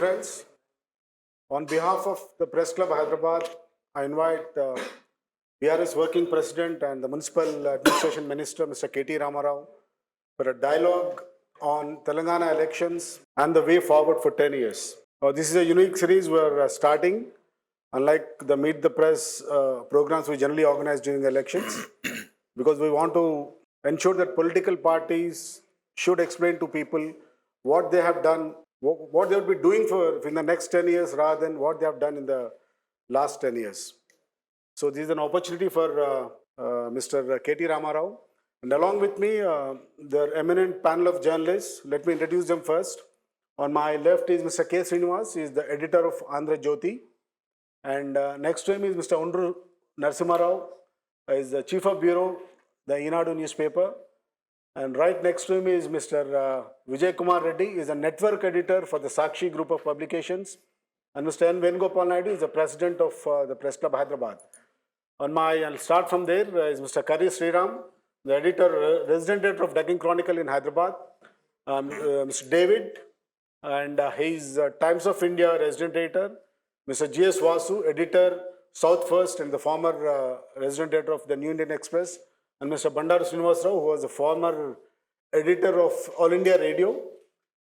friends. On behalf of the Press Club Hyderabad, I invite BRS Working President and the Municipal Administration Minister, Mr. KT Ramarao, for a dialogue on Telangana elections and the way forward for 10 years. This is a unique series we're starting, unlike the Meet the Press programs we generally organize during the elections, because we want to ensure that political parties should explain to people what they have done, what they will be doing for in the next 10 years rather than what they have done in the last 10 years. So this is an opportunity for Mr. KT Ramarao. And along with me, the eminent panel of journalists. Let me introduce them first. On my left is Mr. K. Srinivas, he is the editor of Andhra Jyoti. And next to him is Mr. Undru Narsimharao, is the chief of bureau, the Eenadu newspaper. And right next to him is Mr. Vijay Kumar Reddy, is a network editor for the Sakshi group of publications. And Mr. N. Venugopal Naidu is the president of the Press Club Hyderabad. I'll start from there, is Mr. Kari Sriram, the editor, resident editor of Deccan Chronicle in Hyderabad. Mr. David, and he's Times of India resident editor. Mr. G.S. Vasu, editor, South First, and the former resident editor of the New Indian Express. And Mr. Bandaru Srinivas Rao, who was a former editor of All India Radio,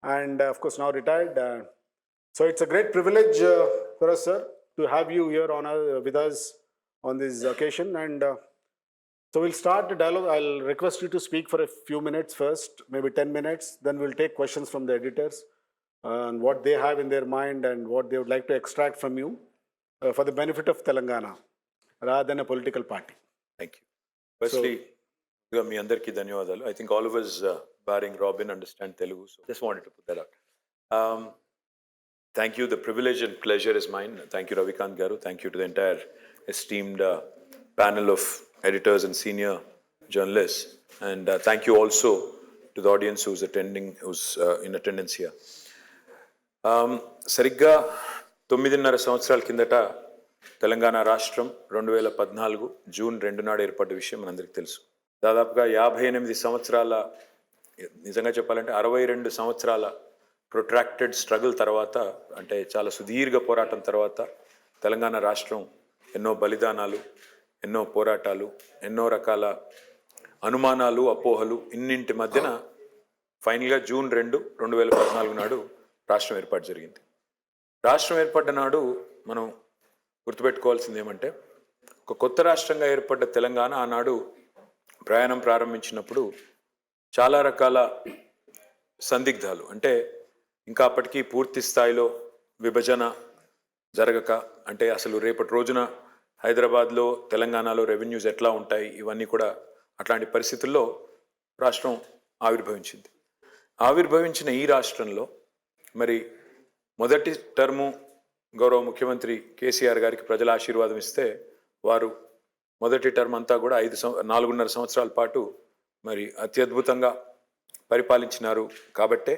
and of course now retired. So it's a great privilege for us, sir, to have you here with us on this occasion. And so we'll start the dialogue. I'll request you to speak for a few minutes first, maybe 10 minutes. Then we'll take questions from the editors and what they have in their mind and what they would like to extract from you for the benefit of Telangana, rather than a political party. Thank you. Firstly, మీ అందరికీ ధన్యవాదాలు. I think all of us, barring Robin, understand Telugu, so just wanted to put that out. Thank you. The privilege and pleasure is mine. Thank you, Ravikant Garu. Thank you to the entire esteemed panel of editors and senior journalists. And thank you also to the audience who's in attendance here. సరిగ్గా 9.5 సంవత్సరాల కిందట తెలంగాణ రాష్ట్రం 2014 June 2 నాడు ఏర్పడ్డ విషయం మనందరికీ తెలుసు. దాదాపుగా 58 సంవత్సరాల, నిజంగా చెప్పాలంటే 62 సంవత్సరాల ప్రొట్రాక్టెడ్ స్ట్రగుల్ తర్వాత, అంటే చాలా సుదీర్ఘ పోరాటం తర్వాత తెలంగాణ రాష్ట్రం ఎన్నో బలిదానాలు, ఎన్నో పోరాటాలు, ఎన్నో రకాల అనుమానాలు, అపోహలు, ఇన్నింటి మధ్యన ఫైనల్గా జూన్ 2, 2014 నాడు రాష్ట్రం ఏర్పాటు జరిగింది. రాష్ట్రం ఏర్పడ్డ నాడు మనం గుర్తుపెట్టుకోవాల్సింది ఏమంటే, ఒక కొత్త రాష్ట్రంగా ఏర్పడ్డ తెలంగాణ ఆనాడు ప్రయాణం ప్రారంభించినప్పుడు చాలా రకాల సందిగ్ధాలు, అంటే ఇంకా అప్పటికీ పూర్తి స్థాయిలో విభజన జరగక, అంటే అసలు రేపటి రోజున హైదరాబాద్లో తెలంగాణలో రెవెన్యూస్ ఎట్లా ఉంటాయి, ఇవన్నీ కూడా అట్లాంటి పరిస్థితుల్లో రాష్ట్రం ఆవిర్భవించింది. ఆవిర్భవించిన ఈ రాష్ట్రంలో మరి మొదటి టర్ము గౌరవ ముఖ్యమంత్రి కేసీఆర్ గారికి ప్రజల ఆశీర్వాదం ఇస్తే, వారు మొదటి టర్మ్ అంతా కూడా 4.5 సంవత్సరాల పాటు మరి అత్యద్భుతంగా పరిపాలించినారు. కాబట్టే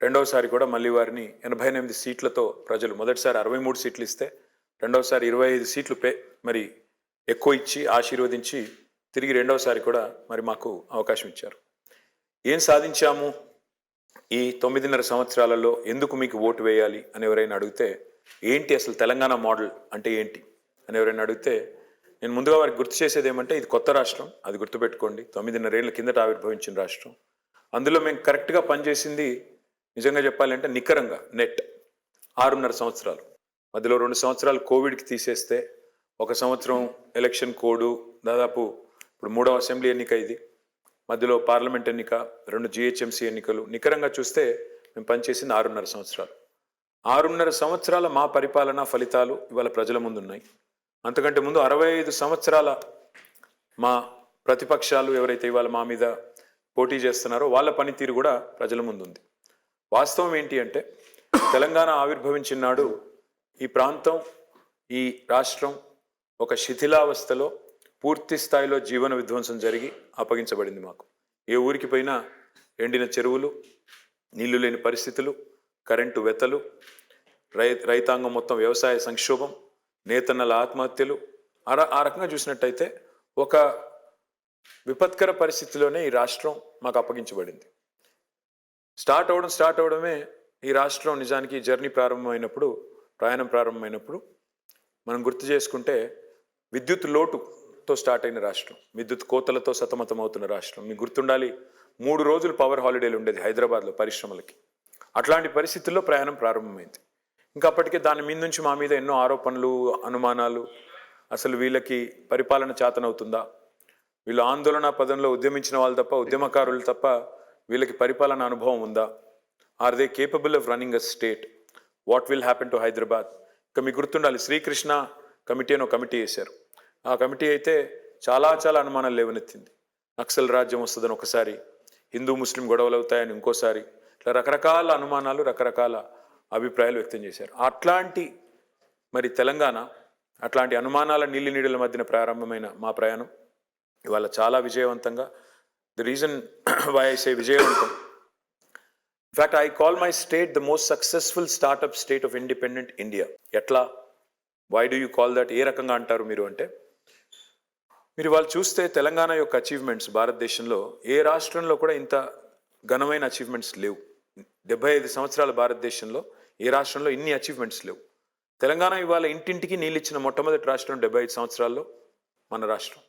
రెండవసారి కూడా మళ్ళీ వారిని 88 సీట్లతో ప్రజలు, మొదటిసారి 63 సీట్లు ఇస్తే రెండవసారి 25 సీట్లు మరి ఎక్కువ ఇచ్చి ఆశీర్వదించి తిరిగి రెండవసారి కూడా మరి మాకు అవకాశం ఇచ్చారు. ఏం సాధించాము ఈ 9.5 సంవత్సరాలలో, ఎందుకు మీకు ఓటు వేయాలి అని ఎవరైనా అడిగితే, ఏంటి అసలు తెలంగాణ మోడల్ అంటే ఏంటి అని ఎవరైనా అడిగితే, నేను ముందుగా వారికి గుర్తు చేసేది ఏమంటే, ఇది కొత్త రాష్ట్రం, అది గుర్తుపెట్టుకోండి. 9.5 ఏళ్ల కిందట ఆవిర్భవించిన రాష్ట్రం. అందులో మేము కరెక్ట్గా పనిచేసింది, నిజంగా చెప్పాలంటే నికరంగా నెట్ 6.5 సంవత్సరాలు. మధ్యలో 2 సంవత్సరాలు కోవిడ్కి తీసేస్తే, 1 సంవత్సరం ఎలక్షన్ కోడు, దాదాపు ఇప్పుడు 3వ అసెంబ్లీ ఎన్నిక ఇది, మధ్యలో పార్లమెంట్ ఎన్నిక, 2 జిహెచ్ఎంసీ ఎన్నికలు, నికరంగా చూస్తే మేము పనిచేసింది 6.5 సంవత్సరాలు. 6.5 సంవత్సరాల మా పరిపాలనా ఫలితాలు ఇవాళ ప్రజల ముందు ఉన్నాయి. అంతకంటే ముందు 65 సంవత్సరాల మా ప్రతిపక్షాలు ఎవరైతే ఇవాళ మా మీద పోటీ చేస్తున్నారో వాళ్ళ పనితీరు కూడా ప్రజల ముందు ఉంది. వాస్తవం ఏంటి అంటే, తెలంగాణ ఆవిర్భవించిన నాడు ఈ ప్రాంతం, ఈ రాష్ట్రం ఒక శిథిలావస్థలో పూర్తి స్థాయిలో జీవన విధ్వంసం జరిగి అప్పగించబడింది మాకు. ఏ ఊరికి పోయినా ఎండిన చెరువులు, నీళ్లు లేని పరిస్థితులు, కరెంటు వెతలు, రైతాంగం మొత్తం వ్యవసాయ సంక్షోభం, నేతన్నల ఆత్మహత్యలు. ఆ రకంగా చూసినట్టయితే ఒక విపత్కర పరిస్థితిలోనే ఈ రాష్ట్రం మాకు అప్పగించబడింది. స్టార్ట్ అవడమే ఈ రాష్ట్రం నిజానికి జర్నీ ప్రయాణం ప్రారంభమైనప్పుడు మనం గుర్తు చేసుకుంటే విద్యుత్ లోటుతో స్టార్ట్ అయిన రాష్ట్రం, విద్యుత్ కోతలతో సతమతమవుతున్న రాష్ట్రం. మీకు గుర్తుండాలి, 3 రోజులు పవర్ హాలిడేలు ఉండేది హైదరాబాద్లో పరిశ్రమలకి. అట్లాంటి పరిస్థితుల్లో ప్రయాణం ప్రారంభమైంది. ఇంకా అప్పటికే దాని మీద నుంచి మా మీద ఎన్నో ఆరోపణలు, అనుమానాలు. అసలు వీళ్ళకి పరిపాలన చేతనవుతుందా, వీళ్ళు ఆందోళన పదంలో ఉద్యమించిన వాళ్ళు తప్ప, ఉద్యమకారులు తప్ప వీళ్ళకి పరిపాలన అనుభవం ఉందా, are they capable of running a state, what will happen to Hyderabad. ఇక మీకు గుర్తుండాలి, శ్రీకృష్ణ కమిటీ అని ఒక కమిటీ వేశారు. ఆ కమిటీ అయితే చాలా అనుమానాలు లేవనెత్తింది. నక్సల్ రాజ్యం వస్తుందని ఒకసారి, హిందూ ముస్లిం గొడవలు అవుతాయని ఇంకోసారి, ఇట్లా రకరకాల అనుమానాలు, రకరకాల అభిప్రాయాలు వ్యక్తం చేశారు. అట్లాంటి మరి తెలంగాణ, అట్లాంటి అనుమానాల నీళ్ళ మధ్యన ప్రారంభమైన మా ప్రయాణం ఇవాళ చాలా విజయవంతంగా, the reason why I say విజయవంతం, in fact I call my state the most successful startup state of independent India. ఎట్లా, why do you call that, ఏ రకంగా అంటారు మీరు అంటే, మీరు వాళ్ళు చూస్తే తెలంగాణ యొక్క అచీవ్మెంట్స్ భారతదేశంలో ఏ రాష్ట్రంలో కూడా ఇంత ఘనమైన అచీవ్మెంట్స్ లేవు. 75 సంవత్సరాల భారతదేశంలో ఏ రాష్ట్రంలో ఇన్ని అచీవ్మెంట్స్ లేవు. తెలంగాణ ఇవాళ ఇంటింటికి నీళ్ళు ఇచ్చిన మొట్టమొదటి రాష్ట్రం 75 సంవత్సరాల్లో మన రాష్ట్రం.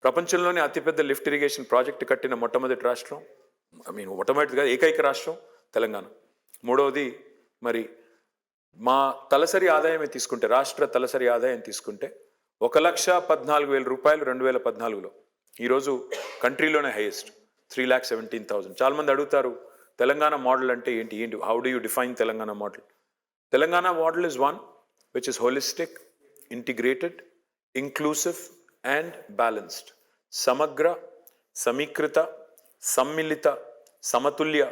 ప్రపంచంలోనే అతిపెద్ద లిఫ్ట్ ఇరిగేషన్ ప్రాజెక్టు కట్టిన మొట్టమొదటి రాష్ట్రం, మొట్టమొదటిగా ఏకైక రాష్ట్రం తెలంగాణ. మూడవది మరి మా తలసరి ఆదాయమే తీసుకుంటే, రాష్ట్ర తలసరి ఆదాయం తీసుకుంటే 1,14,000 రూపాయలు 2014లో. ఈరోజు కంట్రీలోనే హైయెస్ట్ 3,17,000. చాలామంది అడుగుతారు తెలంగాణ మోడల్ అంటే ఏంటి, how do you define Telangana model. Telangana model is one which is holistic, integrated, inclusive and balanced. సమగ్ర, సమీకృత, సమ్మిళిత, సమతుల్య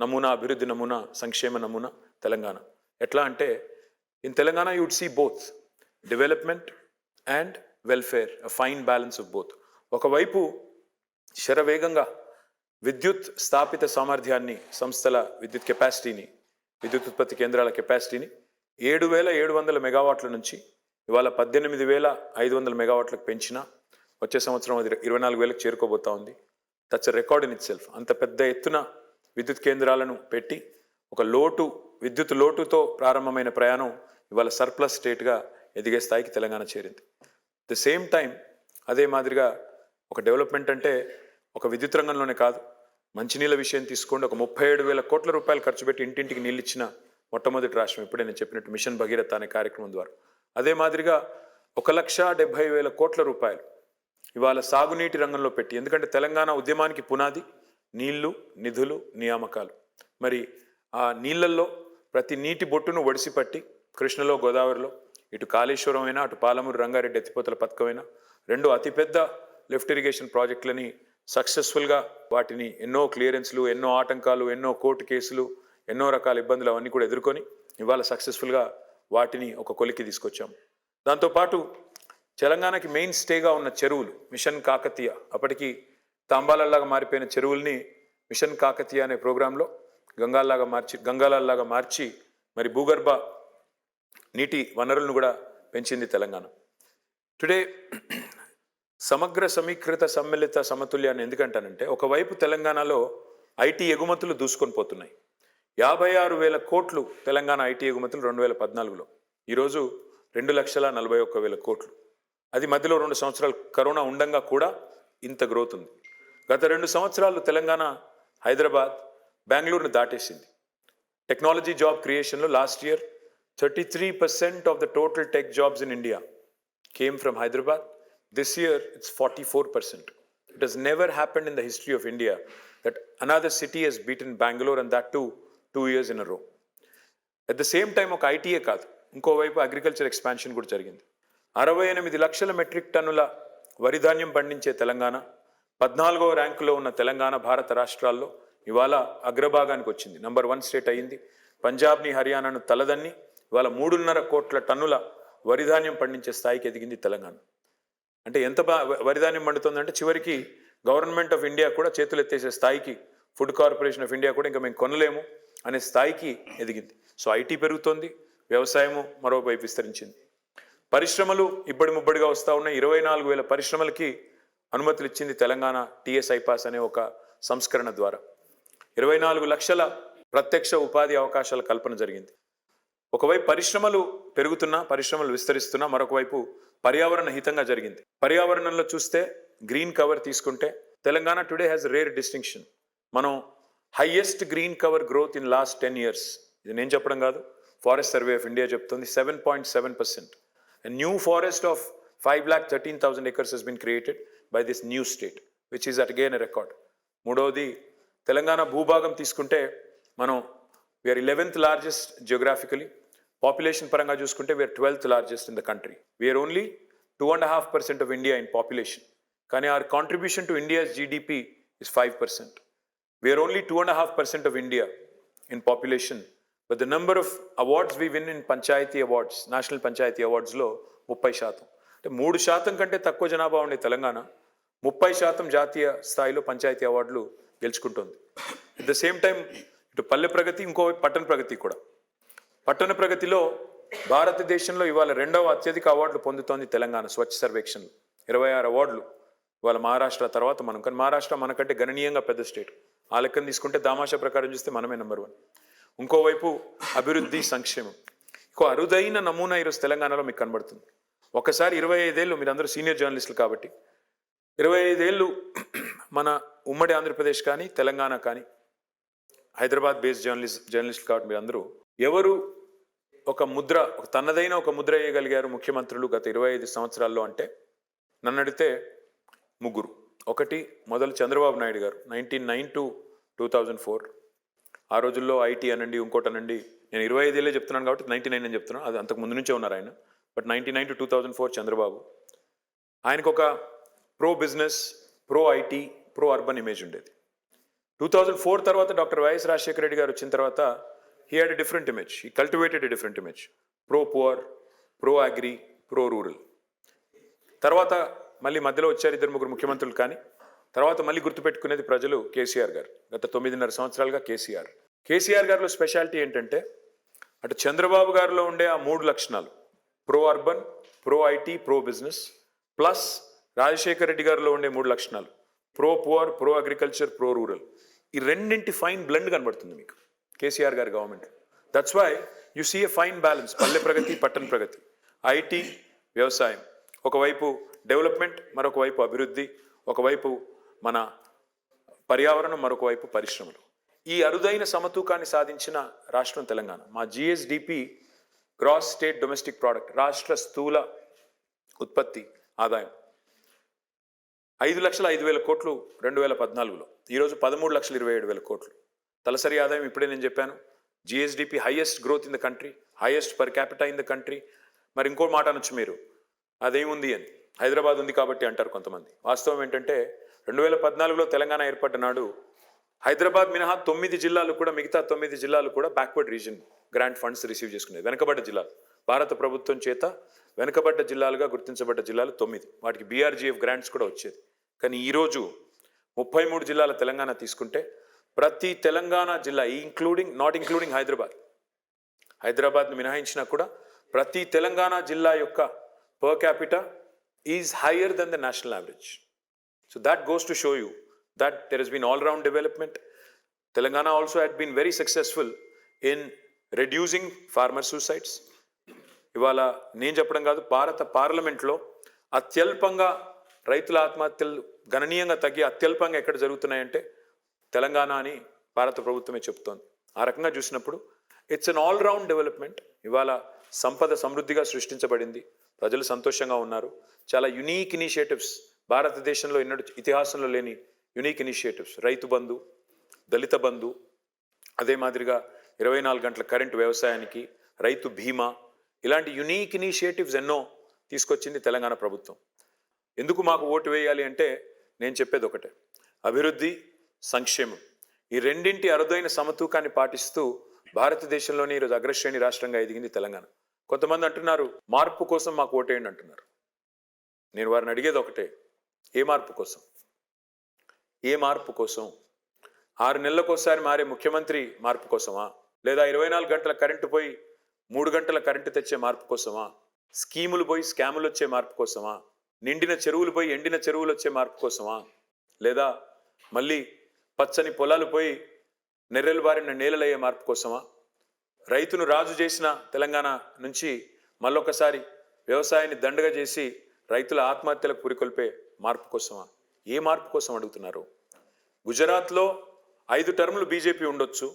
నమూనా, అభివృద్ధి నమూనా, సంక్షేమ నమూనా తెలంగాణ. ఎట్లా అంటే, in Telangana you would see both development and welfare, a fine balance of both. ఒకవైపు శరవేగంగా విద్యుత్ స్థాపిత సామర్థ్యాన్ని, సంస్థల విద్యుత్ కెపాసిటీని, విద్యుత్ ఉత్పత్తి కేంద్రాల కెపాసిటీని 7,700 మెగావాట్ల నుంచి ఇవాళ 18,500 మెగావాట్లకు పెంచినా, వచ్చే సంవత్సరం అది 24,000కు చేరుకోబోతా ఉంది. That's a record in it self. అంత పెద్ద ఎత్తున విద్యుత్ కేంద్రాలను పెట్టి ఒక విద్యుత్ లోటుతో ప్రారంభమైన ప్రయాణం ఇవాళ సర్ప్లస్ స్టేట్గా ఎదిగే స్థాయికి తెలంగాణ చేరింది. ద సేమ్ టైం అదే మాదిరిగా ఒక డెవలప్మెంట్ అంటే ఒక విద్యుత్ రంగంలోనే కాదు, మంచినీళ్ళ విషయం తీసుకోండి, ఒక 37,000 కోట్ల రూపాయలు ఖర్చు పెట్టి ఇంటింటికి నీళ్ళు ఇచ్చిన మొట్టమొదటి రాష్ట్రం, ఇప్పుడే నేను చెప్పినట్టు మిషన్ భగీరథ అనే కార్యక్రమం ద్వారా. అదే మాదిరిగా 1,70,000 కోట్ల రూపాయలు ఇవాళ సాగునీటి రంగంలో పెట్టి, ఎందుకంటే తెలంగాణ ఉద్యమానికి పునాది నీళ్లు, నిధులు, నియామకాలు. మరి ఆ నీళ్లల్లో ప్రతి నీటి బొట్టును ఒడిసిపట్టి కృష్ణలో, గోదావరిలో, ఇటు కాళేశ్వరం అయినా, అటు పాలమూరు రంగారెడ్డి ఎత్తిపోతల పథకమైనా, 2 అతిపెద్ద లిఫ్ట్ ఇరిగేషన్ ప్రాజెక్టులని సక్సెస్ఫుల్గా, వాటిని ఎన్నో క్లియరెన్స్లు, ఎన్నో ఆటంకాలు, ఎన్నో కోర్టు కేసులు, ఎన్నో రకాల ఇబ్బందులు అవన్నీ కూడా ఎదుర్కొని ఇవాళ సక్సెస్ఫుల్గా వాటిని ఒక కొలికి తీసుకొచ్చాము. దాంతోపాటు తెలంగాణకి మెయిన్ స్టేగా ఉన్న చెరువులు, మిషన్ కాకతీయ, అప్పటికి తాంబాలలాగా మారిపోయిన చెరువుల్ని మిషన్ కాకతీయ అనే ప్రోగ్రాంలో గంగాలాగా మార్చి మరి భూగర్భ నీటి వనరులను కూడా పెంచింది తెలంగాణ. టుడే సమగ్ర, సమీకృత, సమ్మిళిత, సమతుల్యాన్ని ఎందుకంటానంటే, ఒకవైపు తెలంగాణలో ఐటీ ఎగుమతులు దూసుకొని పోతున్నాయి. 56,000 కోట్లు తెలంగాణ ఐటీ ఎగుమతులు 2014లో. ఈరోజు 2,41,000 కోట్లు. అది మధ్యలో 2 సంవత్సరాలు కరోనా ఉండంగా కూడా ఇంత గ్రోత్ ఉంది. గత 2 సంవత్సరాలు తెలంగాణ హైదరాబాద్, బెంగళూరును దాటేసింది. టెక్నాలజీ జాబ్ క్రియేషన్లో last year 33% of the total tech jobs in India came from Hyderabad. This year it's 44%. It has never happened in the history of India that another city has beaten Bangalore, and that too 2 years in a row. At the same time ఒక ITA కాదు, ఇంకోవైపు agriculture expansion కూడా జరిగింది. 68 లక్షల metric టన్నుల వరి ధాన్యం పండించే తెలంగాణ 14వ ర్యాంకులో ఉన్న తెలంగాణ భారత రాష్ట్రాల్లో ఇవాళ అగ్రభాగానికి వచ్చింది. నంబర్ 1 స్టేట్ అయింది. పంజాబ్ని, హర్యానాను తలదన్ని ఇవాళ 3.5 కోట్ల టన్నుల వరిధాన్యం పండించే స్థాయికి ఎదిగింది తెలంగాణ. అంటే ఎంత వరిధాన్యం పండుతుందంటే చివరికి గవర్నమెంట్ ఆఫ్ ఇండియా కూడా చేతులు ఎత్తేసే స్థాయికి, ఫుడ్ కార్పొరేషన్ ఆఫ్ ఇండియా కూడా ఇంకా మేము కొనలేము అనే స్థాయికి ఎదిగింది. సో ఐటీ పెరుగుతోంది, వ్యవసాయము మరోవైపు విస్తరించింది. పరిశ్రమలు ఇబ్బడి ముబ్బడిగా వస్తూ ఉన్నాయి. 24,000 పరిశ్రమలకి అనుమతులు ఇచ్చింది తెలంగాణ టీఎస్ ఐపాస్ అనే ఒక సంస్కరణ ద్వారా. 24 లక్షల ప్రత్యక్ష ఉపాధి అవకాశాల కల్పన జరిగింది. ఒకవైపు పరిశ్రమలు పెరుగుతున్నా, పరిశ్రమలు విస్తరిస్తున్నా, మరొక వైపు పర్యావరణ హితంగా జరిగింది. పర్యావరణంలో చూస్తే గ్రీన్ కవర్ తీసుకుంటే Telangana today has rare distinction. మనం highest green cover growth in last 10 years. ఇది నేను చెప్పడం కాదు, ఫారెస్ట్ సర్వే ఆఫ్ ఇండియా చెప్తుంది. 7.7%. A new forest of 5,13,000 acres has been created by this new state, which is again a record. మూడవది తెలంగాణ భూభాగం తీసుకుంటే మనం we are 11th largest geographically. Population పరంగా చూసుకుంటే we're 12th largest in the country. We're only 2.5% of India in population. కానీ our contribution to India's GDP is 5%. We are only 2.5% of India in population, but the number of awards we win in Panchayati Awards, National Panchayati Awards లో 30%. అంటే 3% కంటే తక్కువ జనాభా ఉండే తెలంగాణ 30% జాతీయ స్థాయిలో పంచాయతీ అవార్డులు గెలుచుకుంటుంది. అట్ ద సేమ్ టైం ఇటు పల్లె ప్రగతి, ఇంకో పట్టణ ప్రగతి కూడా. పట్టణ ప్రగతిలో భారతదేశంలో ఇవాళ 2వ అత్యధిక అవార్డులు పొందుతోంది తెలంగాణ. స్వచ్ఛ సర్వేక్షణలు 26 అవార్డులు. ఇవాళ మహారాష్ట్ర తర్వాత మనం, కానీ మహారాష్ట్ర మనకంటే గణనీయంగా పెద్ద స్టేట్. ఆ లెక్కను తీసుకుంటే దామాషా ప్రకారం చూస్తే మనమే నెంబర్ 1. ఇంకోవైపు అభివృద్ధి, సంక్షేమం. ఇంకో అరుదైన నమూనా ఈరోజు తెలంగాణలో మీకు కనబడుతుంది. ఒకసారి 25 ఏళ్ళు, మీరు అందరూ సీనియర్ జర్నలిస్టులు కాబట్టి 25 ఏళ్ళు మన ఉమ్మడి ఆంధ్రప్రదేశ్ కానీ తెలంగాణ కానీ హైదరాబాద్ బేస్డ్ జర్నలిస్టులు కాబట్టి మీరు అందరూ ఎవరు ఒక ముద్ర, తనదైన ఒక ముద్ర వేయగలిగారు ముఖ్యమంత్రులు గత 25 సంవత్సరాల్లో అంటే నన్ను అడిగితే ముగ్గురు. ఒకటి మొదలు చంద్రబాబు నాయుడు గారు 1999 to 2004. ఆ రోజుల్లో ఐటీ అనండి, ఇంకోటి అనండి. నేను 25 ఏళ్ళే చెప్తున్నాను కాబట్టి 99 అని చెప్తున్నాను, అది అంతకు ముందు నుంచే ఉన్నారు ఆయన. But 1999 to 2004 Chandrababu. ఆయనకు ఒక pro business, pro IT, pro urban image ఉండేది. 2004 తర్వాత డాక్టర్ వైఎస్ రాజశేఖర రెడ్డి గారు వచ్చిన తర్వాత he had a different image. He cultivated a different image. Pro poor, pro agri, pro rural. తర్వాత మళ్ళీ మధ్యలో వచ్చారు 2-3 ముఖ్యమంత్రులు. కానీ తర్వాత మళ్ళీ గుర్తుపెట్టుకునేది ప్రజలు కేసీఆర్ గారు. గత 9.5 సంవత్సరాలుగా కేసీఆర్ గారిలో స్పెషాలిటీ ఏంటంటే అటు చంద్రబాబు గారిలో ఉండే ఆ 3 లక్షణాలు, pro urban, pro IT, pro business, plus Rajasekhara Reddy గారిలో ఉండే 3 లక్షణాలు, pro poor, pro agriculture, pro rural. ఈ రెండింటి ఫైన్ బ్లెండ్ కనబడుతుంది మీకు కేసీఆర్ గారి government. That's why you see a fine balance. పల్లె ప్రగతి, పట్టణ ప్రగతి, ఐటీ, వ్యవసాయం, ఒకవైపు డెవలప్మెంట్, మరొక వైపు అభివృద్ధి, ఒకవైపు మన పర్యావరణం, మరొక వైపు పరిశ్రమలు. ఈ అరుదైన సమతూకాన్ని సాధించిన రాష్ట్రం తెలంగాణ. మా GSDP, gross state domestic product, రాష్ట్ర స్థూల ఉత్పత్తి ఆదాయం 5,05,000 కోట్లు 2014లో. ఈరోజు 13,27,000 కోట్లు. తలసరి ఆదాయం ఇప్పుడే నేను చెప్పాను. GSDP highest growth in the country, highest per capita in the country. మరి ఇంకో మాట అనొచ్చు మీరు, అదేముంది అని, హైదరాబాద్ ఉంది కాబట్టి అంటారు కొంతమంది. వాస్తవం ఏంటంటే 2014లో తెలంగాణ ఏర్పడ్డ నాడు హైదరాబాద్ మినహా 9 జిల్లాలు కూడా, మిగతా 9 జిల్లాలు కూడా backward reason grant funds receive చేసుకునేది. వెనుకబడ్డ జిల్లాలు, భారత ప్రభుత్వం చేత వెనుకబడ్డ జిల్లాలుగా గుర్తించబడ్డ జిల్లాలు 9. వాటికి బీఆర్జీఎఫ్ గ్రాంట్స్ కూడా వచ్చేది. కానీ ఈరోజు 33 జిల్లాల తెలంగాణ తీసుకుంటే ప్రతి తెలంగాణ జిల్లా, నాట్ ఇంక్లూడింగ్ హైదరాబాద్ని మినహాయించినా కూడా ప్రతి తెలంగాణ జిల్లా యొక్క per capita is higher than the national average. So that goes to show you that there has been all-round development. Telangana also had been very successful in reducing farmer suicides. ఇవాళ నేను చెప్పడం కాదు, భారత పార్లమెంట్లో అత్యల్పంగా రైతుల ఆత్మహత్యలు గణనీయంగా తగ్గి అత్యల్పంగా ఎక్కడ జరుగుతున్నాయంటే తెలంగాణ అని భారత ప్రభుత్వమే చెప్తోంది. ఆ రకంగా చూసినప్పుడు it's an all round development. ఇవాళ సంపద సమృద్ధిగా సృష్టించబడింది, ప్రజలు సంతోషంగా ఉన్నారు. చాలా యునీక్ ఇనిషియేటివ్స్, భారతదేశంలో ఎన్నడూ ఇతిహాసంలో లేని యునీక్ ఇనిషియేటివ్స్, రైతు బంధు, దళిత బంధు, అదే మాదిరిగా 24 గంటల కరెంటు వ్యవసాయానికి, రైతు బీమా, ఇలాంటి యునీక్ ఇనిషియేటివ్స్ ఎన్నో తీసుకొచ్చింది తెలంగాణ ప్రభుత్వం. ఎందుకు మాకు ఓటు వేయాలి అంటే నేను చెప్పేది ఒకటే, అభివృద్ధి, సంక్షేమం, ఈ రెండింటి అరుదైన సమతూకాన్ని పాటిస్తూ భారతదేశంలోనే ఈరోజు అగ్రశ్రేణి రాష్ట్రంగా ఎదిగింది తెలంగాణ. కొంతమంది అంటున్నారు మార్పు కోసం మాకు ఓటేయండి అంటున్నారు. నేను వారిని అడిగేది ఒకటే, ఏ మార్పు కోసం? 6 నెలలకోసారి మారే ముఖ్యమంత్రి మార్పు కోసమా? లేదా 24 గంటల కరెంటు పోయి 3 గంటల కరెంటు తెచ్చే మార్పు కోసమా? స్కీములు పోయి స్కాములు వచ్చే మార్పు కోసమా? నిండిన చెరువులు పోయి ఎండిన చెరువులు వచ్చే మార్పు కోసమా? లేదా మళ్ళీ పచ్చని పొలాలు పోయి నెర్రెలు బారిన నేలలయ్యే మార్పు కోసమా, రైతును రాజు చేసిన తెలంగాణ నుంచి మళ్ళొకసారి వ్యవసాయాన్ని దండగా చేసి రైతుల ఆత్మహత్యలకు పురికొల్పే మార్పు కోసమా? ఏ మార్పు కోసం అడుగుతున్నారు? గుజరాత్లో 5 టర్ములు బీజేపీ ఉండొచ్చు,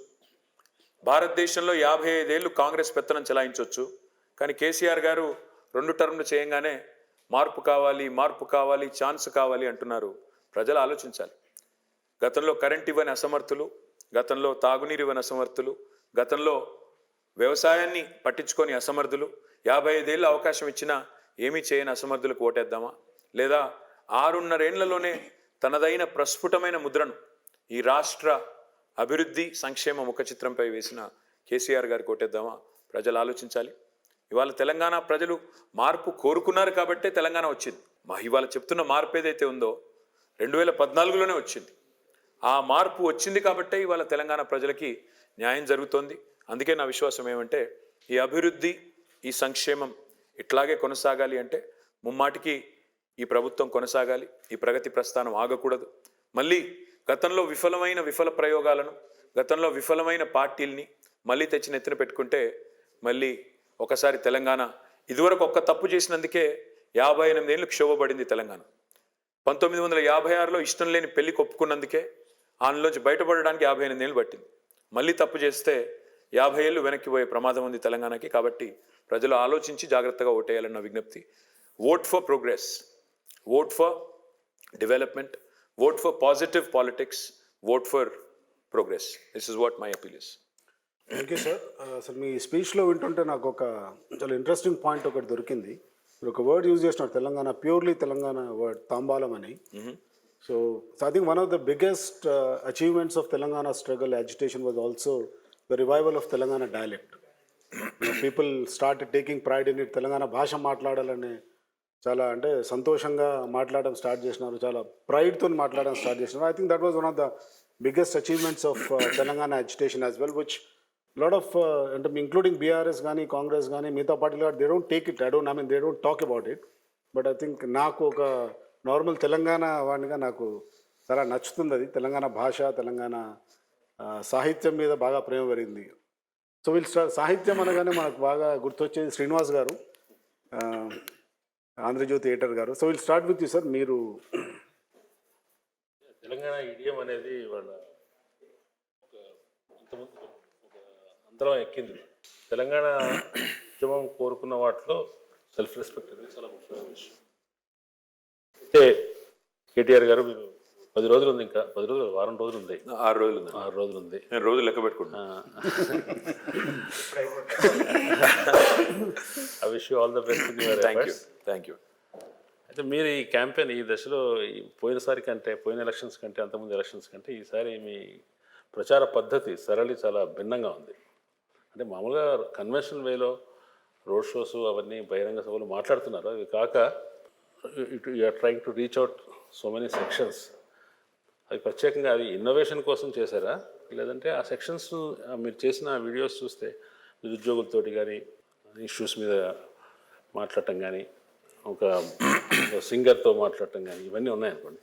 భారతదేశంలో 55 ఏళ్ళు కాంగ్రెస్ పెత్తనం చెలాయించవచ్చు, కానీ కేసీఆర్ గారు 2 టర్ములు చేయంగానే మార్పు కావాలి, మార్పు కావాలి, ఛాన్స్ కావాలి అంటున్నారు. ప్రజలు ఆలోచించాలి. గతంలో కరెంట్ ఇవ్వని అసమర్థులు, గతంలో తాగునీరు ఇవ్వని అసమర్థులు, గతంలో వ్యవసాయాన్ని పట్టించుకొని అసమర్థులు 55 ఏళ్ళు అవకాశం ఇచ్చినా ఏమీ చేయని అసమర్థులకు ఓటేద్దామా? లేదా 6.5 ఏళ్లలోనే తనదైన ప్రస్ఫుటమైన ముద్రను ఈ రాష్ట్ర అభివృద్ధి సంక్షేమ ముఖ చిత్రంపై వేసిన కేసీఆర్ గారికి ఓటేద్దామా? ప్రజలు ఆలోచించాలి. ఇవాళ తెలంగాణ ప్రజలు మార్పు కోరుకున్నారు కాబట్టే తెలంగాణ వచ్చింది. ఇవాళ చెప్తున్న మార్పు ఏదైతే ఉందో 2014లోనే వచ్చింది. ఆ మార్పు వచ్చింది కాబట్టే ఇవాళ తెలంగాణ ప్రజలకి న్యాయం జరుగుతోంది. అందుకే నా విశ్వాసం ఏమంటే ఈ అభివృద్ధి, ఈ సంక్షేమం ఇట్లాగే కొనసాగాలి అంటే ముమ్మాటికి ఈ ప్రభుత్వం కొనసాగాలి. ఈ ప్రగతి ప్రస్థానం ఆగకూడదు. మళ్ళీ గతంలో విఫల ప్రయోగాలను, గతంలో విఫలమైన పార్టీల్ని మళ్ళీ తెచ్చి నెత్తిన పెట్టుకుంటే మళ్ళీ ఒకసారి తెలంగాణ ఇదివరకు ఒక్క తప్పు చేసినందుకే 58 ఏళ్ళు క్షోభపడింది తెలంగాణ. 1956లో ఇష్టం లేని పెళ్లికి ఒప్పుకున్నందుకే ఆయనలోంచి బయటపడడానికి 58 ఏళ్ళు పట్టింది. మళ్ళీ తప్పు చేస్తే 50 ఏళ్ళు వెనక్కి పోయే ప్రమాదం ఉంది తెలంగాణకి. కాబట్టి ప్రజలు ఆలోచించి జాగ్రత్తగా ఓటేయాలన్న విజ్ఞప్తి. Vote for progress, vote for development, vote for positive politics, vote for progress. This is what my appeal is. Thank you sir. అసలు మీ స్పీచ్లో వింటుంటే నాకు ఒక చాలా ఇంట్రెస్టింగ్ పాయింట్ ఒకటి దొరికింది. మీరు ఒక వర్డ్ యూజ్ చేసినారు, తెలంగాణ, ప్యూర్లీ తెలంగాణ వర్డ్ తాంబాలం అని. So I think one of the biggest achievements of Telangana struggle agitation was also the revival of Telangana dialect. People start taking pride in it. Telangana భాష మాట్లాడాలని చాలా అంటే సంతోషంగా మాట్లాడడం స్టార్ట్ చేసినారు, చాలా ప్రైడ్తో మాట్లాడడం స్టార్ట్ చేసినారు. I think that was one of the biggest achievements of Telangana agitation as well, which lot of అంటే ఇంక్లూడింగ్ బీఆర్ఎస్ కానీ కాంగ్రెస్ కానీ మిగతా పార్టీలు they don't take it. They don't talk about it. But I think నాకు ఒక normal Telangana వాడిగా నాకు చాలా నచ్చుతుంది అది. తెలంగాణ భాష, తెలంగాణ సాహిత్యం మీద బాగా ప్రేమ పెరిగింది. సో వీళ్ళు సాహిత్యం అనగానే మనకు బాగా గుర్తొచ్చేది శ్రీనివాస్ గారు, ఆంధ్రజ్యోతి ఎడిటర్ గారు. So will start with you sir. మీరు తెలంగాణ ఇడియం అనేది వాళ్ళ ఒక ఇంతకుముందు ఒక అంతరం ఎక్కింది. తెలంగాణ ఉద్యమం కోరుకున్న వాటిలో సెల్ఫ్ రెస్పెక్ట్ అనేది చాలా ముఖ్యమైన విషయం. అయితే కేటీఆర్ గారు మీరు 10 రోజులు ఉంది, ఇంకా 10 రోజులు, వారం రోజులు ఉంది, 6 రోజులు ఉంది. 6 రోజులు ఉంది. నేను రోజు లెక్క పెట్టుకుంటా. I wish you all the best in your efforts. Thank you. అయితే మీరు ఈ క్యాంపెయిన్ ఈ దశలో పోయినసారి కంటే, పోయిన ఎలక్షన్స్ కంటే, అంతకుముందు ఎలక్షన్స్ కంటే ఈసారి మీ ప్రచార పద్ధతి సరళి చాలా భిన్నంగా ఉంది. అంటే మామూలుగా కన్వెన్షనల్ వేలో రోడ్ షోస్ అవన్నీ బహిరంగ సభలు మాట్లాడుతున్నారు. అవి కాక you're trying to reach out so many sections. అది ప్రత్యేకంగా అది ఇన్నోవేషన్ కోసం చేశారా, లేదంటే ఆ సెక్షన్స్ మీరు చేసిన వీడియోస్ చూస్తే నిరుద్యోగులతోటి కానీ ఇష్యూస్ మీద మాట్లాడటం కానీ, ఒక సింగర్తో మాట్లాడటం కానీ ఇవన్నీ ఉన్నాయనుకోండి,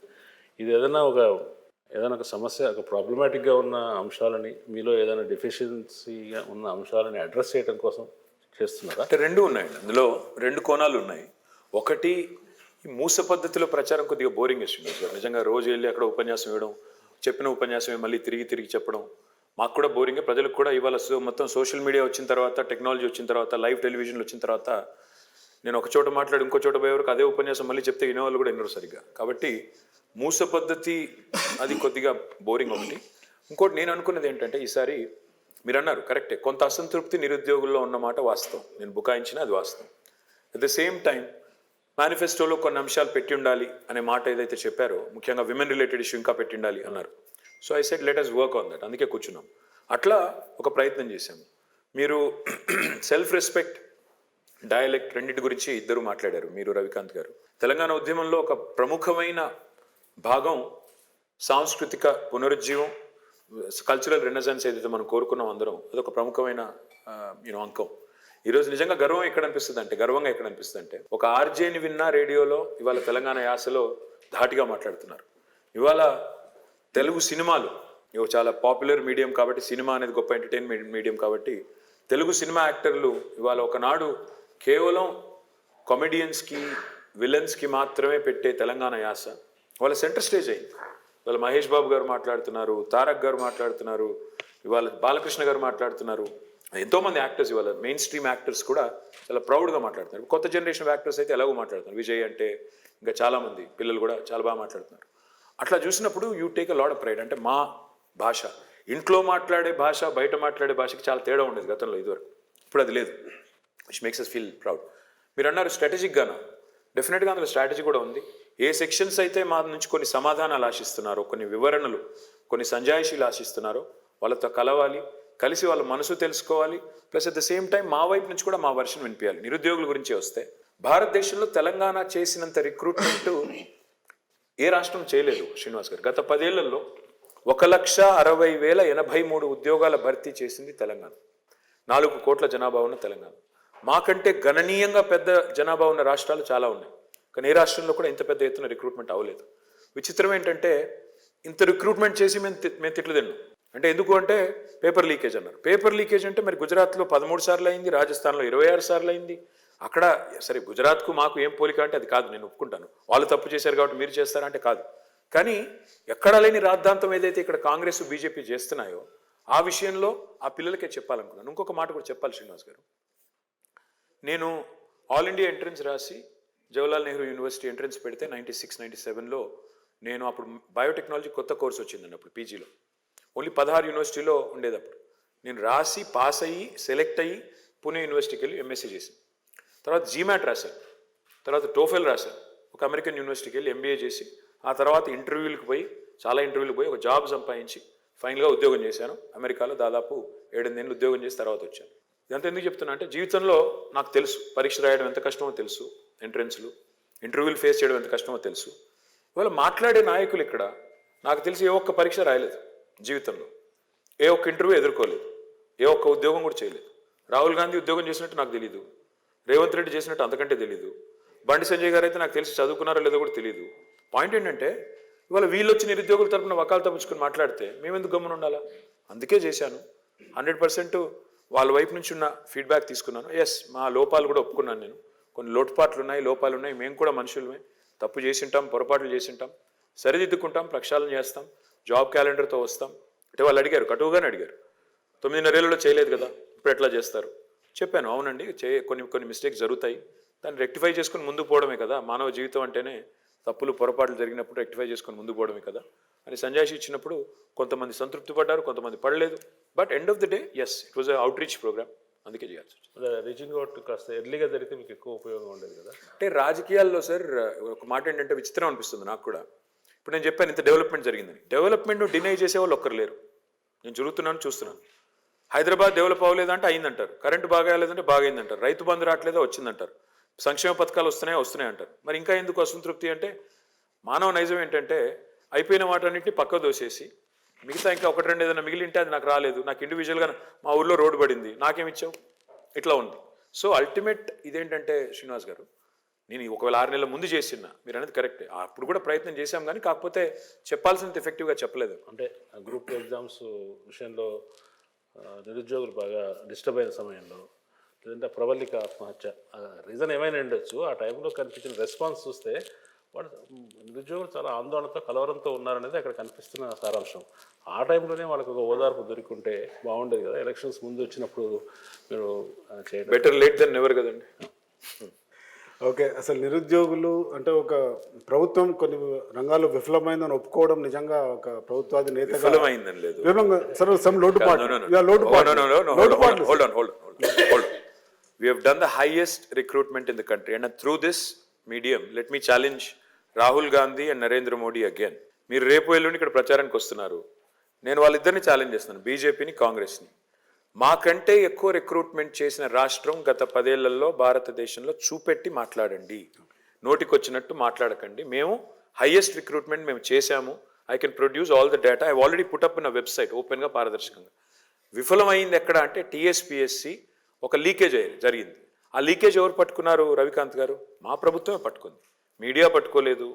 ఇది ఏదైనా ఒక సమస్య, ఒక ప్రాబ్లమాటిక్గా ఉన్న అంశాలని, మీలో ఏదైనా డెఫిషియన్సీగా ఉన్న అంశాలని అడ్రస్ చేయడం కోసం చేస్తున్నారా? అంటే 2 ఉన్నాయండి. అందులో 2 కోణాలు ఉన్నాయి. ఒకటి, ఈ మూస పద్ధతిలో ప్రచారం కొద్దిగా బోరింగ్ ఇస్తుంది సార్. నిజంగా రోజు వెళ్ళి అక్కడ ఉపన్యాసం ఇవ్వడం, చెప్పిన ఉపన్యాసమే మళ్ళీ తిరిగి చెప్పడం మాకు కూడా బోరింగే, ప్రజలకు కూడా. ఇవాళ మొత్తం సోషల్ మీడియా వచ్చిన తర్వాత, టెక్నాలజీ వచ్చిన తర్వాత, లైవ్ టెలివిజన్లు వచ్చిన తర్వాత నేను ఒక చోట మాట్లాడి ఇంకో చోట పోయే వరకు అదే ఉపన్యాసం మళ్ళీ చెప్తే వినేవాళ్ళు కూడా వినరు సరిగ్గా. కాబట్టి మూస పద్ధతి అది కొద్దిగా బోరింగ్ ఒకటి. ఇంకోటి నేను అనుకున్నది ఏంటంటే, ఈసారి మీరు అన్నారు కరెక్టే, కొంత అసంతృప్తి నిరుద్యోగుల్లో ఉన్నమాట వాస్తవం, నేను బుకాయించిన అది వాస్తవం. అట్ ద సేమ్ టైం మేనిఫెస్టోలో కొన్ని అంశాలు పెట్టి ఉండాలి అనే మాట ఏదైతే చెప్పారో, ముఖ్యంగా విమెన్ రిలేటెడ్ ఇష్యూ ఇంకా పెట్టి ఉండాలి అన్నారు. So I said let us work on that. అందుకే కూర్చున్నాం. అట్లా ఒక ప్రయత్నం చేశాము. మీరు సెల్ఫ్ రెస్పెక్ట్, డయలెక్ట్ రెండింటి గురించి ఇద్దరు మాట్లాడారు, మీరు రవికాంత్ గారు. తెలంగాణ ఉద్యమంలో ఒక ప్రముఖమైన భాగం సాంస్కృతిక పునరుజ్జీవం, కల్చరల్ రెనెసాన్స్ ఏదైతే మనం కోరుకున్నాం అందరం, అదొక ప్రముఖమైన అంకం. ఈరోజు నిజంగా గర్వంగా ఎక్కడ అనిపిస్తుంది అంటే ఒక ఆర్జేని విన్నా రేడియోలో ఇవాళ తెలంగాణ యాసలో ధాటిగా మాట్లాడుతున్నారు. ఇవాళ తెలుగు సినిమాలు ఇవి చాలా పాపులర్ మీడియం కాబట్టి, సినిమా అనేది గొప్ప ఎంటర్టైన్మెంట్ మీడియం కాబట్టి తెలుగు సినిమా యాక్టర్లు ఇవాళ ఒకనాడు కేవలం కామెడియన్స్కి విలన్స్కి మాత్రమే పెట్టే తెలంగాణ యాస వాళ్ళ సెంటర్ స్టేజ్ అయింది. ఇవాళ మహేష్ బాబు గారు మాట్లాడుతున్నారు, తారక్ గారు మాట్లాడుతున్నారు, ఇవాళ బాలకృష్ణ గారు మాట్లాడుతున్నారు, ఎంతోమంది యాక్టర్స్ ఇవాళ మెయిన్ స్ట్రీమ్ యాక్టర్స్ కూడా చాలా ప్రౌడ్గా మాట్లాడుతున్నారు. కొత్త జనరేషన్ యాక్టర్స్ అయితే ఎలాగో మాట్లాడుతున్నారు, విజయ్ అంటే ఇంకా చాలామంది పిల్లలు కూడా చాలా బాగా మాట్లాడుతున్నారు. అట్లా చూసినప్పుడు you take a lot of pride. అంటే మా భాష, ఇంట్లో మాట్లాడే భాష బయట మాట్లాడే భాషకి చాలా తేడా ఉండేది గతంలో ఇదివరకు, ఇప్పుడు అది లేదు, which makes us feel proud. మీరు అన్నారు స్ట్రాటజిక్గానా, డెఫినెట్గా అందులో స్ట్రాటజీ కూడా ఉంది. ఏ సెక్షన్స్ అయితే మా నుంచి కొన్ని సమాధానాలు ఆశిస్తున్నారో, కొన్ని వివరణలు, కొన్ని సంజాయిషీలు ఆశిస్తున్నారో వాళ్ళతో కలవాలి, కలిసి వాళ్ళ మనసు తెలుసుకోవాలి, plus at the same time మా వైపు నుంచి కూడా మా వర్షన్ వినిపించాలి. నిరుద్యోగుల గురించి వస్తే భారతదేశంలో తెలంగాణ చేసినంత రిక్రూట్మెంట్ ఏ రాష్ట్రం చేయలేదు శ్రీనివాస్ గారు. గత 10 ఏళ్లలో 1,60,083 ఉద్యోగాల భర్తీ చేసింది తెలంగాణ. 4 కోట్ల జనాభా ఉన్న తెలంగాణ. మాకంటే గణనీయంగా పెద్ద జనాభా ఉన్న రాష్ట్రాలు చాలా ఉన్నాయి, కానీ ఏ రాష్ట్రంలో కూడా ఇంత పెద్ద ఎత్తున రిక్రూట్మెంట్ అవ్వలేదు. విచిత్రం ఏంటంటే ఇంత రిక్రూట్మెంట్ చేసి మేము తిట్లు తిన్నాం. అంటే ఎందుకు అంటే పేపర్ లీకేజ్ అన్నారు. పేపర్ లీకేజ్ అంటే మరి గుజరాత్లో 13 సార్లు అయింది, రాజస్థాన్లో 26 సార్లు అయింది. అక్కడ సరే గుజరాత్కు మాకు ఏం పోలిక అంటే అది కాదు, నేను ఒప్పుకుంటాను. వాళ్ళు తప్పు చేశారు కాబట్టి మీరు చేస్తారంటే కాదు. కానీ ఎక్కడా లేని రాద్ధాంతం ఏదైతే ఇక్కడ కాంగ్రెస్ బీజేపీ చేస్తున్నాయో ఆ విషయంలో ఆ పిల్లలకే చెప్పాలనుకున్నాను. ఇంకొక మాట కూడా చెప్పాలి శ్రీనివాస్ గారు. నేను ఆల్ ఇండియా ఎంట్రన్స్ రాసి జవహర్లాల్ నెహ్రూ యూనివర్సిటీ ఎంట్రన్స్ పెడితే 96, 97లో నేను అప్పుడు బయోటెక్నాలజీ కొత్త కోర్స్ వచ్చిందండి అప్పుడు పీజీలో. ఓన్లీ 16 యూనివర్సిటీలో ఉండేటప్పుడు నేను రాసి పాస్ అయ్యి సెలెక్ట్ అయ్యి పూణే యూనివర్సిటీకి వెళ్ళి ఎంఎస్సీ చేశాను. తర్వాత జీమాట్ రాశాను, తర్వాత టోఫెల్ రాశాను, ఒక అమెరికన్ యూనివర్సిటీకి వెళ్ళి ఎంబీఏ చేసి ఆ తర్వాత ఇంటర్వ్యూలకు పోయి చాలా ఇంటర్వ్యూలకు పోయి ఒక జాబ్ సంపాదించి ఫైనల్గా ఉద్యోగం చేశాను అమెరికాలో. దాదాపు 7 నెలలు ఉద్యోగం చేసి తర్వాత వచ్చాను. ఇదంతా ఎందుకు చెప్తున్నా అంటే జీవితంలో నాకు తెలుసు పరీక్ష రాయడం ఎంత కష్టమో తెలుసు, ఎంట్రన్స్లు ఇంటర్వ్యూలు ఫేస్ చేయడం ఎంత కష్టమో తెలుసు. ఇవాళ మాట్లాడే నాయకులు ఇక్కడ నాకు తెలిసి ఏ ఒక్క పరీక్ష రాయలేదు జీవితంలో, ఏ ఒక్క ఇంటర్వ్యూ ఎదుర్కోలేదు, ఏ ఒక్క ఉద్యోగం కూడా చేయలేదు. రాహుల్ గాంధీ ఉద్యోగం చేసినట్టు నాకు తెలీదు, రేవంత్ రెడ్డి చేసినట్టు అంతకంటే తెలీదు, బండి సంజయ్ గారు అయితే నాకు తెలిసి చదువుకున్నారో లేదో కూడా తెలియదు. పాయింట్ ఏంటంటే ఇవాళ వీళ్ళు వచ్చి నిరుద్యోగుల తరపున వకాలు తప్పించుకొని మాట్లాడితే మేమెందుకు గమ్మున ఉండాలా? అందుకే చేశాను. 100% వాళ్ళ వైపు నుంచి ఉన్న ఫీడ్బ్యాక్ తీసుకున్నాను. ఎస్, మా లోపాలు కూడా ఒప్పుకున్నాను. నేను కొన్ని లోటుపాట్లు ఉన్నాయి, లోపాలు ఉన్నాయి, మేము కూడా మనుషులమే, తప్పు చేసింటాం, పొరపాట్లు చేసింటాం, సరిదిద్దుకుంటాం, ప్రక్షాళన చేస్తాం, జాబ్ క్యాలెండర్తో వస్తాం. అంటే వాళ్ళు అడిగారు, కటువుగానే అడిగారు, 9.5 ఏళ్లలో చేయలేదు కదా ఇప్పుడు ఎట్లా చేస్తారు? చెప్పాను, అవునండి కొన్ని మిస్టేక్స్ జరుగుతాయి, దాన్ని రెక్టిఫై చేసుకుని ముందుకు పోవడమే కదా మానవ జీవితం అంటేనే. తప్పులు పొరపాట్లు జరిగినప్పుడు రెక్టిఫై చేసుకొని ముందుకు పోవడమే కదా అని సంజాయిషి ఇచ్చినప్పుడు కొంతమంది సంతృప్తి పడ్డారు, కొంతమంది పడలేదు. But end of the day yes, it was outreach programme, అందుకే చేయాల్సి వచ్చింది. రీచింగ్ అవుట్ కాస్త ఎర్లీగా జరిగితే మీకు ఎక్కువ ఉపయోగం ఉండేది కదా. అంటే రాజకీయాల్లో సార్ ఒక మాట ఏంటంటే విచిత్రం అనిపిస్తుంది నాకు కూడా. ఇప్పుడు నేను చెప్పాను ఇంత డెవలప్మెంట్ జరిగిందని, డెవలప్మెంట్ను డినై చేసేవాళ్ళు ఒక్కరు లేరు. నేను జరుగుతున్నాను చూస్తున్నాను. హైదరాబాద్ డెవలప్ అవ్వలేదంటే అయిందంటారు, కరెంటు బాగా లేదంటే బాగైందంటారు, రైతు బంధు రావట్లేదో వచ్చిందంటారు, సంక్షేమ పథకాలు వస్తున్నాయి అంటారు. మరి ఇంకా ఎందుకు అసంతృప్తి అంటే మానవ నైజం ఏంటంటే అయిపోయిన వాటన్నింటినీ పక్క దోసేసి మిగతా ఇంకా 1-2 ఏదైనా మిగిలింటే అది నాకు రాలేదు, నాకు ఇండివిజువల్గా మా ఊళ్ళో రోడ్డు పడింది, నాకేమిచ్చావు, ఇట్లా ఉంది. సో అల్టిమేట్ ఇదేంటంటే శ్రీనివాస్ గారు, నేను ఒకవేళ 6 నెలల ముందు చేసినా మీరు అనేది కరెక్టే, అప్పుడు కూడా ప్రయత్నం చేశాం, కానీ కాకపోతే చెప్పాల్సినంత ఎఫెక్టివ్గా చెప్పలేదు. అంటే గ్రూప్ ఎగ్జామ్స్ విషయంలో నిరుద్యోగులు బాగా డిస్టర్బ్ అయిన సమయంలో, లేదంటే ప్రబలిక ఆత్మహత్య, రీజన్ ఏమైనా ఉండొచ్చు, ఆ టైంలో కనిపించిన రెస్పాన్స్ చూస్తే వాడు నిరుద్యోగులు చాలా ఆందోళనతో కలవరంతో ఉన్నారనేది అక్కడ కనిపిస్తున్న సారాంశం. ఆ టైంలోనే వాళ్ళకి ఒక ఓదార్పు దొరికింటే బాగుండేది కదా. ఎలక్షన్స్ ముందు వచ్చినప్పుడు మీరు చేయడం బెటర్ లేట్ దెన్ నెవర్ కదండి. ఓకే, అసలు నిరుద్యోగులు అంటే ఒక ప్రభుత్వం కొన్ని రంగాల్లో విఫలమైందని ఒప్పుకోవడం నిజంగా ఒక ప్రభుత్వాది నేతగా విఫలమైందని లేదు. We have done the highest recruitment in the country, and through this medium, let me challenge Rahul Gandhi and Narendra Modi again. మీరు రేపు ఎల్లుండి ఇక్కడ ప్రచారానికి వస్తున్నారు, నేను వాళ్ళిద్దరిని ఛాలెంజ్ చేస్తున్నాను, బీజేపీని కాంగ్రెస్ని. మాకంటే ఎక్కువ రిక్రూట్మెంట్ చేసిన రాష్ట్రం గత 10 ఏళ్లలో భారతదేశంలో చూపెట్టి మాట్లాడండి, నోటికొచ్చినట్టు మాట్లాడకండి. మేము హైయెస్ట్ రిక్రూట్మెంట్ మేము చేశాము. I can produce all the data, I already put up in a website ఓపెన్గా పారదర్శకంగా. విఫలమైంది ఎక్కడ అంటే టీఎస్పీఎస్సి ఒక లీకేజ్ జరిగింది. ఆ లీకేజ్ ఎవరు పట్టుకున్నారు? రవికాంత్ గారు, మా ప్రభుత్వమే పట్టుకుంది, మీడియా పట్టుకోలేదు,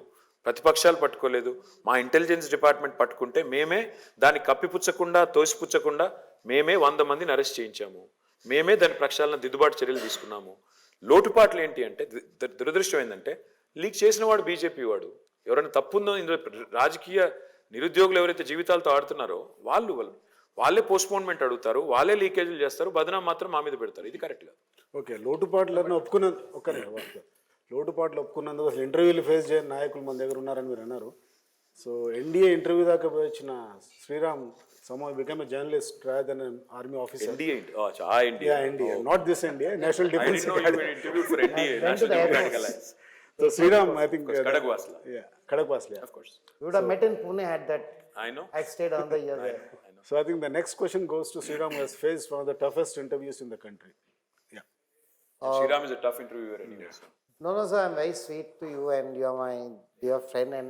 ప్రతిపక్షాలు పట్టుకోలేదు, మా ఇంటెలిజెన్స్ డిపార్ట్మెంట్ పట్టుకుంటే మేమే దాన్ని కప్పిపుచ్చకుండా తోసిపుచ్చకుండా మేమే 100 మందిని అరెస్ట్ చేయించాము, మేమే దాని ప్రక్షాళన దిద్దుబాటు చర్యలు తీసుకున్నాము. లోటుపాట్లు ఏంటి అంటే దురదృష్టం ఏంటంటే లీక్ చేసిన వాడు బీజేపీ వాడు. ఎవరైనా తప్పుందో ఇందులో రాజకీయ నిరుద్యోగులు ఎవరైతే జీవితాలతో ఆడుతున్నారో వాళ్ళే పోస్ట్పోన్మెంట్ అడుగుతారు, వాళ్ళే లీకేజీలు చేస్తారు, బదనాం మాత్రం మా మీద పెడతారు. ఇది కరెక్ట్ కాదు. ఓకే, లోటుపాట్లను లోటుపాట్లు ఒప్పుకున్నందుకు అసలు ఇంటర్వ్యూలు ఫేస్ చేయని నాయకులు మన దగ్గర ఉన్నారని మీరు అన్నారు. సో ఎన్డీఏ ఇంటర్వ్యూ దాకా పోయి వచ్చిన Sriram somehow became a journalist rather than an army officer. NDA, NDA, not this NDA, National I Defense didn't know you were interviewed for NDA, National Democratic Alliance. So Sriram, I think Kadagwasla. Kadagwasla. Of course. We would have met in Pune at that. I know. I stayed on the year there. I know. So I think the next question goes to Sriram, who has faced one of the toughest interviews in the country. Sriram is a tough interviewer anyway. So. No, sir, I'm very sweet to you and you're my dear friend. And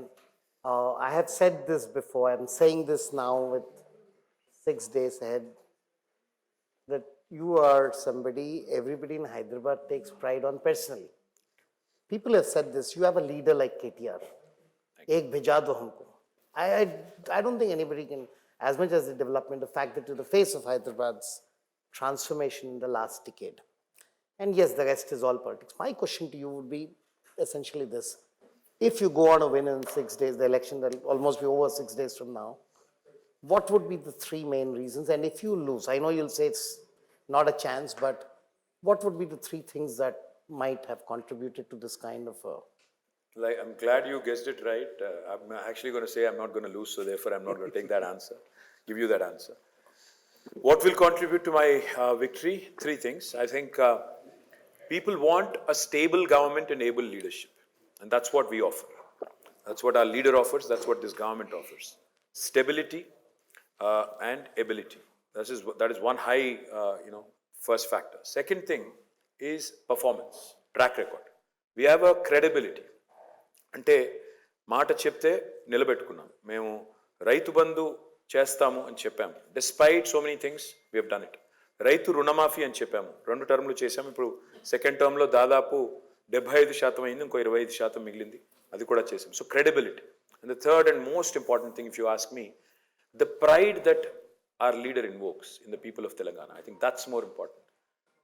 I have said this before, I'm saying this now with 6 days ahead, that you are somebody everybody in Hyderabad takes pride on personally. People have said this, you have a leader like KTR. Ek bheja do humko. I don't think anybody can, as much as the development, the fact that you're the face of Hyderabad's transformation in the last decade. And yes, the rest is all politics. My question to you would be essentially this. If you go on a win in 6 days, the election will almost be over 6 days from now, what would be the 3 main reasons? And if you lose, I know you'll say it's not a chance, but what would be the 3 things that might have contributed to this kind of a... Like, I'm glad you guessed it right. I'm actually going to say I'm not going to lose, so therefore I'm not going to take that answer, give you that answer. What will contribute to my victory? 3 things. I think people want a stable government and able leadership. And that's what we offer. That's what our leader offers. That's what this government offers. Stability and ability. That is one high, first factor. Second thing is performance, track record. We have a credibility. అంటే మాట చెప్తే నిలబెట్టుకున్నాం. మేము రైతు బంధు చేస్తాము అని చెప్పాము. Despite so many things we have done it. రైతు రుణమాఫీ అని చెప్పాము, 2 టర్మ్లు చేశాము. ఇప్పుడు సెకండ్ టర్మ్లో దాదాపు 75% అయింది, ఇంకో 25% మిగిలింది, అది కూడా చేసాం. So credibility. And the third and most important thing, if you ask me, the pride that our leader invokes in the people of Telangana. I think that's more important.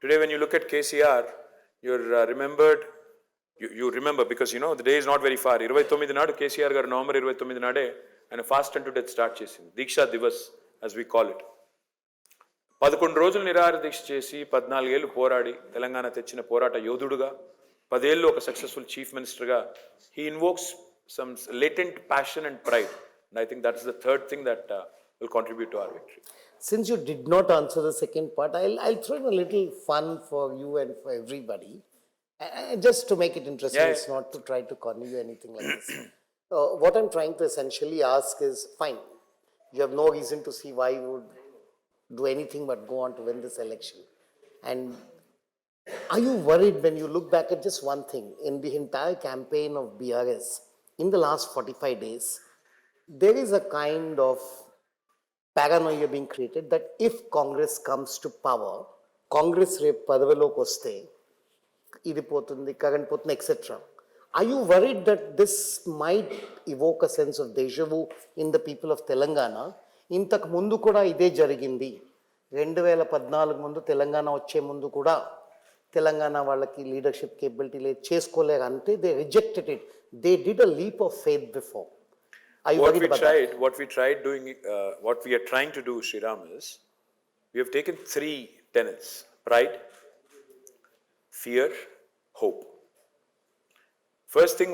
Today when you look at KCR, you're remembered, you remember because the day is not very far. 29 నాడు KCR గారు November 29 నాడే ఆయన fast and to death start చేసింది, దీక్షా Divas as we call it. 11 రోజులు నిరాహార దీక్ష చేసి 14 ఏళ్ళు పోరాడి తెలంగాణ తెచ్చిన పోరాట యోధుడుగా, 10 ఏళ్ళు ఒక సక్సెస్ఫుల్ చీఫ్ మినిస్టర్గా, he invokes some latent passion and pride. And I think that's the third thing that will contribute to our victory. Since you did not answer the second part, I'll throw in a little fun for you and for everybody. Just to make it interesting, it's not to try to corner you anything like this. What I'm trying to essentially ask is, fine, you have no reason to see why you would do anything but go on to win this election. And are you worried when you look back at just one thing, in the entire campaign of BRS, in the last 45 days, there is a kind of paranoia being created that if Congress comes to power, Congress రేపు పదవిలోకి వస్తే ఇది పోతుంది, current పోతుంది, etc. Are you worried that this might evoke a sense of deja vu in the people of Telangana? ఇంతకు ముందు కూడా ఇదే జరిగింది. 2014 ముందు తెలంగాణ వచ్చే ముందు కూడా తెలంగాణ వాళ్ళకి లీడర్షిప్ కేపబిలిటీ లేదు, చేసుకోలేరు అంటే they rejected it. They did a leap of faith before. What we are trying to do, Sriram, is we have taken 3 tenets: pride, fear, hope. First thing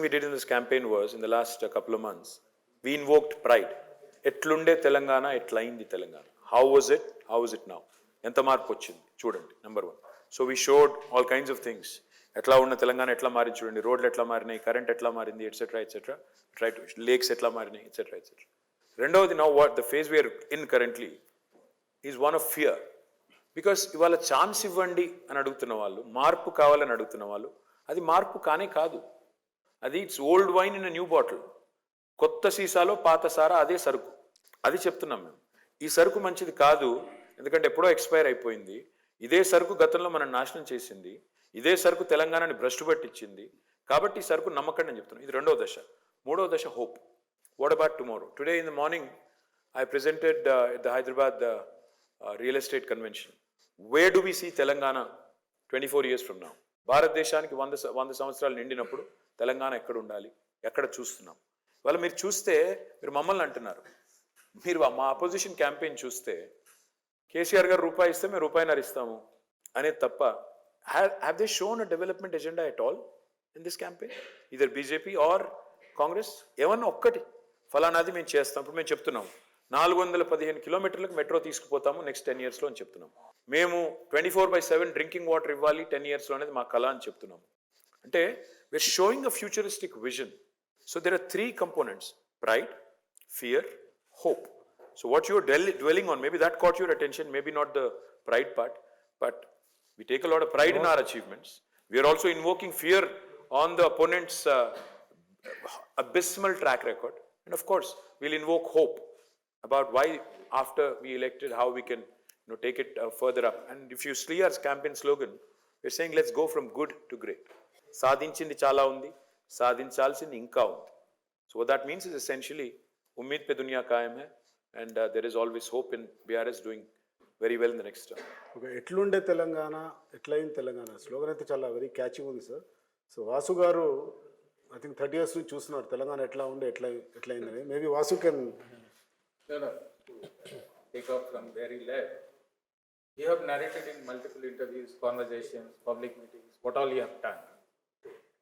we did in this campaign was, in the last couple of months, we invoked pride. Etlunde Telangana, etlaindi Telangana. How was it? How is it now? Enta marpu vachindi chudandi, number 1. So we showed all kinds of things. ఎట్లా ఉన్న తెలంగాణ ఎట్లా మారి చూడండి, రోడ్లు ఎట్లా మారినాయి, current ఎట్లా మారింది, etcetera etcetera, try to lakes ఎట్లా మారినాయి, ఎట్సెట్రా ఎట్సెట్రా. రెండవది, now what the phase we're in currently is one of fear. Because ఇవాళ ఛాన్స్ ఇవ్వండి అని అడుగుతున్న వాళ్ళు, మార్పు కావాలని అడుగుతున్న వాళ్ళు, అది మార్పు కానే కాదు. అది it's old wine in a new bottle. కొత్త సీసాలో పాత సారా అదే సరుకు. అది చెప్తున్నాం మేము. ఈ సరుకు మంచిది కాదు, ఎందుకంటే ఎప్పుడో ఎక్స్పైర్ అయిపోయింది. ఇదే సరుకు గతంలో మనం నాశనం చేసింది. ఇదే సరుకు తెలంగాణని భ్రష్టు పట్టించింది. కాబట్టి ఈ సరుకు నమ్మకండి అని చెప్తున్నాను. ఇది రెండవ దశ. మూడవ దశ hope. What about tomorrow? Today in the morning I presented at the Hyderabad real estate convention. Where do we see Telangana 24 years from now? భారతదేశానికి 100 సంవత్సరాలు నిండినప్పుడు తెలంగాణ ఎక్కడ ఉండాలి, ఎక్కడ చూస్తున్నాం? ఇవాళ మీరు చూస్తే మీరు మమ్మల్ని అంటున్నారు, మీరు మా అపోజిషన్ క్యాంపెయిన్ చూస్తే కేసీఆర్ గారు రూపాయి ఇస్తే మేము రూపాయిన్నర ఇస్తాము అనేది తప్ప have they shown a development agenda at all in this campaign? Either BJP or Congress ఏమన్నా ఒక్కటి ఫలానాది మేము చేస్తాం. ఇప్పుడు మేము చెప్తున్నాం 415 కిలోమీటర్లకు మెట్రో తీసుకుపోతాము నెక్స్ట్ 10 yearsలో అని చెప్తున్నాం. మేము 24/7 డ్రింకింగ్ వాటర్ ఇవ్వాలి 10 yearsలో అనేది మా కళ అని చెప్తున్నాం. అంటే we're showing a futuristic vision. So there are 3 components: pride, fear, hope. So what you are dwelling on, maybe that caught your attention, maybe not the pride part, but we take a lot of pride in our achievements. We are also invoking fear on the opponent's abysmal track record. And of course, we'll invoke hope about why after we elected, how we can take it further up. And if you see our campaign slogan, we're saying let's go from good to great. సాధించింది చాలా ఉంది, సాధించాల్సింది ఇంకా ఉంది. So what that means is essentially Umeed pe duniya కాయం hai, and there is always hope in BRS doing very well in the next term. Okay, ఎట్లుండే Telangana, ఎట్లయింది Telangana slogan అయితే చాలా very catchy ఉంది సార్. సో వాసు గారు ఐ థింక్ 30 years నుంచి చూస్తున్నారు తెలంగాణ ఎట్లా ఉండే ఎట్లయిందని. Maybe Vasu can No. Take off from where he left. You have narrated in multiple interviews, conversations, public meetings, what all you have done.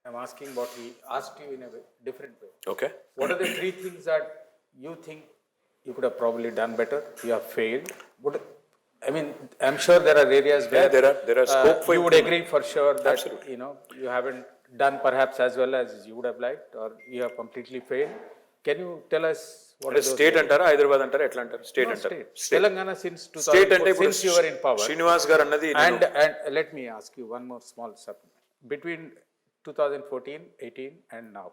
I'm asking what he asked you in a different way. Okay. What are the 3 things that you think you could have probably done better? You have failed. I mean, I'm sure there are areas where there are scope for you would improvement. agree for sure that Absolutely. you haven't done perhaps as well as you would have liked, or you have completely failed. Can you tell us what are those state అంటారా, హైదరాబాద్ అంటారా, ఎట్లా అంటారు? State అంటారు. Telangana since state అంటే 2004, since you were in power. Srinivas గారు అన్నది And let me ask you one more small supplement. Between 2014, 18 and now,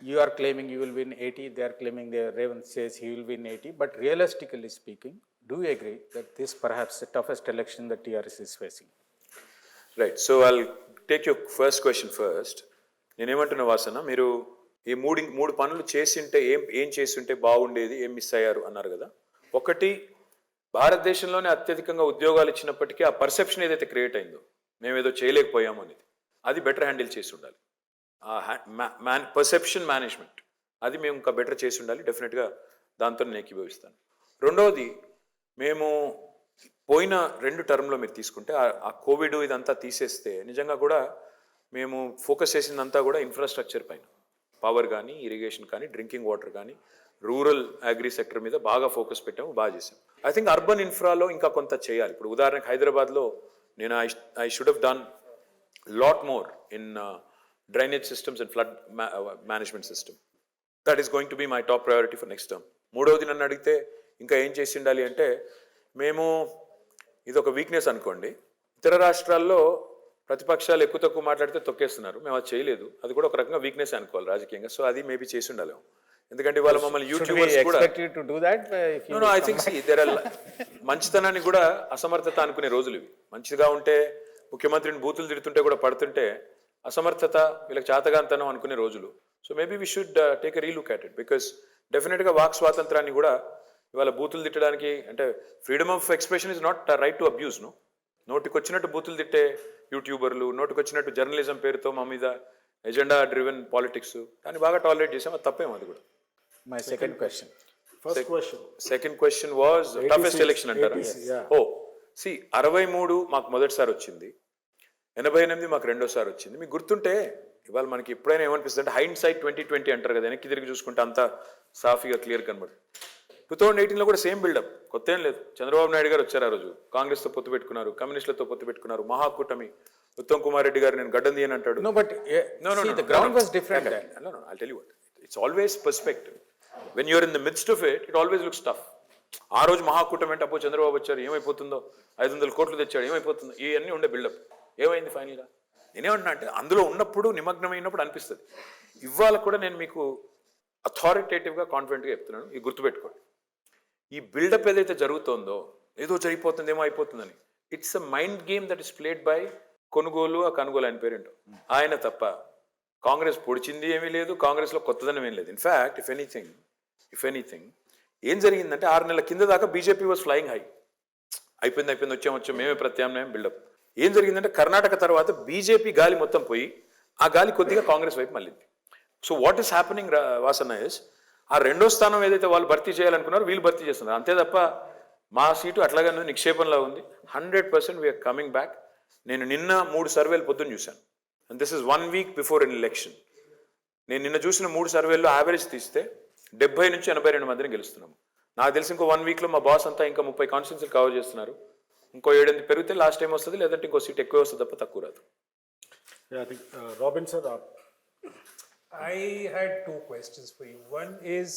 you are claiming you will win 80, they are claiming Revan says he will win 80, but realistically speaking, do you agree that this perhaps the toughest election that TRS is facing? Right. So I'll take your first question first. నేనేమంటున్నా వాసన, మీరు ఈ మూడు పనులు చేసింటే ఏం చేస్తుంటే బాగుండేది, ఏం మిస్ అయ్యారు అన్నారు కదా. ఒకటి, భారతదేశంలోనే అత్యధికంగా ఉద్యోగాలు ఇచ్చినప్పటికీ ఆ పర్సెప్షన్ ఏదైతే క్రియేట్ అయిందో మేము ఏదో చేయలేకపోయాము అనేది, అది బెటర్ హ్యాండిల్ చేసి ఉండాలి. పర్సెప్షన్ మేనేజ్మెంట్ అది మేము ఇంకా బెటర్ చేసి ఉండాలి. డెఫినెట్గా దాంతో నేను ఏకీభవిస్తాను. రెండవది, మేము పోయిన 2 టర్మ్లో మీరు తీసుకుంటే ఆ కోవిడ్ ఇదంతా తీసేస్తే నిజంగా కూడా మేము ఫోకస్ చేసిందంతా కూడా ఇన్ఫ్రాస్ట్రక్చర్ పైన, పవర్ కానీ, ఇరిగేషన్ కానీ, డ్రింకింగ్ వాటర్ కానీ, రూరల్ అగ్రి సెక్టర్ మీద బాగా ఫోకస్ పెట్టాము, బాగా చేసాం. ఐ థింక్ అర్బన్ ఇన్ఫ్రాలో ఇంకా కొంత చేయాలి. ఇప్పుడు ఉదాహరణకు హైదరాబాద్లో నేను I should have done lot more in drainage systems and flood management system. That is going to be my top priority for next term. మూడవది నన్ను అడిగితే ఇంకా ఏం చేసి ఉండాలి అంటే, మేము ఇది ఒక వీక్నెస్ అనుకోండి, ఇతర రాష్ట్రాల్లో ప్రతిపక్షాలు ఎక్కువ తక్కువ మాట్లాడితే తొక్కేస్తున్నారు, మేము అది చేయలేదు. అది కూడా ఒక రకంగా వీక్నెస్ అనుకోవాలి రాజకీయంగా. సో అది మేబీ చేసి ఉండాలి. ఎందుకంటే ఇవాళ మమ్మల్ని యూట్యూబర్స్ కూడా ఐ థింక్ దేర్ ఆర్ మంచితనాన్ని కూడా అసమర్థత అనుకునే రోజులు ఇవి. మంచిగా ఉంటే ముఖ్యమంత్రిని బూతులు తిడుతుంటే కూడా పడుతుంటే అసమర్థత, వీళ్ళకి చేతగాంతనం అనుకునే రోజులు. So maybe we should take a relook at it, because డెఫినెట్గా వాక్ స్వాతంత్రాన్ని కూడా ఇవాళ బూతులు తిట్టడానికి, అంటే freedom of expression is not right to abuse. నోటికి వచ్చినట్టు బూతులు తిట్టే యూట్యూబర్లు, నోటికి వచ్చినట్టు జర్నలిజం పేరుతో మా మీద ఎజెండా డ్రివెన్ పాలిటిక్స్, దాన్ని బాగా టాలరేట్ చేసాం. అది తప్పేమో అది కూడా. My second question. Second question was toughest election అంటారా? ఓ సి 63 మాకు మొదటిసారి వచ్చింది, 88 మాకు రెండోసారి వచ్చింది. మీకు గుర్తుంటే ఇవాళ మనకి ఎప్పుడైనా ఏమనిపిస్తుంది అంటే హైండ్ సైడ్ 2020 అంటారు కదా, వెనక్కి తిరిగి చూసుకుంటే అంతా సాఫీగా క్లియర్ కనబడుతుంది. 2018లో కూడా సేమ్ బిల్డప్, కొత్త ఏం లేదు. చంద్రబాబు నాయుడు గారు వచ్చారు, ఆ రోజు కాంగ్రెస్తో పొత్తు పెట్టుకున్నారు, కమ్యూనిస్టులతో పొత్తు పెట్టుకున్నారు, మహాకూటమి, ఉత్తమ్ కుమార్ రెడ్డి గారు నేను గడ్డం తీయని అంటాడు. No, but the ground was different then. No, I'll tell you what. It's always perspective. When you're in the midst of it, it always looks tough. ఆ రోజు మహాకూటమి అంటే అప్పుడు చంద్రబాబు వచ్చారు, ఏమైపోతుందో, 500 కోట్లు తెచ్చాడు, ఏమైపోతుందో, ఇవన్నీ ఉండే బిల్డప్. ఏమైంది ఫైనల్గా? నేనేమంటున్నా అంటే అందులో ఉన్నప్పుడు, నిమగ్నమైనప్పుడు అనిపిస్తుంది. ఇవాళ కూడా నేను మీకు అథారిటేటివ్గా కాన్ఫిడెంట్గా చెప్తున్నాను, ఇది గుర్తుపెట్టుకోండి. ఈ బిల్డప్ ఏదైతే జరుగుతుందో, ఏదో జరిగిపోతుంది, ఏమో అయిపోతుందని, it's a mind game that is played by కొనుగోలు, ఆ కనుగోలు ఆయన పేరేంటో ఆయన తప్ప కాంగ్రెస్ పొడిచింది ఏమీ లేదు, కాంగ్రెస్లో కొత్తదనం ఏం లేదు. ఇన్ఫ్యాక్ట్ ఇఫ్ ఎనీథింగ్ ఏం జరిగిందంటే 6 నెలల కింద దాకా బీజేపీ వాజ్ ఫ్లయింగ్ హై. అయిపోయింది వచ్చాం మేమే ప్రత్యామ్నాయం బిల్డప్. ఏం జరిగిందంటే కర్ణాటక తర్వాత బీజేపీ గాలి మొత్తం పోయి ఆ గాలి కొద్దిగా కాంగ్రెస్ వైపు మళ్ళింది. సో వాట్ ఈస్ హ్యాపెనింగ్ వాసన్న ఇస్, ఆ రెండో స్థానం ఏదైతే వాళ్ళు భర్తీ చేయాలనుకున్నారో వీళ్ళు భర్తీ చేస్తున్నారు. అంతే తప్ప మా సీటు అట్లాగే నిక్షేపంలో ఉంది. 100% వీఆర్ కమింగ్ బ్యాక్. నేను నిన్న 3 సర్వేలు పొద్దున్న చూశాను. And this is 1 week before an election. నేను నిన్న చూసిన 3 సర్వేల్లో యావరేజ్ తీస్తే 70 నుంచి 82 మందిని గెలుస్తున్నాము. నాకు తెలిసి ఇంకో 1 వీక్లో మా బాస్ అంతా ఇంకా 30 కాన్స్టిట్యూన్సీలు కవర్ చేస్తున్నారు. ఇంకో 7 పెరిగితే లాస్ట్ టైం వస్తుంది, లేదంటే ఇంకో సీట్ ఎక్కువ వస్తుంది తప్ప తక్కువ రాదు. Yeah, I think Robin sir. I had two questions for you. One is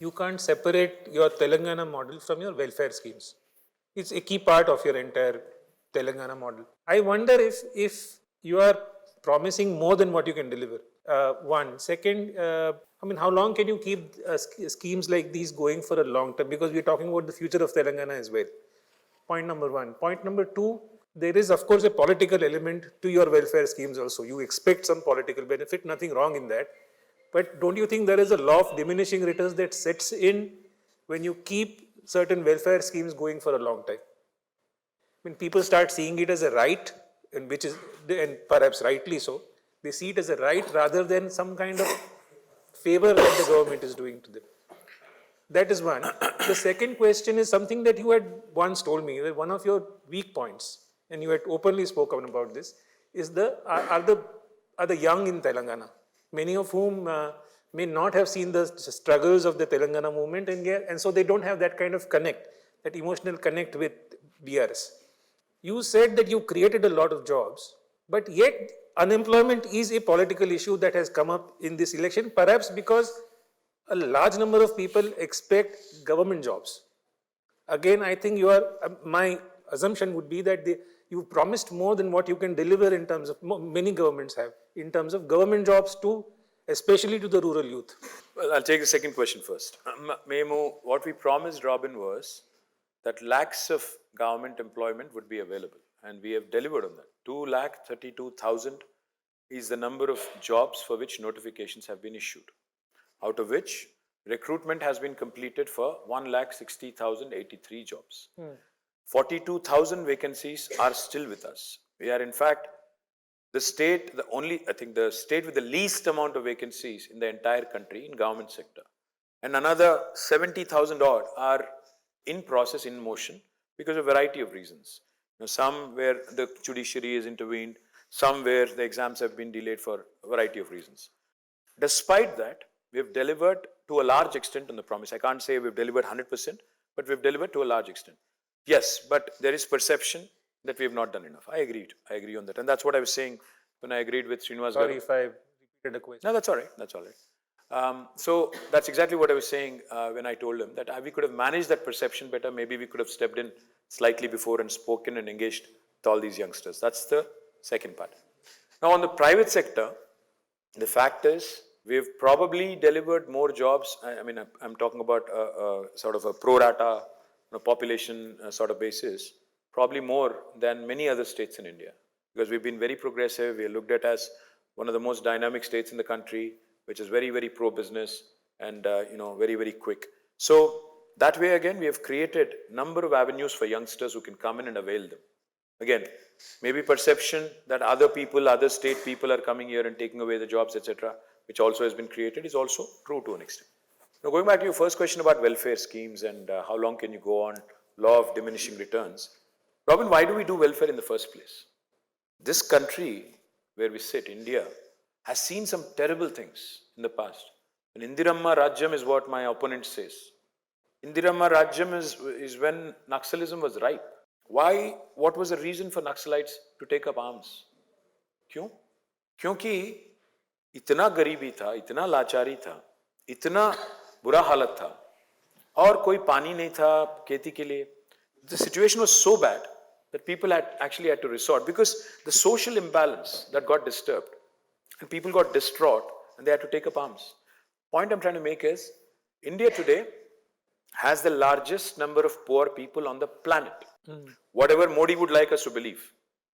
you can't separate your Telangana model from your welfare schemes. It's a key part of your entire Telangana model. I wonder if you are promising more than what you can deliver. One. Second, how long can you keep schemes like these going for a long term? Because we're talking about the future of Telangana as well. Point number one. Point number two, there is of course a political element to your welfare schemes also. You expect some political benefit, nothing wrong in that. But don't you think there is a law of diminishing returns that sets in when you keep certain welfare schemes going for a long time? When people start seeing it as a right, and perhaps rightly so, they see it as a right rather than some kind of favor that the government is doing to them. That is one. The second question is something that you had once told me, that one of your weak points, and you had openly spoken about this, is are the young in Telangana, many of whom may not have seen the struggles of the Telangana movement, and so they don't have that kind of connect, that emotional connect with BRS. You said that you created a lot of jobs, but yet unemployment is a political issue that has come up in this election, perhaps because a large number of people expect government jobs. Again, I think my assumption would be that you promised more than what you can deliver in terms of, many governments have, in terms of government jobs especially to the rural youth. Well, I'll take the second question first. What we promised, Robin, was that lakhs of government employment would be available, and we have delivered on that. 2,32,000 is the number of jobs for which notifications have been issued, out of which recruitment has been completed for 1,60,083 jobs. 42,000 vacancies are still with us. We are in fact the state with the least amount of vacancies in the entire country in government sector. And another 70,000 odd are in process, in motion, because of a variety of reasons. Some where the judiciary is intervened, some where the exams have been delayed for a variety of reasons. Despite that, we have delivered to a large extent on the promise. I can't say we've delivered 100%, but we've delivered to a large extent. Yes, but there is perception that we have not done enough. I agree on that. And that's what I was saying when I agreed with Srinivas. Sorry if I repeated a question. No, that's all right. So that's exactly what I was saying when I told him that we could have managed that perception better. Maybe we could have stepped in slightly before and spoken and engaged with all these youngsters. That's the second part. Now on the private sector, the fact is we've probably delivered more jobs. I'm talking about sort of a pro rata population sort of basis, probably more than many other states in India, because we've been very progressive. We are looked at as one of the most dynamic states in the country, which is very, very pro-business and very, very quick. So that way again, we have created number of avenues for youngsters who can come in and avail them. Again, maybe perception that other state people are coming here and taking away the jobs, etc., which also has been created, is also true to an extent. Now, going back to your first question about welfare schemes and how long can you go on, law of diminishing returns. Robin, why do we do welfare in the first place? This country where we sit, India, has seen some terrible things in the past. And Indiramma Rajyam is what my opponent says. Indiramma Rajyam is when Naxalism was ripe. Why? What was the reason for Naxalites to take up arms? क्यों? क्योंकि इतना गरीबी था, इतना लाचारी था, इतना बुरा हालत था, और कोई पानी नहीं था खेती के लिए. The situation was so bad that people actually had to resort, because the social imbalance that got disturbed and people got distraught and they had to take up arms. Point I'm trying to make is, India today has the largest number of poor people on the planet. Whatever Modi would like us to believe.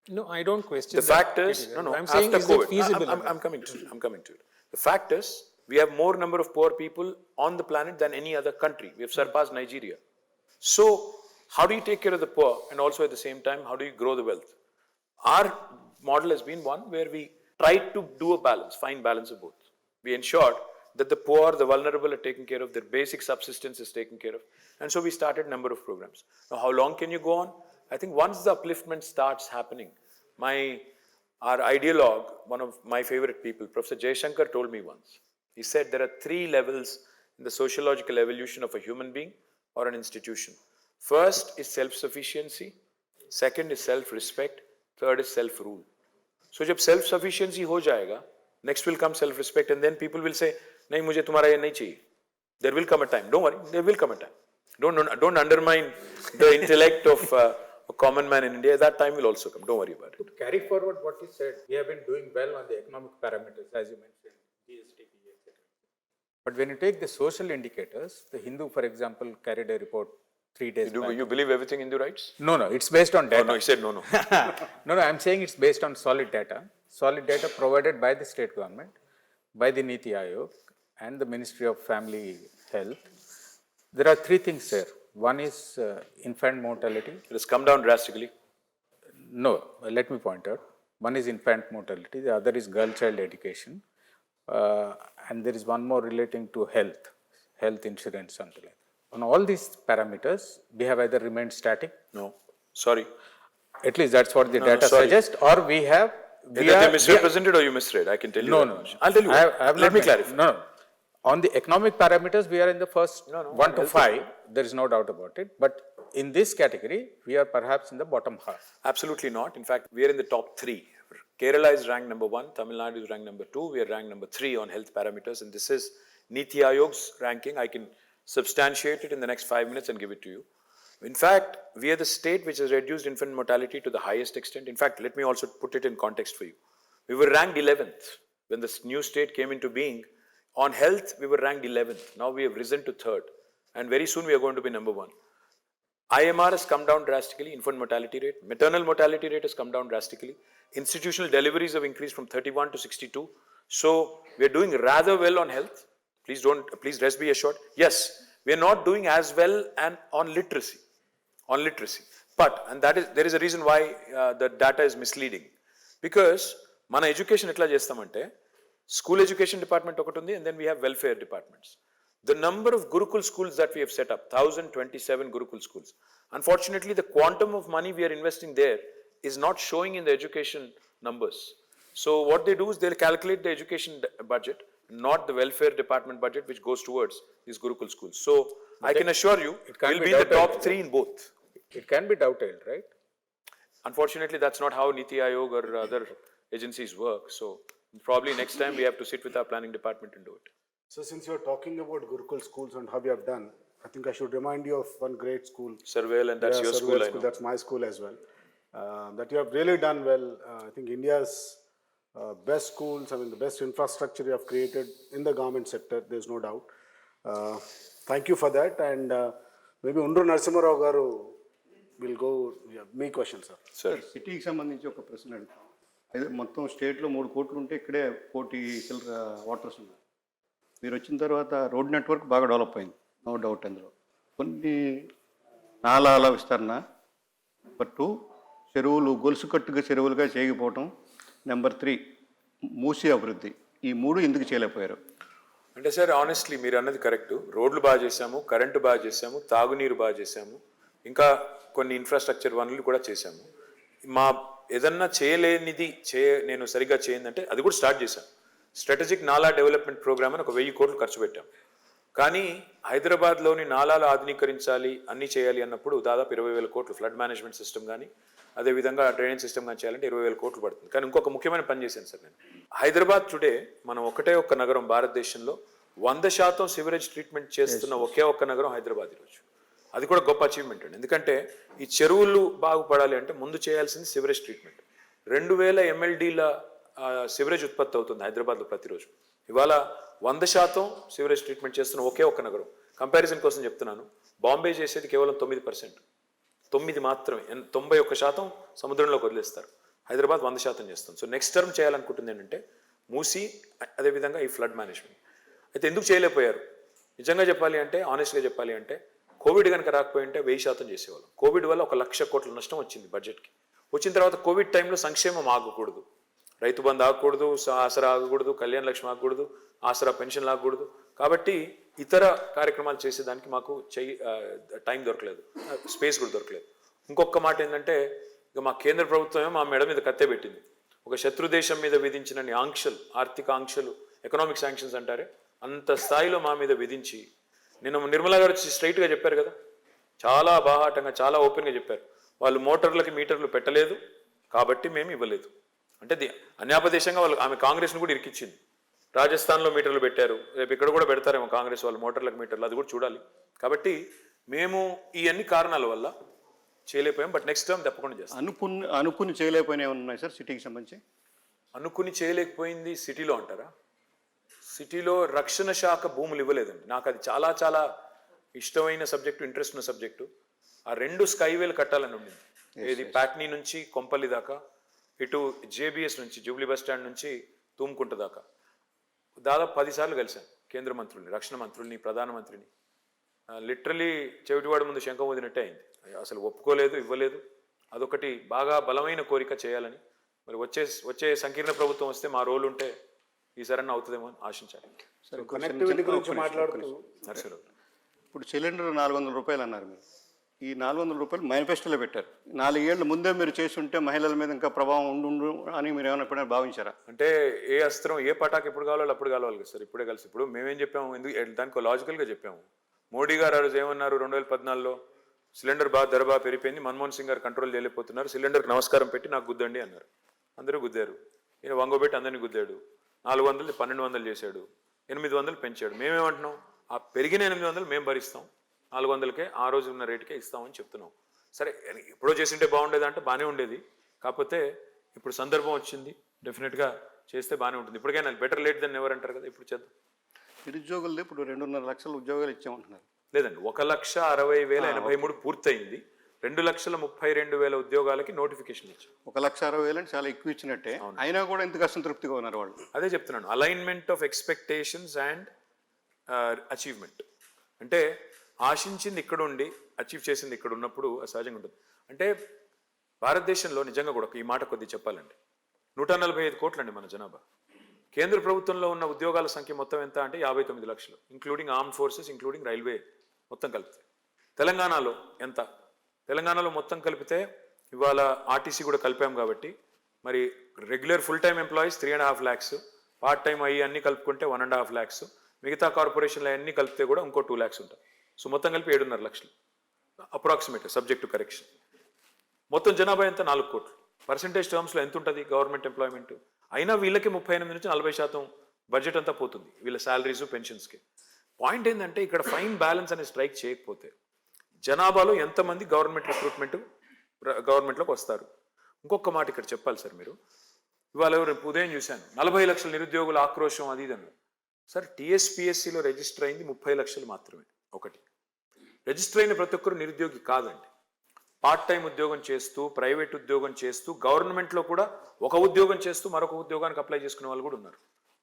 No, I don't question The that, fact is, KTR. no, I'm saying, after is COVID, it feasible? I'm coming to it. I'm coming to it. The fact is, we have more number of poor people on the planet than any other country. We have surpassed Nigeria. So, how do you take care of the poor, and also at the same time, how do you grow the wealth? Our model has been one where we tried to do a balance, find balance of both. We ensured that the poor, the vulnerable are taken care of, their basic subsistence is taken care of. And so we started number of programs. Now, how long can you go on? I think once the upliftment starts happening, our ideologue, one of my favorite people, Professor Jayashankar, told me once. He said there are 3 levels in the sociological evolution of a human being or an institution. First is self-sufficiency, second is self-respect, third is self-rule. So जब self-sufficiency हो जाएगा, next will come self-respect, and then people will say, नहीं मुझे तुम्हारा ये नहीं चाहिए. There will come a time. Don't worry, there will come a time. Don't undermine the intellect of a common man in India. That time will also come. Don't worry about it. To carry forward what you said, we have been doing well on the economic parameters, as you mentioned, GST, etc. But when you take the social indicators, the Hindu, for example, carried a report 3 days back. You believe everything Hindu writes? No, it's based on data. Oh, no, he said no. No, I'm saying it's based on solid data provided by the state government, by the Niti Aayog and the Ministry of Family Health. There are 3 things there. One is infant mortality. It has come down drastically. No, let me point out. One is infant mortality, the other is girl child education, and there is one more relating to health insurance, something like that. On all these parameters, we have either remained static. No, sorry. At least that's what the data sorry. suggests, or we have. Either they misrepresented or you misread. I can tell you. No. I'll tell you. Let me clarify. No. On the economic parameters, we are in the first 1 to 5. There is no doubt about it. But in this category, we are perhaps in the bottom half. Absolutely not. In fact, we are in the top 3. Kerala is ranked number 1. Tamil Nadu is ranked number 2. We are ranked number 3 on health parameters. And this is Niti Aayog's ranking. I can substantiate it in the next 5 minutes and give it to you. In fact, we are the state which has reduced infant mortality to the highest extent. In fact, let me also put it in context for you. We were ranked 11th when this new state came into being. On health, we were ranked 11th. Now we have risen to 3rd. And very soon we are going to be number 1. IMR has come down drastically, infant mortality rate. Maternal mortality rate has come down drastically. Institutional deliveries have increased from 31 to 62. So we are doing rather well on health. Please rest be assured. Yes, we are not doing as well and on literacy. But, and there is a reason why the data is misleading. Because mana education etla chestamante, school education department okati undi, and then we have welfare departments. The number of Gurukul schools that we have set up, 1,027 Gurukul schools. Unfortunately, the quantum of money we are investing there is not showing in the education numbers. So what they do is they'll calculate the education budget, not the welfare department budget, which goes towards these Gurukul schools. So I can assure you, we'll be in the top 3 in both. It can be doubted, right? Unfortunately, that's not how Niti Aayog or other agencies work. So probably next time we have to sit with our planning department and do it. So since you're talking about Gurukul schools and how we have done, I think I should remind you of one great school. Surveil, and that's your school, I know. That's my school as well. That you have really done well. I think India's best schools, I mean the best infrastructure you have created in the government sector, there's no doubt. Thank you for that. And maybe Undru Narasimharao garu will go, me question, sir. Sir. సిటీకి సంబంధించి ఒక ప్రశ్న అడుగుతాం. అయితే మొత్తం స్టేట్లో 3 కోట్లు ఉంటే ఇక్కడే 1 కోటి చిల్లర వాటర్స్ ఉన్నాయి. మీరు వచ్చిన తర్వాత రోడ్ నెట్వర్క్ బాగా డెవలప్ అయింది, నో డౌట్ అందులో. కొన్ని నాలాల విస్తరణ, నెంబర్ 2 చెరువులు గొలుసు కట్టుగా చెరువులుగా చేయకపోవటం, నెంబర్ 3 మూసి అభివృద్ధి. ఈ 3 ఎందుకు చేయలేకపోయారు? అంటే సార్ ఆనెస్ట్లీ మీరు అన్నది కరెక్ట్. రోడ్లు బాగా చేశాము, కరెంటు బాగా చేశాము, తాగునీరు బాగా చేశాము, ఇంకా కొన్ని ఇన్ఫ్రాస్ట్రక్చర్ వనరులు కూడా చేశాము. మా ఏదన్నా చేయలేనిది నేను సరిగ్గా చేయందంటే అది కూడా స్టార్ట్ చేశాను. స్ట్రాటజిక్ నాలా డెవలప్మెంట్ ప్రోగ్రామ్ అని ఒక 1000 కోట్లు ఖర్చు పెట్టాం. కానీ హైదరాబాద్లోని నాలాలు ఆధునీకరించాలి, అన్నీ చేయాలి అన్నప్పుడు దాదాపు 20,000 కోట్లు ఫ్లడ్ మేనేజ్మెంట్ సిస్టమ్ కానీ అదేవిధంగా డ్రైనేజ్ సిస్టమ్ కానీ చేయాలంటే 20,000 కోట్లు పడుతుంది. కానీ ఇంకొక ముఖ్యమైన పని చేశాను సార్ నేను. హైదరాబాద్ టుడే మనం ఒకటే ఒక్క నగరం భారతదేశంలో 100% సివరేజ్ ట్రీట్మెంట్ చేస్తున్న ఒకే ఒక్క నగరం హైదరాబాద్ ఈరోజు. అది కూడా గొప్ప అచీవ్మెంట్ అండి. ఎందుకంటే ఈ చెరువులు బాగుపడాలి అంటే ముందు చేయాల్సింది సివరేజ్ ట్రీట్మెంట్. 2000 MLDల సివరేజ్ ఉత్పత్తి అవుతుంది హైదరాబాద్లో ప్రతిరోజు. ఇవాళ 100% సివరేజ్ ట్రీట్మెంట్ చేస్తున్న ఒకే ఒక్క నగరం. కంపారిజన్ కోసం చెప్తున్నాను, బాంబే చేసేది కేవలం 9%. 9 మాత్రమే, 91% సముద్రంలోకి వదిలేస్తారు. హైదరాబాద్ 100% చేస్తాం. సో నెక్స్ట్ టర్మ్ చేయాలనుకుంటుంది ఏంటంటే మూసి, అదేవిధంగా ఈ ఫ్లడ్ మేనేజ్మెంట్. అయితే ఎందుకు చేయలేకపోయారు? నిజంగా చెప్పాలి అంటే, ఆనెస్ట్గా చెప్పాలి అంటే, కోవిడ్ కనుక రాకపోయి ఉంటే 1000% చేసేవాళ్ళం. కోవిడ్ వల్ల 1,00,000 కోట్ల నష్టం వచ్చింది బడ్జెట్కి. వచ్చిన తర్వాత కోవిడ్ టైంలో సంక్షేమం ఆగకూడదు, రైతు బంధు ఆగకూడదు, ఆసరా ఆగకూడదు, కళ్యాణ లక్ష్మి ఆగకూడదు, ఆసరా పెన్షన్లు ఆగకూడదు. కాబట్టి ఇతర కార్యక్రమాలు చేసేదానికి మాకు టైం దొరకలేదు, స్పేస్ కూడా దొరకలేదు. ఇంకొక మాట ఏంటంటే, ఇక మా కేంద్ర ప్రభుత్వమే మా మెడ మీద కత్తే పెట్టింది. ఒక శత్రు దేశం మీద విధించిన ఆంక్షలు, ఆర్థిక ఆంక్షలు, ఎకనామిక్ శాంక్షన్స్ అంటారే, అంత స్థాయిలో మా మీద విధించి, నిన్న నిర్మలా గారు వచ్చి స్ట్రైట్గా చెప్పారు కదా, చాలా బాహాటంగా, చాలా ఓపెన్గా చెప్పారు, వాళ్ళు మోటార్లకి మీటర్లు పెట్టలేదు కాబట్టి మేము ఇవ్వలేదు. అంటే అన్యాపదేశంగా వాళ్ళు, ఆమె కాంగ్రెస్ను కూడా ఇరికిచ్చింది. రాజస్థాన్లో మీటర్లు పెట్టారు, రేపు ఇక్కడ కూడా పెడతారేమో కాంగ్రెస్ వాళ్ళు మోటార్లకు మీటర్లు, అది కూడా చూడాలి. కాబట్టి మేము ఈ అన్ని కారణాల వల్ల చేయలేకపోయాం. బట్ నెక్స్ట్ టైం తప్పకుండా చేస్తాం. అనుకుని చేయలేకపోయినా ఉన్నాయి సార్ సిటీకి సంబంధించి? అనుకుని చేయలేకపోయింది సిటీలో అంటారా? సిటీలో రక్షణ శాఖ భూములు ఇవ్వలేదండి. నాకు అది చాలా చాలా ఇష్టమైన సబ్జెక్టు, ఇంట్రెస్ట్ ఉన్న సబ్జెక్టు. ఆ 2 స్కైవేలు కట్టాలని ఉండింది. ఏది ప్యాట్నీ నుంచి కొంపల్లి దాకా, ఇటు జేబీఎస్ నుంచి జూబ్లీ బస్ స్టాండ్ నుంచి తూముకుంట దాకా. దాదాపు 10 సార్లు కలిశాను కేంద్ర మంత్రుల్ని, రక్షణ మంత్రుల్ని, ప్రధానమంత్రిని. లిటరలీ చెవిటివాడు ముందు శంఖం వదినట్టే అయింది. అసలు ఒప్పుకోలేదు, ఇవ్వలేదు. అదొకటి బాగా బలమైన కోరిక చేయాలని. మరి వచ్చే సంకీర్ణ ప్రభుత్వం వస్తే మా రోల్ ఉంటే ఈసారన్నా అవుతుందేమో అని ఆశించాలి. కనెక్టివిటీ గురించి మాట్లాడుతూ నర్సరావు, ఇప్పుడు సిలిండర్ 400 రూపాయలు అన్నారు మీరు. ఈ 400 రూపాయలు మేనిఫెస్టోలో పెట్టారు. 4 ఏళ్ల ముందే మీరు చేస్తుంటే మహిళల మీద ఇంకా ప్రభావం ఉండు అని మీరు ఏమైనా ఎప్పుడైనా భావించారా? అంటే ఏ అస్త్రం, ఏ పటాకు ఎప్పుడు కావాలో అప్పుడు కావాలి కదా సార్. ఇప్పుడే కలిసి ఇప్పుడు మేమేం చెప్పాము, ఎందుకు దానికి లాజికల్గా చెప్పాము. మోడీ గారు ఆ రోజు ఏమన్నారు 2014లో, సిలిండర్ ధర బాగా పెరిగిపోయింది, మన్మోహన్ సింగ్ గారు కంట్రోల్ చేయలేకపోతున్నారు, సిలిండర్కి నమస్కారం పెట్టి నాకు గుద్దండి అన్నారు. అందరూ గుద్దారు. ఈయన వంగోబెట్టి అందరినీ గుద్దాడు. 400 1200 చేశాడు, 800 పెంచాడు. మేమేమంటున్నాం, ఆ పెరిగిన 800 మేము భరిస్తాం, 400కే ఆ రోజు ఉన్న రేటుకే ఇస్తామని చెప్తున్నాం. సరే, ఎప్పుడో చేసింటే బాగుండేది అంటే బాగానే ఉండేది. కాకపోతే ఇప్పుడు సందర్భం వచ్చింది, డెఫినెట్గా చేస్తే బాగానే ఉంటుంది. ఇప్పటికైనా బెటర్ లేట్ దెన్ ఎవరు అంటారు కదా, ఇప్పుడు చేద్దాం. నిరుద్యోగులు ఇప్పుడు 2.5 లక్షల ఉద్యోగాలు ఇచ్చామంటున్నారు. లేదండి, 1,60,083 పూర్తయింది. 2,32,000 ఉద్యోగాలకి నోటిఫికేషన్ ఇచ్చాం. 1,60,000 అంటే చాలా ఎక్కువ ఇచ్చినట్టే. అయినా కూడా ఇంత అసంతృప్తిగా ఉన్నారు వాళ్ళు. అదే చెప్తున్నాను, alignment of expectations and achievement. అంటే ఆశించింది ఇక్కడ ఉండి అచీవ్ చేసింది ఇక్కడ ఉన్నప్పుడు సహజంగా ఉంటుంది. అంటే భారతదేశంలో నిజంగా కూడా ఈ మాట కొద్ది చెప్పాలండి, 145 కోట్లండి మన జనాభా. కేంద్ర ప్రభుత్వంలో ఉన్న ఉద్యోగాల సంఖ్య మొత్తం ఎంత అంటే 59 లక్షలు, including armed forces, including railway మొత్తం కలిపితే. తెలంగాణలో ఎంత? తెలంగాణలో మొత్తం కలిపితే ఇవాళ ఆర్టీసీ కూడా కలిపాం కాబట్టి మరి regular full time employees 3.5 lakhs, part time అయ్యి అన్నీ కలుపుకుంటే 1.5 lakhs, మిగతా కార్పొరేషన్లు అన్నీ కలిపితే కూడా ఇంకో 2 lakhs ఉంటాయి. సో మొత్తం కలిపి 7.5 లక్షలు అప్రాక్సిమేట్, సబ్జెక్ట్ టు కరెక్షన్. మొత్తం జనాభా ఎంత? 4 కోట్లు. పర్సంటేజ్ టర్మ్స్లో ఎంత ఉంటుంది గవర్నమెంట్ ఎంప్లాయ్మెంట్? అయినా వీళ్ళకి 38 నుంచి 40% బడ్జెట్ అంతా పోతుంది వీళ్ళ శాలరీస్, పెన్షన్స్కి. పాయింట్ ఏంటంటే, ఇక్కడ ఫైన్ బ్యాలెన్స్ అనేది స్ట్రైక్ చేయకపోతే జనాభాలో ఎంతమంది గవర్నమెంట్లోకి వస్తారు? ఇంకొక మాట ఇక్కడ చెప్పాలి సార్. మీరు ఇవాళ రేపు ఉదయం చూశాను 40 లక్షల నిరుద్యోగుల ఆక్రోశం అది ఇది అన్నారు. సార్, టీఎస్పీఎస్సీలో రిజిస్టర్ అయింది 30 లక్షలు మాత్రమే. ఒకటి, రిజిస్టర్ అయిన ప్రతి ఒక్కరు నిరుద్యోగి కాదండి. పార్ట్ టైం ఉద్యోగం చేస్తూ, ప్రైవేట్ ఉద్యోగం చేస్తూ, గవర్నమెంట్లో కూడా ఒక ఉద్యోగం చేస్తూ మరొక ఉద్యోగానికి అప్లై చేసుకునే వాళ్ళు కూడా ఉన్నారు.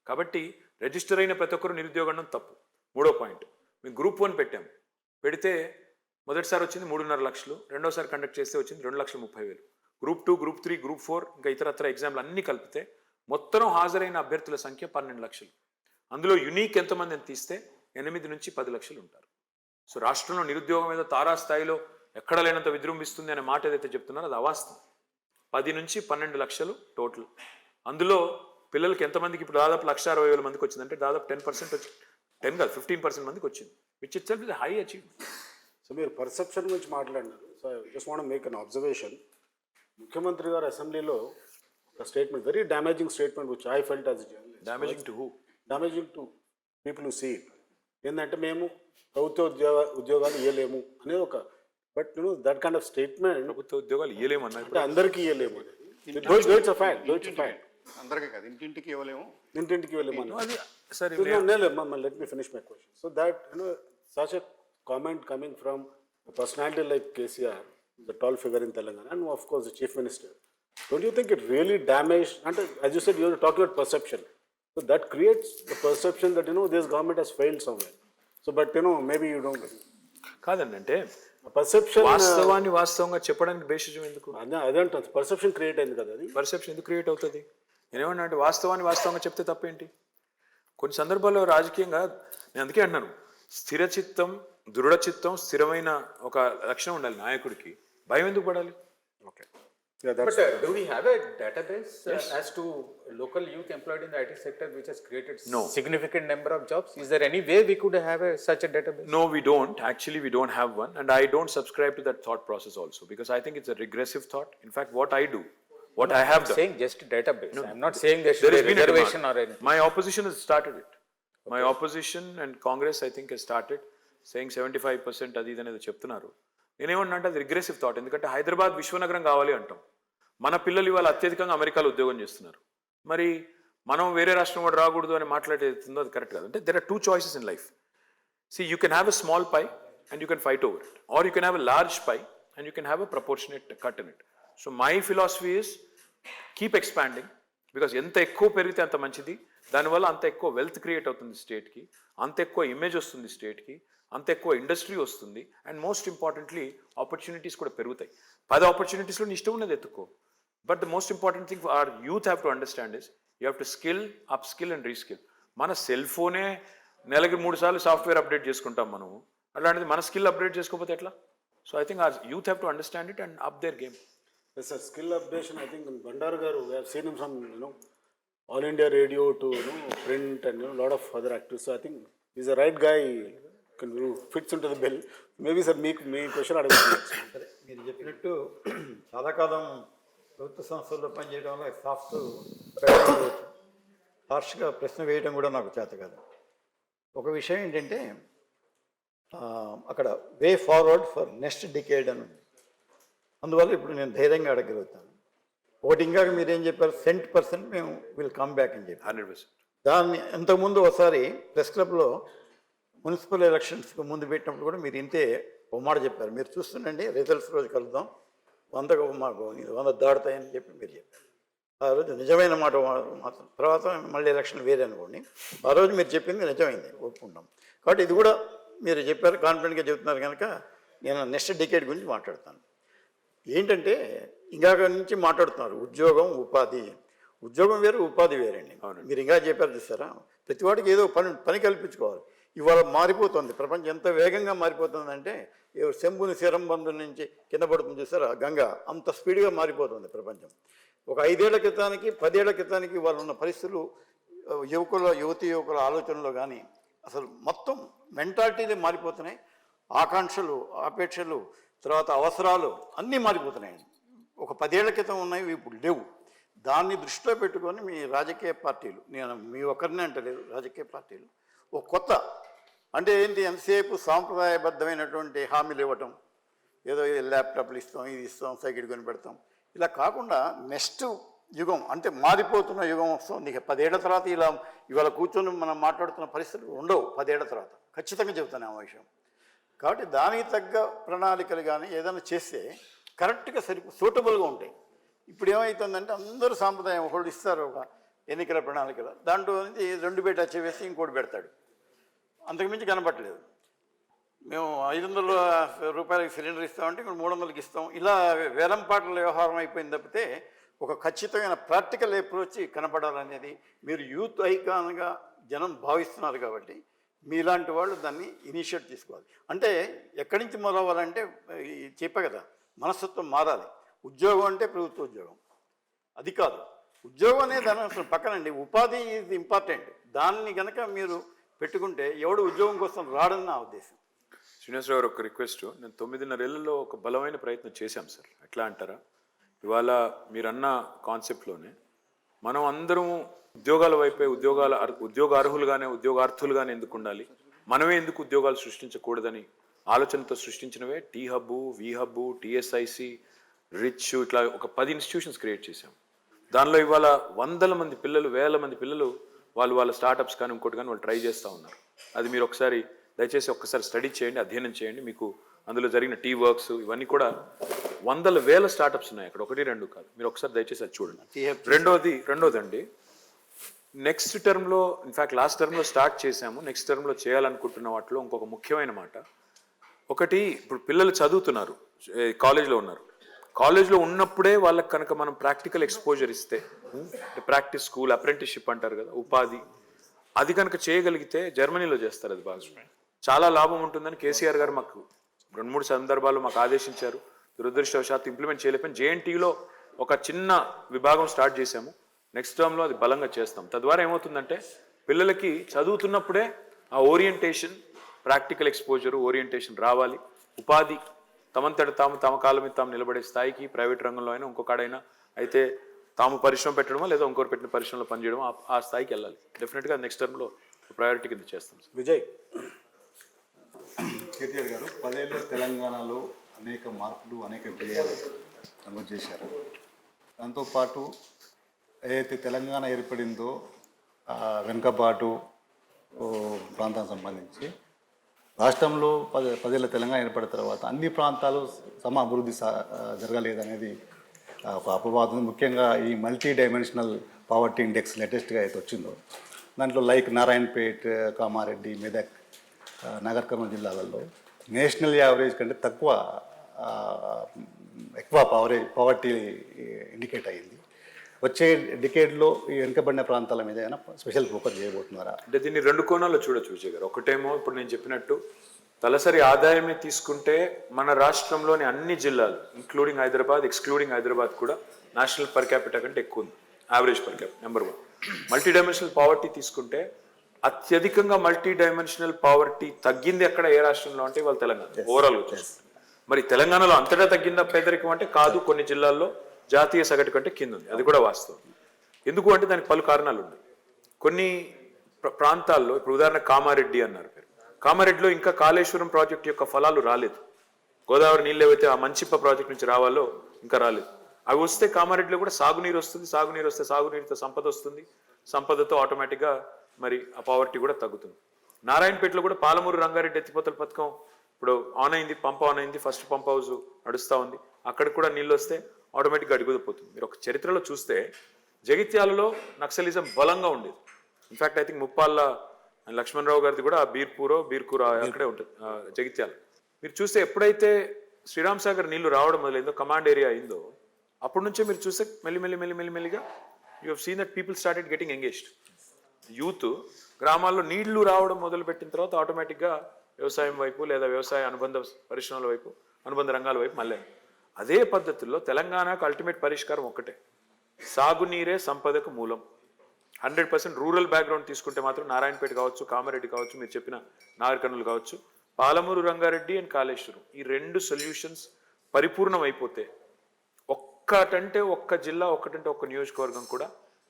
కాబట్టి రిజిస్టర్ అయిన ప్రతి ఒక్కరు నిరుద్యోగం తప్పు. 3వ పాయింట్, మేము గ్రూప్ 1 పెట్టాము. పెడితే మొదటిసారి వచ్చింది 3.5 లక్షలు, రెండోసారి కండక్ట్ చేస్తే వచ్చింది 2,30,000. గ్రూప్ 2, గ్రూప్ 3, గ్రూప్ 4 ఇంకా ఇతరత్ర ఎగ్జామ్లు అన్నీ కలిపితే మొత్తం హాజరైన అభ్యర్థుల సంఖ్య 12 లక్షలు. అందులో యునీక్ ఎంతమంది అని తీస్తే 8 నుంచి 10 లక్షలు ఉంటారు. సో రాష్ట్రంలో నిరుద్యోగం ఏదో తారాస్థాయిలో ఎక్కడ లేనంత విజృంభిస్తుంది అనే మాట ఏదైతే చెప్తున్నారో అది అవాస్తవం. 10 నుంచి 12 లక్షలు టోటల్. అందులో పిల్లలకి ఎంతమందికి ఇప్పుడు దాదాపు 1,60,000 మందికి వచ్చిందంటే దాదాపు 10% వచ్చి 10 కాదు 15% మందికి వచ్చింది, which itself is high achievement. So మీరు పర్సెప్షన్ గురించి మాట్లాడినారు. So just want make an observation. ముఖ్యమంత్రి గారు అసెంబ్లీలో ఒక statement, very damaging statement which I felt as journalist. Damaging to who? Damaging to people who see it. ఏంటంటే మేము ప్రభుత్వ ఉద్యోగాలు ఇవ్వలేము అనేది ఒక, but that kind of statement, ప్రభుత్వ ఉద్యోగాలు ఇవ్వలేమన్నా అంటే అందరికీ ఇవ్వలేము. అందరికీ కాదు, ఇంటింటికి ఇవ్వలేము, ఇంటింటికి ఇవ్వలేము అది సరే. Let me finish my question. So that, such a comment coming from a personality like KCR, the tall figure in Telangana, and of course the Chief Minister, Don't you think it really damaged, and as you said, you were talking about perception. So that creates the perception that, this government has failed somewhere. So, but, maybe you don't. కాదండి, అంటే Perception, వాస్తవాన్ని వాస్తవంగా చెప్పడానికి బేసిజం ఎందుకు? అదంటే perception create అయింది కదా అది. పర్సెప్షన్ ఎందుకు క్రియేట్ అవుతుంది? నేనేమన్నా అంటే వాస్తవాన్ని వాస్తవంగా చెప్తే తప్పేంటి? కొన్ని సందర్భాల్లో రాజకీయంగా నేను అందుకే అంటున్నాను, స్థిరచిత్తం, దృఢచిత్తం, స్థిరమైన ఒక లక్షణం ఉండాలి నాయకుడికి. భయం ఎందుకు పడాలి? Okay. Yeah, that's But do we have a database as to local youth employed in the IT sector which has created significant number of jobs? Is there any way we could have such a database? No, we don't. Actually, we don't have one. And I don't subscribe to that thought process also, because I think it's a regressive thought. In fact, what I do, what I have I'm done. saying just database. I'm not saying there should There be has a been a reservation or demand. anything. My opposition has started it. My opposition and Congress, I think, has started saying 75% అది ఇది అనేది చెప్తున్నారు. నేనేమన్నా అంటే అది regressive thought. ఎందుకంటే హైదరాబాద్ విశ్వనగరం కావాలి అంటాం. మన పిల్లలు ఇవాళ అత్యధికంగా అమెరికాలో ఉద్యోగం చేస్తున్నారు. మరి మనం వేరే రాష్ట్రం వాడు రాకూడదు అని మాట్లాడేస్తుందో అది కరెక్ట్ కాదు. అంటే there are two choices in life. See, you can have a small pie and you can fight over it, or you can have a large pie and you can have a proportionate cut in it. So my philosophy is keep expanding, because ఎంత ఎక్కువ పెరిగితే అంత మంచిది. దానివల్ల అంత ఎక్కువ wealth create అవుతుంది స్టేట్కి, అంత ఎక్కువ ఇమేజ్ వస్తుంది స్టేట్కి, అంత ఎక్కువ ఇండస్ట్రీ వస్తుంది, అండ్ మోస్ట్ ఇంపార్టెంట్లీ ఆపర్చునిటీస్ కూడా పెరుగుతాయి. 10 ఆపర్చునిటీస్లో నీ ఇష్టం ఉన్నది ఎత్తుకో. But the most important thing or youth have to understand is you have to skill, up skill and reskill. మన సెల్ ఫోనే నెలకి 3 సార్లు సాఫ్ట్వేర్ అప్డేట్ చేసుకుంటాం మనము. అలాంటిది మన స్కిల్ అప్డేట్ చేసుకోకపోతే ఎట్లా? So I think our youth have to understand it and up their game. Yes, sir. Skill updation, I think in Bandar Garu, we have seen him from, All India Radio to, print and, lot of other actors. So I think he's the right guy, who fits into the bill. Maybe, sir, me question అడగవచ్చు. సరే, మీరు చెప్పినట్టు చాలా కాలం ప్రభుత్వ సంస్థల్లో పనిచేయడం వల్ల soft హార్ష్గా ప్రశ్న వేయడం కూడా నాకు చేత కాదు. ఒక విషయం ఏంటంటే అక్కడ way forward for next decade అని ఉంది. అందువల్ల ఇప్పుడు నేను ధైర్యంగా అడగలుగుతాను. ఒకటి ఇంకా మీరేం చెప్పారు, 100% మేము విల్ కమ్ బ్యాక్ అని చెప్పి 100%. దాన్ని ఇంతకుముందు ఒకసారి ప్రెస్ క్లబ్లో మున్సిపల్ ఎలక్షన్స్కి ముందు పెట్టినప్పుడు కూడా మీరు ఇంతే ఒక మాట చెప్పారు. మీరు చూస్తుండండి, రిజల్ట్స్ రోజు కలుద్దాం, 100 మాకు 100 దాడుతాయని చెప్పి మీరు చెప్పారు. ఆ రోజు నిజమైన మాట మాత్రం, తర్వాత మళ్ళీ ఎలక్షన్ వేరే అనుకోండి, ఆ రోజు మీరు చెప్పింది నిజమైంది, ఒప్పుకుంటాం. కాబట్టి ఇది కూడా మీరు చెప్పారు, కాన్ఫిడెంట్గా చెప్తున్నారు కనుక నేను నెక్స్ట్ డికేడ్ గురించి మాట్లాడతాను. ఏంటంటే ఇంకాక నుంచి మాట్లాడుతున్నారు ఉద్యోగం, ఉపాధి. ఉద్యోగం వేరు, ఉపాధి వేరండి. మీరు ఇంకా చెప్పారు చూస్తారా, ప్రతి వాడికి ఏదో పని కల్పించుకోవాలి. ఇవాళ మారిపోతుంది ప్రపంచం, ఎంత వేగంగా మారిపోతుందంటే శంభుని శరంబంధు నుంచి కింద పడుతుంది చూస్తారా గంగ, అంత స్పీడ్గా మారిపోతుంది ప్రపంచం. ఒక 5 ఏళ్ల క్రితానికి 10 ఏళ్ల క్రితానికి వాళ్ళు ఉన్న పరిస్థితులు, యువకుల ఆలోచనలో కానీ అసలు మొత్తం మెంటాలిటీలే మారిపోతున్నాయి. ఆకాంక్షలు, అపేక్షలు, తర్వాత అవసరాలు అన్నీ మారిపోతున్నాయండి. ఒక 10 ఏళ్ల క్రితం ఉన్నవి ఇప్పుడు లేవు. దాన్ని దృష్టిలో పెట్టుకొని మీ రాజకీయ పార్టీలు, నేను మీ ఒక్కరినే అంటలేదు, రాజకీయ పార్టీలు ఒక కొత్త, అంటే ఏంటి, ఎంతసేపు సాంప్రదాయబద్ధమైనటువంటి హామీలు ఇవ్వటం, ఏదో ల్యాప్టాప్లు ఇస్తాం, ఇది ఇస్తాం, సైకిల్ కొని పెడతాం, ఇలా కాకుండా నెక్స్ట్ యుగం అంటే మారిపోతున్న యుగం వస్తుంది. ఇక 10 ఏళ్ల తర్వాత ఇవాళ కూర్చొని మనం మాట్లాడుతున్న పరిస్థితులు ఉండవు 10 ఏళ్ల తర్వాత, ఖచ్చితంగా చెబుతాను ఆ విషయం. కాబట్టి దానికి తగ్గ ప్రణాళికలు కానీ ఏదైనా చేస్తే కరెక్ట్గా సూటబుల్గా ఉంటాయి. ఇప్పుడు ఏమవుతుందంటే అందరూ సాంప్రదాయం, ఒకళ్ళు ఇస్తారు ఒక ఎన్నికల ప్రణాళికలు, దాంట్లో నుంచి 2 బయట వచ్చేసి ఇంకోటి పెడతాడు, అంతకుమించి కనపట్టలేదు. మేము 500 రూపాయలకి సిలిండర్ ఇస్తామంటే ఇప్పుడు 300కి ఇస్తాం, ఇలా వేలంపాట్ల వ్యవహారం అయిపోయింది తప్పితే ఒక ఖచ్చితమైన ప్రాక్టికల్ అప్రోచ్ కనపడాలనేది మీరు యూత్ ఐకాన్గా జనం భావిస్తున్నారు. కాబట్టి మీలాంటి వాళ్ళు దాన్ని ఇనిషియేట్ తీసుకోవాలి. అంటే ఎక్కడి నుంచి మొదలవ్వాలంటే చెప్పా కదా, మనస్తత్వం మారాలి. ఉద్యోగం అంటే ప్రభుత్వ ఉద్యోగం అది కాదు, ఉద్యోగం అనేది దాని అసలు పక్కనండి. ఉపాధి ఈజ్ ఇంపార్టెంట్. దాన్ని కనుక మీరు పెట్టుకుంటే ఎవడు ఉద్యోగం కోసం రాడని నా ఉద్దేశం. శ్రీనివాసరావు గారు, ఒక రిక్వెస్ట్. నేను 9.5 ఏళ్లలో ఒక బలమైన ప్రయత్నం చేశాం సార్. ఎట్లా అంటారా, ఇవాళ మీరన్న కాన్సెప్ట్లోనే మనం అందరం ఉద్యోగాల వైపే, ఉద్యోగ అర్హులుగానే, ఉద్యోగార్థులుగానే ఎందుకు ఉండాలి, మనమే ఎందుకు ఉద్యోగాలు సృష్టించకూడదని ఆలోచనతో సృష్టించినవే టీ హబ్బు, వి హబ్బు, టీఎస్ఐసి, రిచ్, ఇట్లా ఒక 10 ఇన్స్టిట్యూషన్స్ క్రియేట్ చేశాం. దానిలో ఇవాళ 100 మంది పిల్లలు, 1000 మంది పిల్లలు వాళ్ళ స్టార్టప్స్ కానీ ఇంకోటి కానీ వాళ్ళు ట్రై చేస్తూ ఉన్నారు. అది మీరు ఒకసారి దయచేసి ఒక్కసారి స్టడీ చేయండి, అధ్యయనం చేయండి. మీకు అందులో జరిగిన టీ వర్క్స్ ఇవన్నీ కూడా వందల వేల స్టార్టప్స్ ఉన్నాయి అక్కడ, ఒకటి రెండు కాదు. మీరు ఒకసారి దయచేసి అది చూడండి. రెండోదండి, నెక్స్ట్ టర్మ్లో, ఇన్ఫ్యాక్ట్ లాస్ట్ టర్మ్లో స్టార్ట్ చేశాము, నెక్స్ట్ టర్మ్లో చేయాలనుకుంటున్న వాటిలో ఇంకొక ముఖ్యమైన మాట ఒకటి. ఇప్పుడు పిల్లలు చదువుతున్నారు, కాలేజ్లో ఉన్నారు. కాలేజ్లో ఉన్నప్పుడే వాళ్ళకి కనుక మనం ప్రాక్టికల్ ఎక్స్పోజర్ ఇస్తే, ప్రాక్టీస్ స్కూల్, అప్రెంటిస్షిప్ అంటారు కదా, ఉపాధి, అది కనుక చేయగలిగితే, జర్మనీలో చేస్తారు అది బాగా, చాలా లాభం ఉంటుందని కేసీఆర్ గారు మాకు 2-3 సందర్భాలు మాకు ఆదేశించారు. దురదృష్టవశాత్తు ఇంప్లిమెంట్ చేయలేకపోయినా జేఎన్టీలో ఒక చిన్న విభాగం స్టార్ట్ చేశాము. నెక్స్ట్ టర్మ్లో అది బలంగా చేస్తాం. తద్వారా ఏమవుతుందంటే పిల్లలకి చదువుతున్నప్పుడే ఆ ఓరియంటేషన్, ప్రాక్టికల్ ఎక్స్పోజర్, ఓరియంటేషన్ రావాలి. ఉపాధి తమంతట తమ కాళ్ళ మీద తాము నిలబడే స్థాయికి, ప్రైవేట్ రంగంలో అయినా ఇంకొకడైనా అయితే తాము పరిశ్రమ పెట్టడమో లేదా ఇంకోరు పెట్టిన పరిశ్రమలో పనిచేయడమో ఆ స్థాయికి వెళ్ళాలి. డెఫినెట్గా నెక్స్ట్ టర్మ్లో ప్రయారిటీ కింద చేస్తాం. విజయ్. కేటీఆర్ గారు 10 ఏళ్ళలో తెలంగాణలో అనేక మార్పులు, అనేక విజయాలు నమోదు చేశారు. దాంతోపాటు ఏదైతే తెలంగాణ ఏర్పడిందో వెనుకబాటు ప్రాంతానికి సంబంధించి రాష్ట్రంలో 10 ఏళ్ళ తెలంగాణ ఏర్పడిన తర్వాత అన్ని ప్రాంతాలు సమ అభివృద్ధి జరగలేదనేది ఒక అపవాదం. ముఖ్యంగా ఈ మల్టీ డైమెన్షనల్ పావర్టీ ఇండెక్స్ లేటెస్ట్గా అయితే వచ్చిందో దాంట్లో లైక్ నారాయణపేట్, కామారెడ్డి, మెదక్, నగర్ కర్నూలు జిల్లాలలో నేషనల్ యావరేజ్ కంటే ఎక్కువ పవర్టీ ఇండికేట్ అయ్యింది. వచ్చే డికేడ్లో ఈ వెనుకబడిన ప్రాంతాల మీద ఏమైనా స్పెషల్ ఫోకస్ చేయబోతున్నారా? అంటే దీన్ని 2 కోణాల్లో చూడొచ్చు విజయ్ గారు. ఒకటేమో ఇప్పుడు నేను చెప్పినట్టు తలసరి ఆదాయమే తీసుకుంటే మన రాష్ట్రంలోని అన్ని జిల్లాలు ఇంక్లూడింగ్ హైదరాబాద్, ఎక్స్క్లూడింగ్ హైదరాబాద్ కూడా నేషనల్ పర్ క్యాపిటల్ కంటే ఎక్కువ ఉంది. Average per capital number 1. Multi dimensional poverty తీసుకుంటే అత్యధికంగా మల్టీ డైమెన్షనల్ పావర్టీ తగ్గింది ఎక్కడ, ఏ రాష్ట్రంలో అంటే వాళ్ళు తెలంగాణ. ఓవరాల్గా చూసుకుంటే మరి తెలంగాణలో అంతటా తగ్గిందా పేదరికం అంటే కాదు, కొన్ని జిల్లాల్లో జాతీయ సగటు కంటే కింద ఉంది. అది కూడా వాస్తవం. ఎందుకు అంటే దానికి పలు కారణాలు ఉన్నాయి. కొన్ని ప్రాంతాల్లో, ఇప్పుడు ఉదాహరణ కామారెడ్డి అన్నారు మీరు, కామారెడ్డిలో ఇంకా కాళేశ్వరం ప్రాజెక్టు యొక్క ఫలాలు రాలేదు. గోదావరి నీళ్ళు ఏవైతే ఆ మంచిప్ప ప్రాజెక్ట్ నుంచి రావాలో ఇంకా రాలేదు. అవి వస్తే కామారెడ్డిలో కూడా సాగునీరు వస్తుంది. సాగునీరు వస్తే సాగునీరుతో సంపద వస్తుంది. సంపదతో ఆటోమేటిక్గా మరి ఆ పావర్టీ కూడా తగ్గుతుంది. నారాయణపేటలో కూడా పాలమూరు రంగారెడ్డి ఎత్తిపోతల పథకం ఇప్పుడు ఆన్ అయింది, పంప్ ఆన్ అయింది, ఫస్ట్ పంప్ హౌస్ నడుస్తూ ఉంది. అక్కడికి కూడా నీళ్ళు వస్తే ఆటోమేటిక్గా అడుగుపోతుంది. మీరు ఒక చరిత్రలో చూస్తే జగిత్యాలలో నక్సలిజం బలంగా ఉండేది. In fact I think Muppalla Lakshmanarao గారిది కూడా బీర్కూర అక్కడే ఉంటుంది జగిత్యాల. మీరు చూస్తే ఎప్పుడైతే శ్రీరామ్ సాగర్ నీళ్లు రావడం మొదలైందో, కమాండ్ ఏరియా అయిందో, అప్పటి నుంచే మీరు చూస్తే మెల్లిమెల్లిగా you have seen that people started getting engaged. Youth గ్రామాల్లో నీళ్లు రావడం మొదలుపెట్టిన తర్వాత ఆటోమేటిక్గా వ్యవసాయం వైపు లేదా వ్యవసాయ అనుబంధ పరిశ్రమల వైపు, అనుబంధ రంగాల వైపు మళ్ళీ. అదే పద్ధతుల్లో తెలంగాణకు అల్టిమేట్ పరిష్కారం ఒక్కటే, సాగునీరే సంపదకు మూలం. 100% రూరల్ బ్యాక్గ్రౌండ్ తీసుకుంటే మాత్రం నారాయణపేట కావచ్చు, కామారెడ్డి కావచ్చు, మీరు చెప్పిన నాగర్ కర్నూలు కావచ్చు, పాలమూరు రంగారెడ్డి అండ్ కాళేశ్వరం, ఈ 2 సొల్యూషన్స్ పరిపూర్ణం అయిపోతే ఒక్కటంటే ఒక్క జిల్లా, ఒక్కటంటే ఒక్క నియోజకవర్గం కూడా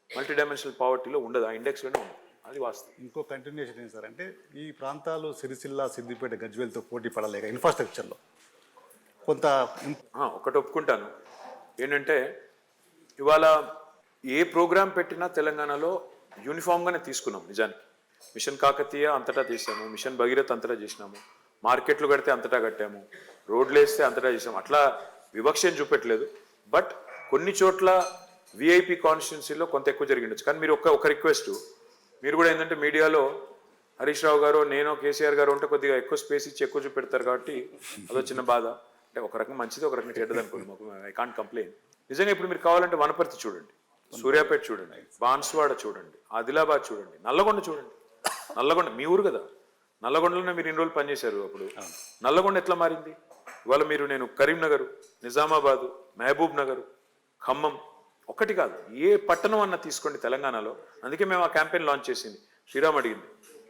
మల్టీ డైమెన్షనల్ పావర్టీలో ఉండదు, ఆ ఇండెక్స్లోనే ఉండదు. అది వాస్తవం. ఇంకో కంటిన్యూషన్ ఏంటి సార్ అంటే ఈ ప్రాంతాలు సిరిసిల్ల, సిద్దిపేట, గజ్వేల్తో పోటీ పడలేక ఇన్ఫ్రాస్ట్రక్చర్లో కొంత ఒకటి ఒప్పుకుంటాను. ఏంటంటే ఇవాళ ఏ ప్రోగ్రాం పెట్టినా తెలంగాణలో యూనిఫామ్గానే తీసుకున్నాం. నిజానికి మిషన్ కాకతీయ అంతటా తీసాము, మిషన్ భగీరథ్ అంతటా చేసినాము, మార్కెట్లు కడితే అంతటా కట్టాము, రోడ్లు వేస్తే అంతటా చేసాము. అట్లా వివక్షను చూపెట్టలేదు. బట్ కొన్ని చోట్ల విఐపి కాన్స్టిట్యున్సీలో కొంత ఎక్కువ జరిగిండొచ్చు. కానీ మీరు ఒక రిక్వెస్ట్, మీరు కూడా ఏంటంటే మీడియాలో హరీష్ రావు గారు, నేను, కేసీఆర్ గారు ఉంటే కొద్దిగా ఎక్కువ స్పేస్ ఇచ్చి ఎక్కువ చూపెడతారు కాబట్టి అదో చిన్న బాధ. అంటే ఒక రకంగా మంచిది, ఒక రకంగా చెడ్డది అనుకోండి, మాకు ఐ కాంట్ కంప్లైంట్. నిజంగా ఇప్పుడు మీరు కావాలంటే వనపర్తి చూడండి, సూర్యాపేట చూడండి, బాన్స్వాడ చూడండి, ఆదిలాబాద్ చూడండి, నల్లగొండ చూడండి. నల్లగొండ మీ ఊరు కదా, నల్లగొండలోనే మీరు 2 రోజులు పనిచేశారు. అప్పుడు నల్లగొండ ఎట్లా మారింది? ఇవాళ నేను కరీంనగర్, నిజామాబాదు, మహబూబ్ నగర్, ఖమ్మం, ఒకటి కాదు ఏ పట్టణం అన్న తీసుకోండి తెలంగాణలో. అందుకే మేము ఆ క్యాంపెయిన్ లాంచ్ చేసింది. శ్రీరామ్ అడిగింది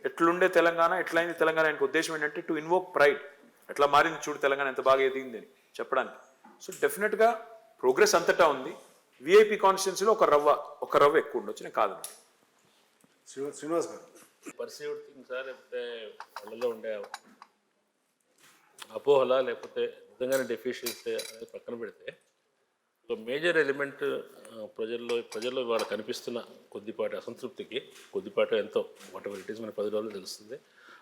ఎట్లుండే తెలంగాణ, ఎట్లయింది తెలంగాణ, ఆయనకు ఉద్దేశం ఏంటంటే టు ఇన్వోక్ ప్రైడ్. ఎట్లా మారింది చూడు తెలంగాణ, ఎంత బాగా ఎదిగింది అని చెప్పడానికి. సో డెఫినెట్గా ప్రోగ్రెస్ అంతటా ఉంది. విఐపి కాన్స్టిట్యున్సీలో ఒక రవ్వ ఎక్కువ ఉండొచ్చు, నేను కాదు. శ్రీనివాస్ గారు. పర్సీవ్డ్ థింగ్సా, లేకపోతే వాళ్ళలో ఉండే అపోహల, లేకపోతే నిజంగానే డెఫిషియన్సీ అనేది పక్కన పెడితే, ఒక మేజర్ ఎలిమెంట్ ప్రజల్లో ఇవాళ కనిపిస్తున్న కొద్దిపాటి అసంతృప్తికి, కొద్దిపాటి ఎంతో వాట్ ఎవర్ ఇట్ ఈస్ మన 10 రోజులు తెలుస్తుంది,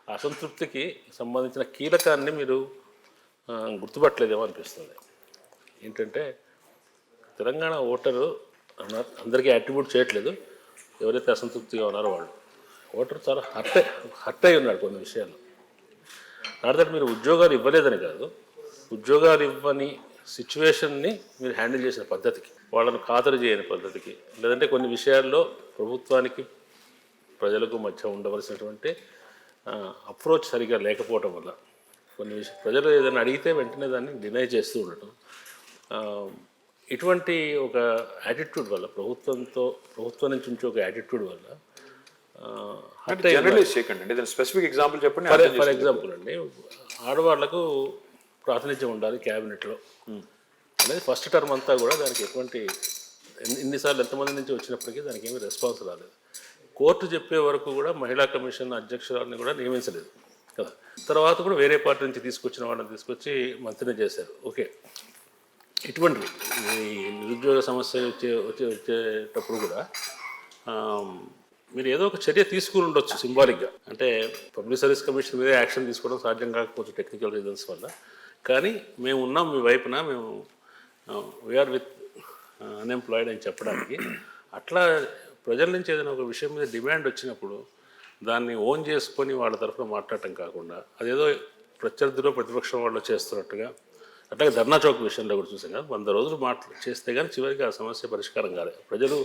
ఆ అసంతృప్తికి సంబంధించిన కీలకాన్ని మీరు గుర్తుపట్టలేదేమో అనిపిస్తుంది. ఏంటంటే తెలంగాణ ఓటరు అందరికీ అట్రిబ్యూట్ చేయట్లేదు, ఎవరైతే అసంతృప్తిగా ఉన్నారో వాళ్ళు. ఓటర్ చాలా హర్ట్ అయి ఉన్నాడు కొన్ని విషయాలు. నాట్ మీరు ఉద్యోగాలు ఇవ్వలేదని కాదు, ఉద్యోగాలు ఇవ్వని సిచ్యువేషన్ని మీరు హ్యాండిల్ చేసిన పద్ధతికి, వాళ్ళను ఖాతరు చేయని పద్ధతికి, లేదంటే కొన్ని విషయాల్లో ప్రభుత్వానికి ప్రజలకు మధ్య ఉండవలసినటువంటి అప్రోచ్ సరిగా లేకపోవటం వల్ల కొన్ని ప్రజలు ఏదైనా అడిగితే వెంటనే దాన్ని డినై చేస్తూ ఉండటం, ఇటువంటి ఒక యాటిట్యూడ్ వల్ల ప్రభుత్వం నుంచి ఉంచే ఒక యాటిట్యూడ్ వల్ల జనరలైజ్ చేయకండి అండి, స్పెసిఫిక్ ఎగ్జాంపుల్ చెప్పండి. ఫర్ ఎగ్జాంపుల్ అండి, ఆడవాళ్లకు ప్రాతినిధ్యం ఉండాలి క్యాబినెట్లో అనేది ఫస్ట్ టర్మ్ అంతా కూడా దానికి ఎటువంటి ఇన్నిసార్లు ఎంతమంది నుంచి వచ్చినప్పటికీ దానికి ఏమీ రెస్పాన్స్ రాలేదు. కోర్టు చెప్పే వరకు కూడా మహిళా కమిషన్ అధ్యక్షురాలని కూడా నియమించలేదు కదా. తర్వాత కూడా వేరే పార్టీ నుంచి తీసుకొచ్చిన వాళ్ళని తీసుకొచ్చి మంత్రిని చేశారు. ఓకే, ఇటువంటివి ఈ నిరుద్యోగ సమస్య వచ్చేటప్పుడు కూడా మీరు ఏదో ఒక చర్య తీసుకుని ఉండొచ్చు సింబాలిక్గా. అంటే పబ్లిక్ సర్వీస్ కమిషన్ మీద యాక్షన్ తీసుకోవడం సాధ్యం కాకపోవచ్చు టెక్నికల్ రీజన్స్ వల్ల, కానీ మేము ఉన్నాం మీ వైపున, మేము వీఆర్ విత్ అన్ఎంప్లాయిడ్ అని చెప్పడానికి. అట్లా ప్రజల నుంచి ఏదైనా ఒక విషయం మీద డిమాండ్ వచ్చినప్పుడు దాన్ని ఓన్ చేసుకొని వాళ్ళ తరఫున మాట్లాడటం కాకుండా అదేదో ప్రత్యర్థిలో ప్రతిపక్షం వాళ్ళు చేస్తున్నట్టుగా, అట్లాగే ధర్నా చౌక్ విషయంలో కూడా చూసాం కదా, 100 రోజులు చేస్తే కానీ చివరికి ఆ సమస్య పరిష్కారం కాలేదు. ప్రజలు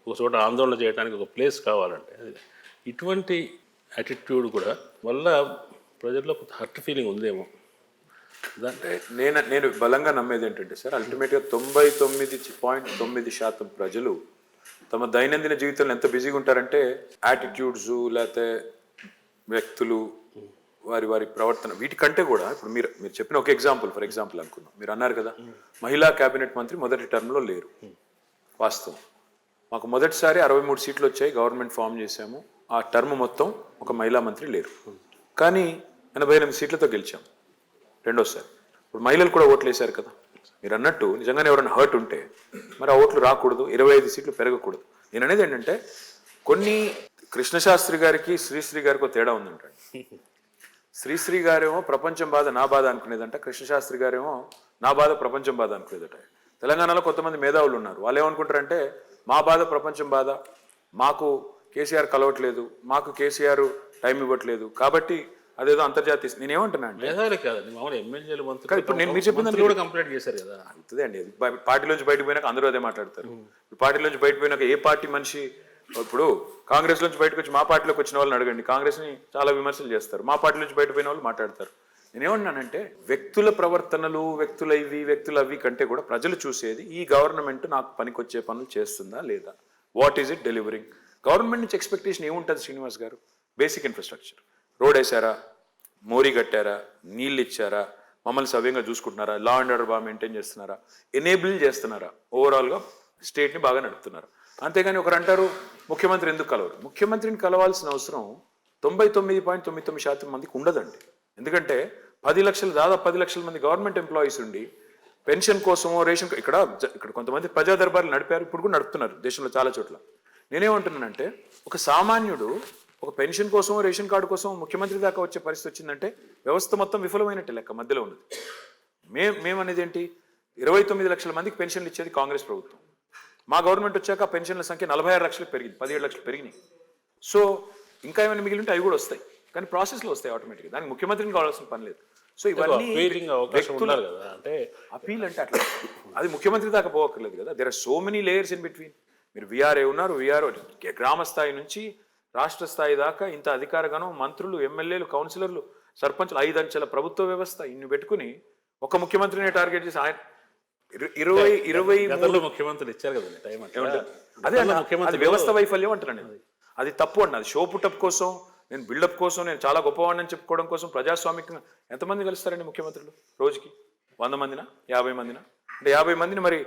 ఒక చోట ఆందోళన చేయడానికి ఒక ప్లేస్ కావాలంటే ఇటువంటి యాటిట్యూడ్ కూడా వల్ల ప్రజల్లో కొంత హర్ట్ ఫీలింగ్ ఉందేమో. అంటే నేను బలంగా నమ్మేది ఏంటంటే సార్, అల్టిమేట్గా 99.9% ప్రజలు తమ దైనందిన జీవితంలో ఎంత బిజీగా ఉంటారంటే యాటిట్యూడ్స్ లేకపోతే వ్యక్తులు వారి ప్రవర్తన వీటికంటే కూడా, ఇప్పుడు మీరు చెప్పిన ఒక ఫర్ ఎగ్జాంపుల్ అనుకున్నాం, మీరు అన్నారు కదా మహిళా కేబినెట్ మంత్రి మొదటి టర్మ్లో లేరు. వాస్తవం, మాకు మొదటిసారి 63 సీట్లు వచ్చాయి, గవర్నమెంట్ ఫామ్ చేశాము, ఆ టర్మ్ మొత్తం ఒక మహిళా మంత్రి లేరు, కానీ 88 సీట్లతో గెలిచాము రెండోసారి. ఇప్పుడు మహిళలు కూడా ఓట్లు వేశారు కదా. మీరు అన్నట్టు నిజంగానే ఎవరైనా హర్ట్ ఉంటే మరి ఆ ఓట్లు రాకూడదు, 25 సీట్లు పెరగకూడదు. నేను అనేది ఏంటంటే కొన్ని కృష్ణశాస్త్రి గారికి శ్రీశ్రీ గారికి తేడా ఉందంటండి. శ్రీశ్రీ గారేమో ప్రపంచం బాధ నా బాధ అనుకునేదంట, కృష్ణశాస్త్రి గారేమో నా బాధ ప్రపంచం బాధ అనుకునేదట. తెలంగాణలో కొంతమంది మేధావులు ఉన్నారు, వాళ్ళు ఏమనుకుంటారంటే మా బాధ ప్రపంచం బాధ, మాకు కేసీఆర్ కలవట్లేదు, మాకు కేసీఆర్ టైం ఇవ్వట్లేదు, కాబట్టి అదేదో అంతర్జాతీయ. నేనేమంటున్నా అంటే మేధావులే కాదండి, మామూలు ఎమ్మెల్యేలు మంత్రులు ఇప్పుడు నేను మీరు చెప్పింది కూడా కంప్లైంట్ చేశారు కదా. అవుతుంది అండి, పార్టీలోంచి బయటకు పోయినాక అందరూ అదే మాట్లాడతారు. పార్టీలోంచి బయట పోయినాక ఏ పార్టీ మనిషి, ఇప్పుడు కాంగ్రెస్ నుంచి బయటకు వచ్చి మా పార్టీలోకి వచ్చిన వాళ్ళని అడగండి, కాంగ్రెస్ని చాలా విమర్శలు చేస్తారు, మా పార్టీ నుంచి బయట పోయిన వాళ్ళు మాట్లాడతారు. నేనేమన్నానంటే వ్యక్తుల ప్రవర్తనలు, వ్యక్తుల అవి కంటే కూడా ప్రజలు చూసేది ఈ గవర్నమెంట్ నాకు పనికొచ్చే పనులు చేస్తుందా లేదా, what is it delivering. Government నుంచి ఎక్స్పెక్టేషన్ ఏముంటుంది శ్రీనివాస్ గారు? బేసిక్ ఇన్ఫ్రాస్ట్రక్చర్, రోడ్ వేసారా, మోరీ కట్టారా, నీళ్ళు ఇచ్చారా, మమ్మల్ని సవ్యంగా చూసుకుంటున్నారా, లా అండ్ ఆర్డర్ బాగా మెయింటైన్ చేస్తున్నారా, ఎనేబుల్ చేస్తున్నారా, ఓవరాల్గా స్టేట్ని బాగా నడుపుతున్నారా. అంతేగాని ఒకరు అంటారు ముఖ్యమంత్రి ఎందుకు కలవరు. ముఖ్యమంత్రిని కలవాల్సిన అవసరం 99.99% మందికి ఉండదండి. ఎందుకంటే 10 లక్షలు, దాదాపు 10 లక్షల మంది గవర్నమెంట్ ఎంప్లాయీస్ ఉండి పెన్షన్ కోసమో రేషన్, ఇక్కడ కొంతమంది ప్రజా దర్బార్లు నడిపారు, ఇప్పుడు కూడా నడుపుతున్నారు దేశంలో చాలా చోట్ల. నేనేమంటున్నానంటే ఒక సామాన్యుడు ఒక పెన్షన్ కోసమో రేషన్ కార్డు కోసం ముఖ్యమంత్రి దాకా వచ్చే పరిస్థితి వచ్చిందంటే వ్యవస్థ మొత్తం విఫలమైనట్టే లెక్క, మధ్యలో ఉన్నది. మేమనేది ఏంటి, 29 లక్షల మందికి పెన్షన్లు ఇచ్చేది కాంగ్రెస్ ప్రభుత్వం. మా గవర్నమెంట్ వచ్చాక పెన్షన్ల సంఖ్య 46 లక్షలకు పెరిగింది, 17 లక్షలు పెరిగినాయి. సో ఇంకా ఏమైనా మిగిలి ఉంటే అవి కూడా వస్తాయి, కానీ ప్రాసెస్లో వస్తాయి ఆటోమేటిక్గా, దానికి ముఖ్యమంత్రిని కావాల్సిన పని లేదు. సో ఇవన్నీ అంటే అపీల్ అంటే అట్లా అది ముఖ్యమంత్రి దాకా పోవక్కర్లేదు కదా. There are so many layers in between. మీరు విఆర్ఏ ఉన్నారు, విఆర్ఓ గ్రామ స్థాయి నుంచి రాష్ట్ర స్థాయి దాకా ఇంత అధికారగణం, మంత్రులు, ఎమ్మెల్యేలు, కౌన్సిలర్లు, సర్పంచ్లు, 5 అంచెల ప్రభుత్వ వ్యవస్థ, ఇన్ని పెట్టుకుని ఒక ముఖ్యమంత్రిని టార్గెట్ చేసి ఆయన 23 ముఖ్యమంత్రులు ఇచ్చారు కదా టైం. అదే అది వ్యవస్థ వైఫల్యం అంటున్నాను నేను. అది తప్పు అండి. అది షో పుటప్ కోసం, నేను బిల్డప్ కోసం, నేను చాలా గొప్పవాడిని చెప్పుకోవడం కోసం ప్రజాస్వామికంగా ఎంతమంది కలుస్తారండి ముఖ్యమంత్రులు రోజుకి? 100 మందినా, 50 మందినా? అంటే 50 మందిని మరి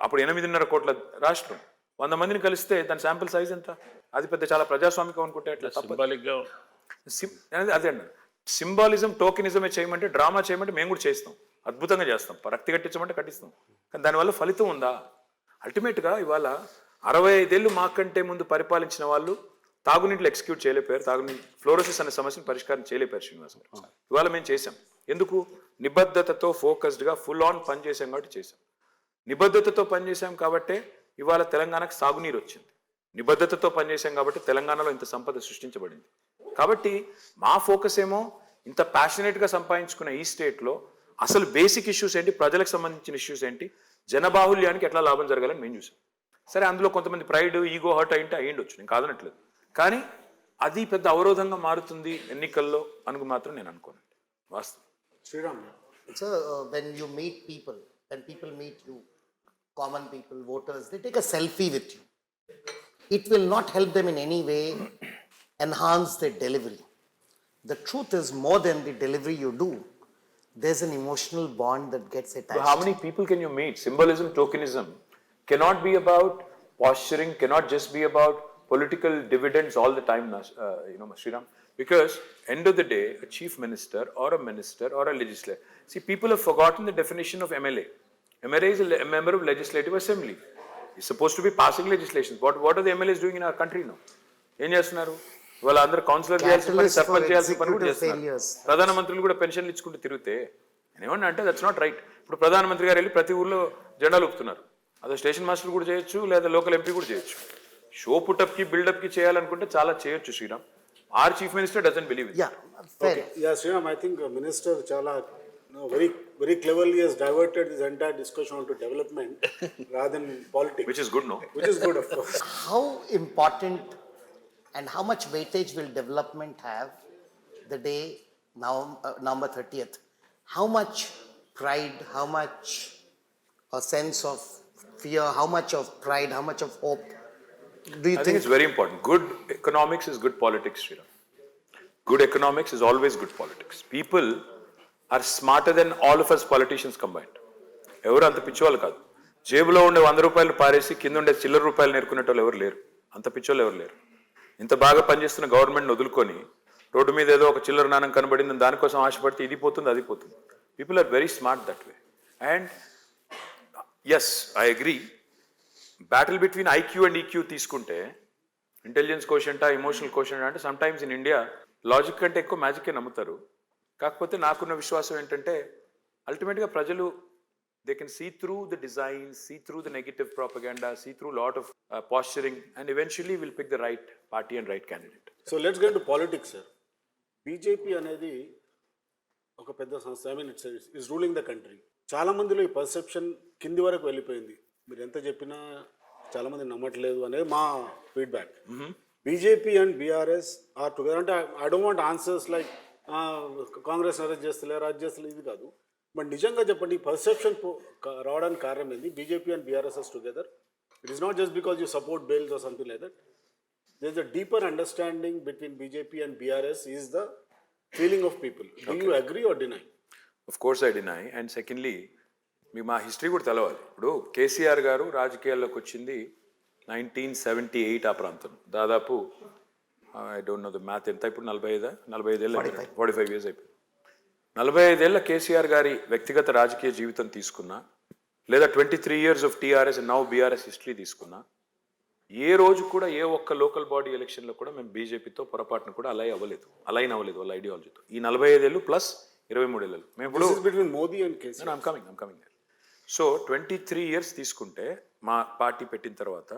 అప్పుడు 8.5 కోట్ల రాష్ట్రం, 100 మందిని కలిస్తే దాని శాంపుల్ సైజ్ ఎంత? అది పెద్ద చాలా ప్రజాస్వామికం అనుకుంటే అట్లా అదే అండి. సింబాలిజం, టోకెనిజమే చేయమంటే, డ్రామా చేయమంటే మేము కూడా చేస్తాం, అద్భుతంగా చేస్తాం. రక్తి కట్టించమంటే కట్టిస్తాం, కానీ దానివల్ల ఫలితం ఉందా? అల్టిమేట్గా ఇవాళ 65 ఏళ్ళు మాకంటే ముందు పరిపాలించిన వాళ్ళు తాగునీటిలో ఎగ్జిక్యూట్ చేయలేకపోయారు, తాగునీటి ఫ్లోరోసిస్ అనే సమస్యను పరిష్కారం చేయలేకపోయారు శ్రీనివాస్ గారు. ఇవాళ మేము చేశాం. ఎందుకు? నిబద్ధతతో ఫోకస్డ్గా ఫుల్ ఆన్ పనిచేసాం కాబట్టి చేసాం. నిబద్ధతతో పనిచేసాం కాబట్టే ఇవాళ తెలంగాణకు సాగునీరు వచ్చింది. నిబద్ధతతో పనిచేసాం కాబట్టి తెలంగాణలో ఇంత సంపద సృష్టించబడింది. కాబట్టి మా ఫోకస్ ఏమో ఇంత ప్యాషనేట్గా సంపాదించుకున్న ఈ స్టేట్లో అసలు బేసిక్ ఇష్యూస్ ఏంటి, ప్రజలకు సంబంధించిన ఇష్యూస్ ఏంటి, జనబాహుల్యానికి ఎట్లా లాభం జరగాలని మేము చూసాం. సరే, అందులో కొంతమంది ప్రైడ్, ఈగో హర్ట్ అయ్యిండొచ్చు, నేను కాదనట్లేదు. కానీ అది పెద్ద అవరోధంగా మారుతుంది ఎన్నికల్లో అనుకు మాత్రం నేను అనుకోను. వాస్తవం. Sriram. So, when you meet people, when people meet you, common people, voters, they take a selfie with you. It will not help them in any way enhance their delivery. The truth is, more than the delivery you do, there's an emotional bond that gets attached. So how many people can you meet? Symbolism, tokenism cannot be about posturing, cannot just be about political dividends all the time, Sriram. Because end of the day, a chief minister or a minister or a legislator. See, people have forgotten the definition of MLA. MLA is a member of Legislative Assembly. He's supposed to be passing legislation. What are the MLAs doing in our country now? ఏం చేస్తున్నారు? వాళ్ళందరూ councillor చేయాల్సిన పని, సర్పంచ్ చేయాల్సిన పని కూడా చేస్తున్నారు. ప్రధానమంత్రులు కూడా పెన్షన్లు ఇచ్చుకుంటూ తిరిగితే ఏమన్నా అంటే దట్స్ నాట్ రైట్. ఇప్పుడు ప్రధానమంత్రి గారు వెళ్ళి ప్రతి ఊర్లో జెండాలు ఊపుతున్నారు. అదే స్టేషన్ మాస్టర్ కూడా చేయొచ్చు, లేదా లోకల్ ఎంపీ కూడా చేయొచ్చు. షో పుటప్కి బిల్డప్కి చేయాలనుకుంటే చాలా చేయొచ్చు. Sriram, our chief minister doesn't believe it. Yeah, fair. Okay. Yeah, Sriram, I think Minister Chala very, very cleverly has diverted this entire discussion onto development rather than politics. Which is good, no? Which is good, of course. How important and how much weightage will development have the day now, November 30th? How much pride, how much a sense of fear, how much of pride, how much of hope do you I think it's very important. Good economics is good politics, Sriram. Good economics is always good politics. People are smarter than all of us politicians combined. ఎవరు అంత పిచ్చోళ్ళు కాదు. జేబులో ఉండే 100 రూపాయలు పారేసి కింద ఉండే చిల్లర రూపాయలు నేర్చుకునేటోళ్ళు ఎవరు లేరు. అంత పిచ్చోళ్ళు ఎవరు లేరు. ఇంత బాగా పనిచేస్తున్న గవర్నమెంట్ని వదులుకొని రోడ్డు మీద ఏదో ఒక చిల్లర నాణం కనబడింది, దానికోసం ఆశపడితే ఇది పోతుంది అది పోతుంది. People are very smart that way. And yes, I agree, battle between IQ and EQ తీసుకుంటే ఇంటెలిజెన్స్ కోషంటా, ఎమోషనల్ కోషంటా అంటే sometimes in India logic కంటే ఎక్కువ మ్యాజిక్కే నమ్ముతారు. కాకపోతే నాకున్న విశ్వాసం ఏంటంటే అల్టిమేట్గా ప్రజలు they can see through the design, see through the negative propaganda, see through lot of posturing and eventually will pick the right party and right candidate. So let's get to politics sir. BJP అనేది ఒక పెద్ద సంస్థ. I mean it's ruling the country. చాలా మందిలో ఈ perception కింది వరకు వెళ్ళిపోయింది. మీరు ఎంత చెప్పినా చాలా మంది నమ్మట్లేదు అనేది మా feedback. BJP and BRS are together అంటే I don't want answers like Congress arrest చేస్తలేరు, అది చేస్తలేదు, ఇది కాదు. బట్ నిజంగా చెప్పండి, ఈ పర్సెప్షన్ రావడానికి కారణం ఏంది? BJP and BRS are together. It is not just because you support bills or something like that. There is a deeper understanding between BJP and BRS is the feeling of people. Do you agree or deny? Of course I deny. And secondly, మీకు మా history కూడా తెలవాలి. ఇప్పుడు కేసీఆర్ గారు రాజకీయాల్లోకి వచ్చింది 1978 ఆ ప్రాంతం. దాదాపు I don't know the math ఎంత, ఇప్పుడు 45 ఏళ్ళు, 45 ఇయర్స్ అయిపోయింది. 45 ఏళ్ళ కేసీఆర్ గారి వ్యక్తిగత రాజకీయ జీవితం తీసుకున్నా, లేదా 23 years of TRS and now BRS history తీసుకున్నా, ఏ రోజు కూడా ఏ ఒక్క లోకల్ బాడీ ఎలక్షన్లో కూడా మేము బీజేపీతో పొరపాటును కూడా అలైన్ అవ్వలేదు వాళ్ళ ఐడియాలజీతో. ఈ 45 ఏళ్ళు ప్లస్ 23 ఏళ్ళు మేము ఇప్పుడు between Modi and KCR. I'm coming. So 23 years తీసుకుంటే మా పార్టీ పెట్టిన తర్వాత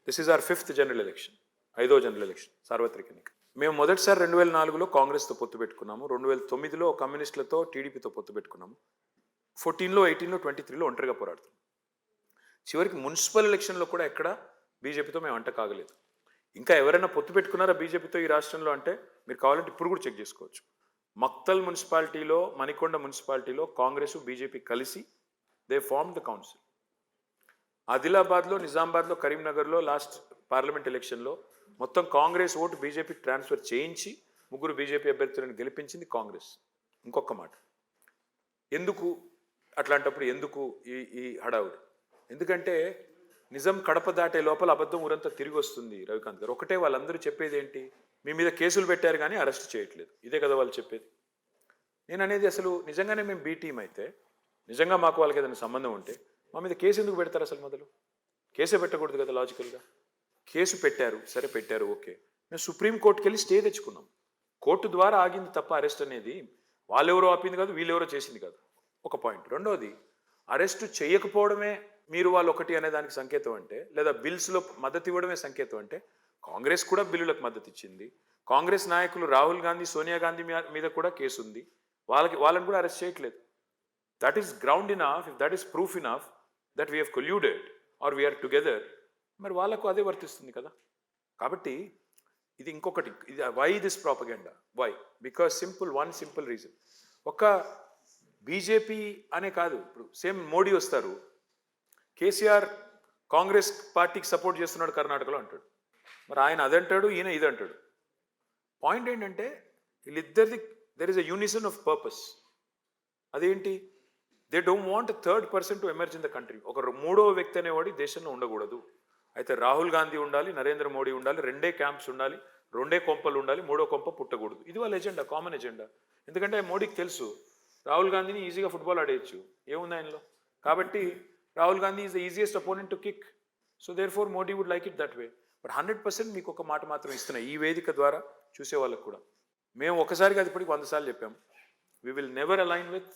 this is our 5th general election, 5వ జనరల్ ఎలక్షన్, సార్వత్రిక ఎన్నిక. మేము మొదటిసారి 2004లో కాంగ్రెస్తో పొత్తు పెట్టుకున్నాము, 2009లో కమ్యూనిస్టులతో టీడీపీతో పొత్తు పెట్టుకున్నాము, 14లో 18లో 23లో ఒంటరిగా పోరాడుతున్నాం. చివరికి మున్సిపల్ ఎలక్షన్లో కూడా ఎక్కడ బీజేపీతో మేము అంట కాగలేదు. ఇంకా ఎవరైనా పొత్తు పెట్టుకున్నారా బీజేపీతో ఈ రాష్ట్రంలో అంటే మీరు కావాలంటే ఇప్పుడు కూడా చెక్ చేసుకోవచ్చు. మక్తల్ మున్సిపాలిటీలో, మణికొండ మున్సిపాలిటీలో కాంగ్రెస్ బీజేపీ కలిసి దే ఫార్మ్ ద కౌన్సిల్. ఆదిలాబాద్లో, నిజామాబాద్లో, కరీంనగర్లో లాస్ట్ పార్లమెంట్ ఎలక్షన్లో మొత్తం కాంగ్రెస్ ఓటు బీజేపీకి ట్రాన్స్ఫర్ చేయించి 3 బీజేపీ అభ్యర్థులను గెలిపించింది కాంగ్రెస్. ఇంకొక మాట, ఎందుకు అట్లాంటప్పుడు ఎందుకు ఈ హడావుడి? ఎందుకంటే నిజం కడప దాటే లోపల అబద్ధం ఊరంతా తిరిగి వస్తుంది. రవికాంత్ గారు ఒకటే వాళ్ళందరూ చెప్పేది ఏంటి? మీ మీద కేసులు పెట్టారు కానీ అరెస్ట్ చేయట్లేదు. ఇదే కదా వాళ్ళు చెప్పేది. నేను అనేది అసలు నిజంగానే మేము బీ టీం అయితే, నిజంగా మాకు వాళ్ళకి ఏదైనా సంబంధం ఉంటే మా మీద కేసు ఎందుకు పెడతారు? అసలు మొదలు కేసే పెట్టకూడదు కదా లాజికల్గా. కేసు పెట్టారు, సరే పెట్టారు, ఓకే. మేము సుప్రీంకోర్టుకి వెళ్ళి స్టే తెచ్చుకున్నాం. కోర్టు ద్వారా ఆగింది తప్ప అరెస్ట్ అనేది వాళ్ళెవరో ఆపింది కాదు, వీళ్ళెవరో చేసింది కాదు. ఒక పాయింట్. రెండోది, అరెస్టు చేయకపోవడమే మీరు వాళ్ళు ఒకటి అనే దానికి సంకేతం అంటే, లేదా బిల్స్లో మద్దతు ఇవ్వడమే సంకేతం అంటే, కాంగ్రెస్ కూడా బిల్లులకు మద్దతు ఇచ్చింది. కాంగ్రెస్ నాయకులు రాహుల్ గాంధీ, సోనియా గాంధీ మీద కూడా కేసు ఉంది. వాళ్ళని కూడా అరెస్ట్ చేయట్లేదు. That is ground enough, if that is proof enough that we have colluded or we are together, మరి వాళ్ళకు అదే వర్తిస్తుంది కదా. కాబట్టి ఇది ఇంకొకటి, ఇది why this propaganda, why? Because one simple reason. ఒక బీజేపీ అనే కాదు, ఇప్పుడు సేమ్ మోడీ వస్తారు, కేసీఆర్ కాంగ్రెస్ పార్టీకి సపోర్ట్ చేస్తున్నాడు కర్ణాటకలో అంటాడు, మరి ఆయన అదంటాడు, ఈయన ఇదంటాడు. పాయింట్ ఏంటంటే వీళ్ళిద్దరిది there is a unison of purpose. అదేంటి? They don't want third person to emerge in the country. ఒక మూడవ వ్యక్తి అనేవాడు దేశంలో ఉండకూడదు. అయితే రాహుల్ గాంధీ ఉండాలి, నరేంద్ర మోడీ ఉండాలి, రెండే క్యాంప్స్ ఉండాలి, రెండే కొంపలు ఉండాలి, మూడో కొంప పుట్టకూడదు. ఇది వాళ్ళ ఎజెండా, కామన్ ఎజెండా. ఎందుకంటే మోడీకి తెలుసు రాహుల్ గాంధీని ఈజీగా ఫుట్బాల్ ఆడేయచ్చు, ఏముంది ఆయనలో. కాబట్టి Rahul Gandhi is the easiest opponent to kick. So therefore Modi would like it that way. But 100% మీకు ఒక మాట మాత్రం ఇస్తున్నా ఈ వేదిక ద్వారా చూసే వాళ్ళకు కూడా. మేము ఒకసారిగా అది ఇప్పటికి 100 సార్లు చెప్పాము. We will never align with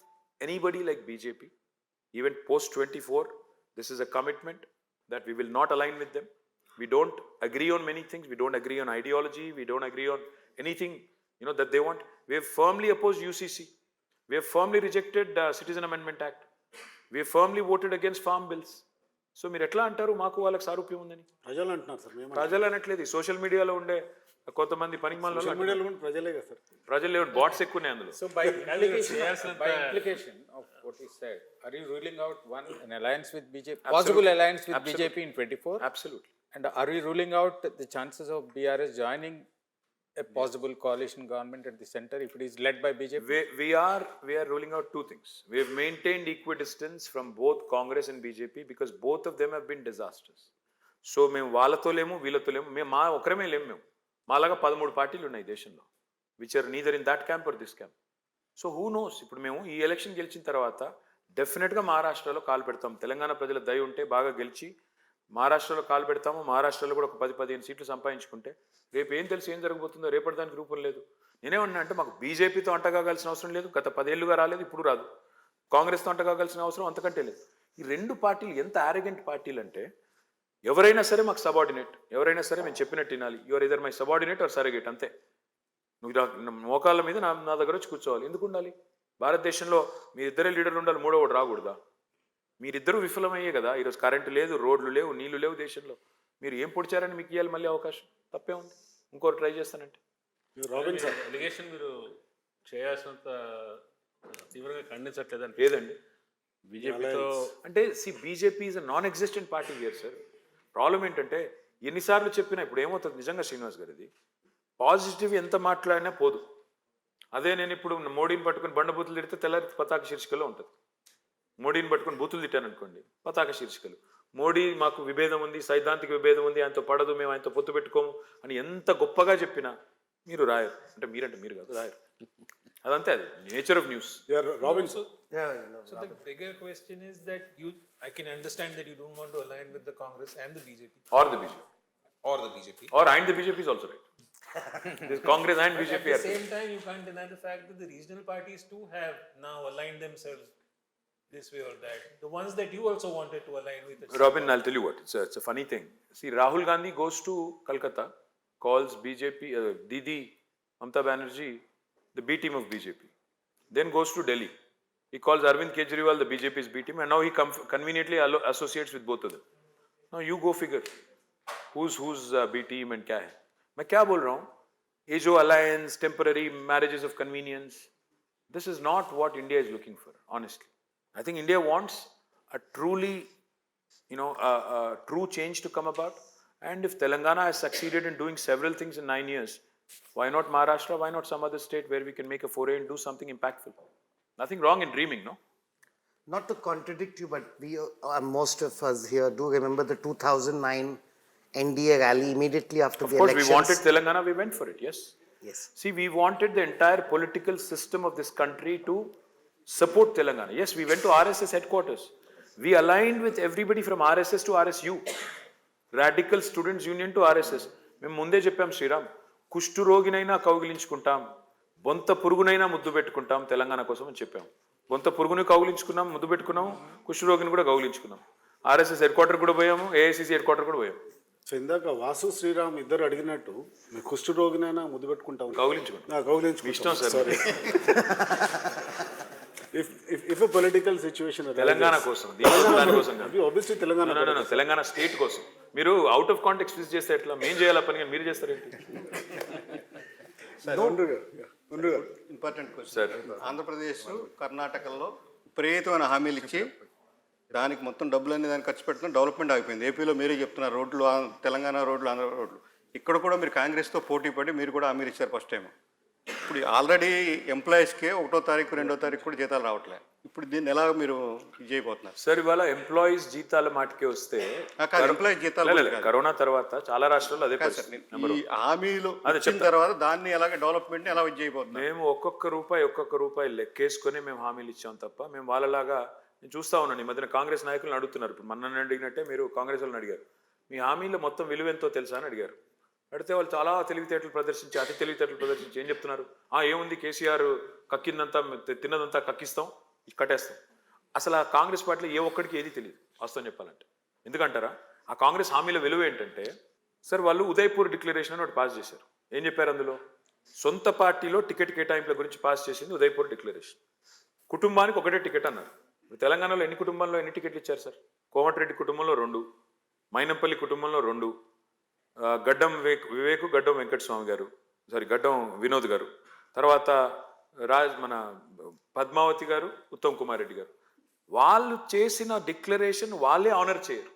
anybody like BJP. Even post 24, this is a commitment that we will not align with them. We don't agree on many things. We don't agree on ideology. We don't agree on anything, that they want. We have firmly opposed UCC. We have firmly rejected Citizen Amendment Act. We have firmly voted against farm bills. So మీరు ఎట్లా అంటారు మాకు వాళ్ళకి సారూప్యం ఉందని? ప్రజలు అంటున్నారు sir, మేము ప్రజలు అనట్లేదు. సోషల్ మీడియాలో ఉండే కొంతమంది పనికిమాల ప్రజలే కదా సార్. ప్రజలు బాట్స్ ఎక్కువనే అందులో. So by implication of what he said, are you ruling out an alliance with BJP, possible alliance with BJP in 24? Absolutely. And are we ruling out the chances of BRS joining a possible coalition government at the center if it is led by BJP? We are ruling out two things. We have maintained equidistance from both Congress and BJP because both of them have been disasters. So మేము వాళ్ళతో లేము, వీళ్ళతో లేము, మేము మా ఒకరమే లేము. మేము మాలాగా 13 పార్టీలు ఉన్నాయి దేశంలో, which are neither in that camp or this camp. So who knows, ఇప్పుడు మేము ఈ ఎలక్షన్ గెలిచిన తర్వాత డెఫినెట్గా మహారాష్ట్రలో కాలు పెడతాం. తెలంగాణ ప్రజల దయ ఉంటే బాగా గెలిచి మహారాష్ట్రలో కాలు పెడతాము. మహారాష్ట్రలో కూడా ఒక 10-15 సీట్లు సంపాదించుకుంటే రేపు ఏం తెలిసి ఏం జరగబోతుందో రేపటి దానికి రూపం లేదు. నేనేమన్నా అంటే మాకు బీజేపీతో అంటగాగాల్సిన అవసరం లేదు, గత 10 ఏళ్ళుగా రాలేదు, ఇప్పుడు రాదు. కాంగ్రెస్తో అంటగాగాల్సిన అవసరం అంతకంటే లేదు. ఈ రెండు పార్టీలు ఎంత ఆరోగెంట్ పార్టీలు అంటే ఎవరైనా సరే మాకు సబార్డినేట్, ఎవరైనా సరే మేము చెప్పినట్టు వినాలి. Your either my subordinate or surrogate, అంతే. నువ్వు మోకాళ్ళ మీద నా దగ్గర వచ్చి కూర్చోవాలి. ఎందుకు ఉండాలి? భారతదేశంలో మీరిద్దరే లీడర్లు ఉండాలి, మూడోవాడు రాకూడదా? మీరిద్దరూ విఫలమయ్యే కదా ఈరోజు. కరెంటు లేదు, రోడ్లు లేవు, నీళ్లు లేవు దేశంలో. మీరు ఏం పొడిచారని మీకు ఇవ్వాలి మళ్ళీ అవకాశం? తప్పే ఉంది. ఇంకోటి ట్రై చేస్తానంటే ఎలిగేషన్ మీరు చేయాల్సినంత తీవ్రంగా ఖండించట్లేదండి. లేదండి. బీజేపీతో అంటే BJP is a non existent party here sir. Problem ఏంటంటే ఎన్నిసార్లు చెప్పినా ఇప్పుడు ఏమవుతుంది నిజంగా శ్రీనివాస్ గారు, ఇది పాజిటివ్ ఎంత మాట్లాడినా పోదు. అదే నేను ఇప్పుడు మోడీని పట్టుకుని బండబూతులు తిడితే తెల్లారి పతాక శీర్షికలో ఉంటుంది. మోడీని పట్టుకుని బూతులు తిట్టాను అనుకోండి, పతాక శీర్షికలు. మోడీ మాకు విభేదం ఉంది, సైద్ధాంతిక విభేదం ఉంది, ఆయనతో పడదు, మేము ఆయనతో పొత్తు పెట్టుకోము అని ఎంత గొప్పగా చెప్పినా మీరు రాయరు. అంటే మీరు కాదు, రాయరు. అదంతే, అది nature of news. Robin, So the bigger question is that I can understand that you don't want to align with the Congress and the BJP. Or the BJP. Or And the BJP is also right. This Congress and BJP at are the same time, you can't deny the fact that the regional parties too have now aligned themselves this way or that. The ones that you also wanted to align with. Robin, I'll tell you what, it's a funny thing. See, Rahul Gandhi goes to Calcutta, calls BJP, Didi, Mamata Banerjee, the B team of BJP. Then goes to Delhi. He calls Arvind Kejriwal, the BJP's B team, and now he conveniently associates with both of them. Now you go figure, who's B team and kya hai? मैं क्या बोल रहा हूँ? ये जो alliance, temporary marriages of convenience, this is not what India is looking for, honestly. I think India wants a truly, a true change to come about. And if Telangana has succeeded in doing several things in 9 years, why not Maharashtra? Why not some other state where we can make a foray and do something impactful? Nothing wrong in dreaming, no? Not to contradict you, but most of us here do remember the 2009 NDA rally immediately after the elections. Of course, we wanted Telangana, we went for it, yes. Yes. See, we wanted the entire political system of this country to support Telangana. Yes, we went to RSS headquarters. We aligned with everybody from RSS to RSU. Radical Students Union to RSS. మేము ముందే చెప్పాం శ్రీరామ్, కుష్ఠు రోగినైనా కౌగిలించుకుంటాం, బొంత పురుగునైనా ముద్దు పెట్టుకుంటాం తెలంగాణ కోసం అని చెప్పాం. బొంత పురుగుని కౌగిలించుకున్నాం, ముద్దు పెట్టుకున్నాం, కుష్ఠరోగిని కూడా కౌగిలించుకున్నాం. ఆర్ఎస్ఎస్ హెడ్ క్వార్టర్ కూడా పోయాము, ఏఐసిసి హెడ్ క్వార్టర్ కూడా పోయాము. సో ఇందాక వాసు శ్రీరామ్ ఇద్దరు అడిగినట్టు మీ కుష్టు రోగినైనా ముద్దు పెట్టుకుంటాం, కౌగిలించుకుంటాం. కౌగిలించుకుంటాం. ఇష్టం sir. Sorry. If a political situation arises, Telangana కోసం, దానికోసం కాదు. obviously తెలంగాణ తెలంగాణ స్టేట్ కోసం. మీరు అవుట్ ఆఫ్ కాంటెక్స్ట్ ఫిక్స్ చేస్తే ఎట్లా? మేం చేయాల పని కానీ మీరు చేస్తారేంటి? Important question. ఆంధ్రప్రదేశ్ కర్ణాటకలో విపరీతమైన హామీలు ఇచ్చి దానికి మొత్తం డబ్బులన్నీ దానికి ఖర్చు పెడుతున్న డెవలప్మెంట్ ఆగిపోయింది. ఏపీలో మీరే చెప్తున్నారు రోడ్లు, తెలంగాణ రోడ్లు, ఆంధ్ర రోడ్లు. ఇక్కడ కూడా మీరు కాంగ్రెస్తో పోటీ పడి మీరు కూడా హామీలు ఇచ్చారు ఫస్ట్ టైం. ఇప్పుడు ఆల్రెడీ ఎంప్లాయీస్కే 1వ తారీఖు 2వ తారీఖు కూడా జీతాలు రావట్లేదు. ఇప్పుడు దీన్ని ఎలా మీరు ఇది చేయబోతున్నారు సార్? ఇవాళ ఎంప్లాయీస్ జీతాల మాటకే వస్తే, ఎంప్లాయీ జీతాలు కరోనా తర్వాత చాలా రాష్ట్రాల్లో అదే ఈ హామీలు వచ్చిన తర్వాత దాన్ని ఎలాగ డెవలప్మెంట్ ఎలా చేయబోతున్నారు? మేము ఒక్కొక్క రూపాయి లెక్కేసుకొని మేము హామీలు ఇచ్చాం తప్ప మేము వాళ్ళలాగా, నేను చూస్తా ఉన్నాను ఈ మధ్యన కాంగ్రెస్ నాయకులను అడుగుతున్నారు. ఇప్పుడు నన్ను అడిగినట్టే మీరు కాంగ్రెస్ వాళ్ళని అడిగారు, మీ హామీలో మొత్తం విలువ ఎంతో తెలుసా అని అడిగారు. అడిగితే వాళ్ళు చాలా అతి తెలివితేటలు ప్రదర్శించి ఏం చెప్తున్నారు? ఏముంది, కేసీఆర్ కక్కిందంతా తిన్నదంతా కక్కిస్తాం, కట్టేస్తాం. అసలు ఆ కాంగ్రెస్ పార్టీలో ఏ ఒక్కడికి ఏది తెలియదు వాస్తవం చెప్పాలంటే. ఎందుకంటారా? ఆ కాంగ్రెస్ హామీల విలువ ఏంటంటే, సార్ వాళ్ళు ఉదయపూర్ డిక్లరేషన్ అని ఒకటి పాస్ చేశారు. ఏం చెప్పారు అందులో? సొంత పార్టీలో టికెట్ కేటాయింపుల గురించి పాస్ చేసింది ఉదయపూర్ డిక్లరేషన్. కుటుంబానికి ఒకటే టికెట్ అన్నారు. తెలంగాణలో ఎన్ని కుటుంబాల్లో ఎన్ని టికెట్లు ఇచ్చారు సార్? కోమటిరెడ్డి కుటుంబంలో 2, మైనంపల్లి కుటుంబంలో 2, గడ్డం వివేక్, గడ్డం వెంకటస్వామి గారు, గడ్డం వినోద్ గారు, తర్వాత మన పద్మావతి గారు, ఉత్తమ్ కుమార్ రెడ్డి గారు. వాళ్ళు చేసిన డిక్లరేషన్ వాళ్ళే ఆనర్ చేయరు.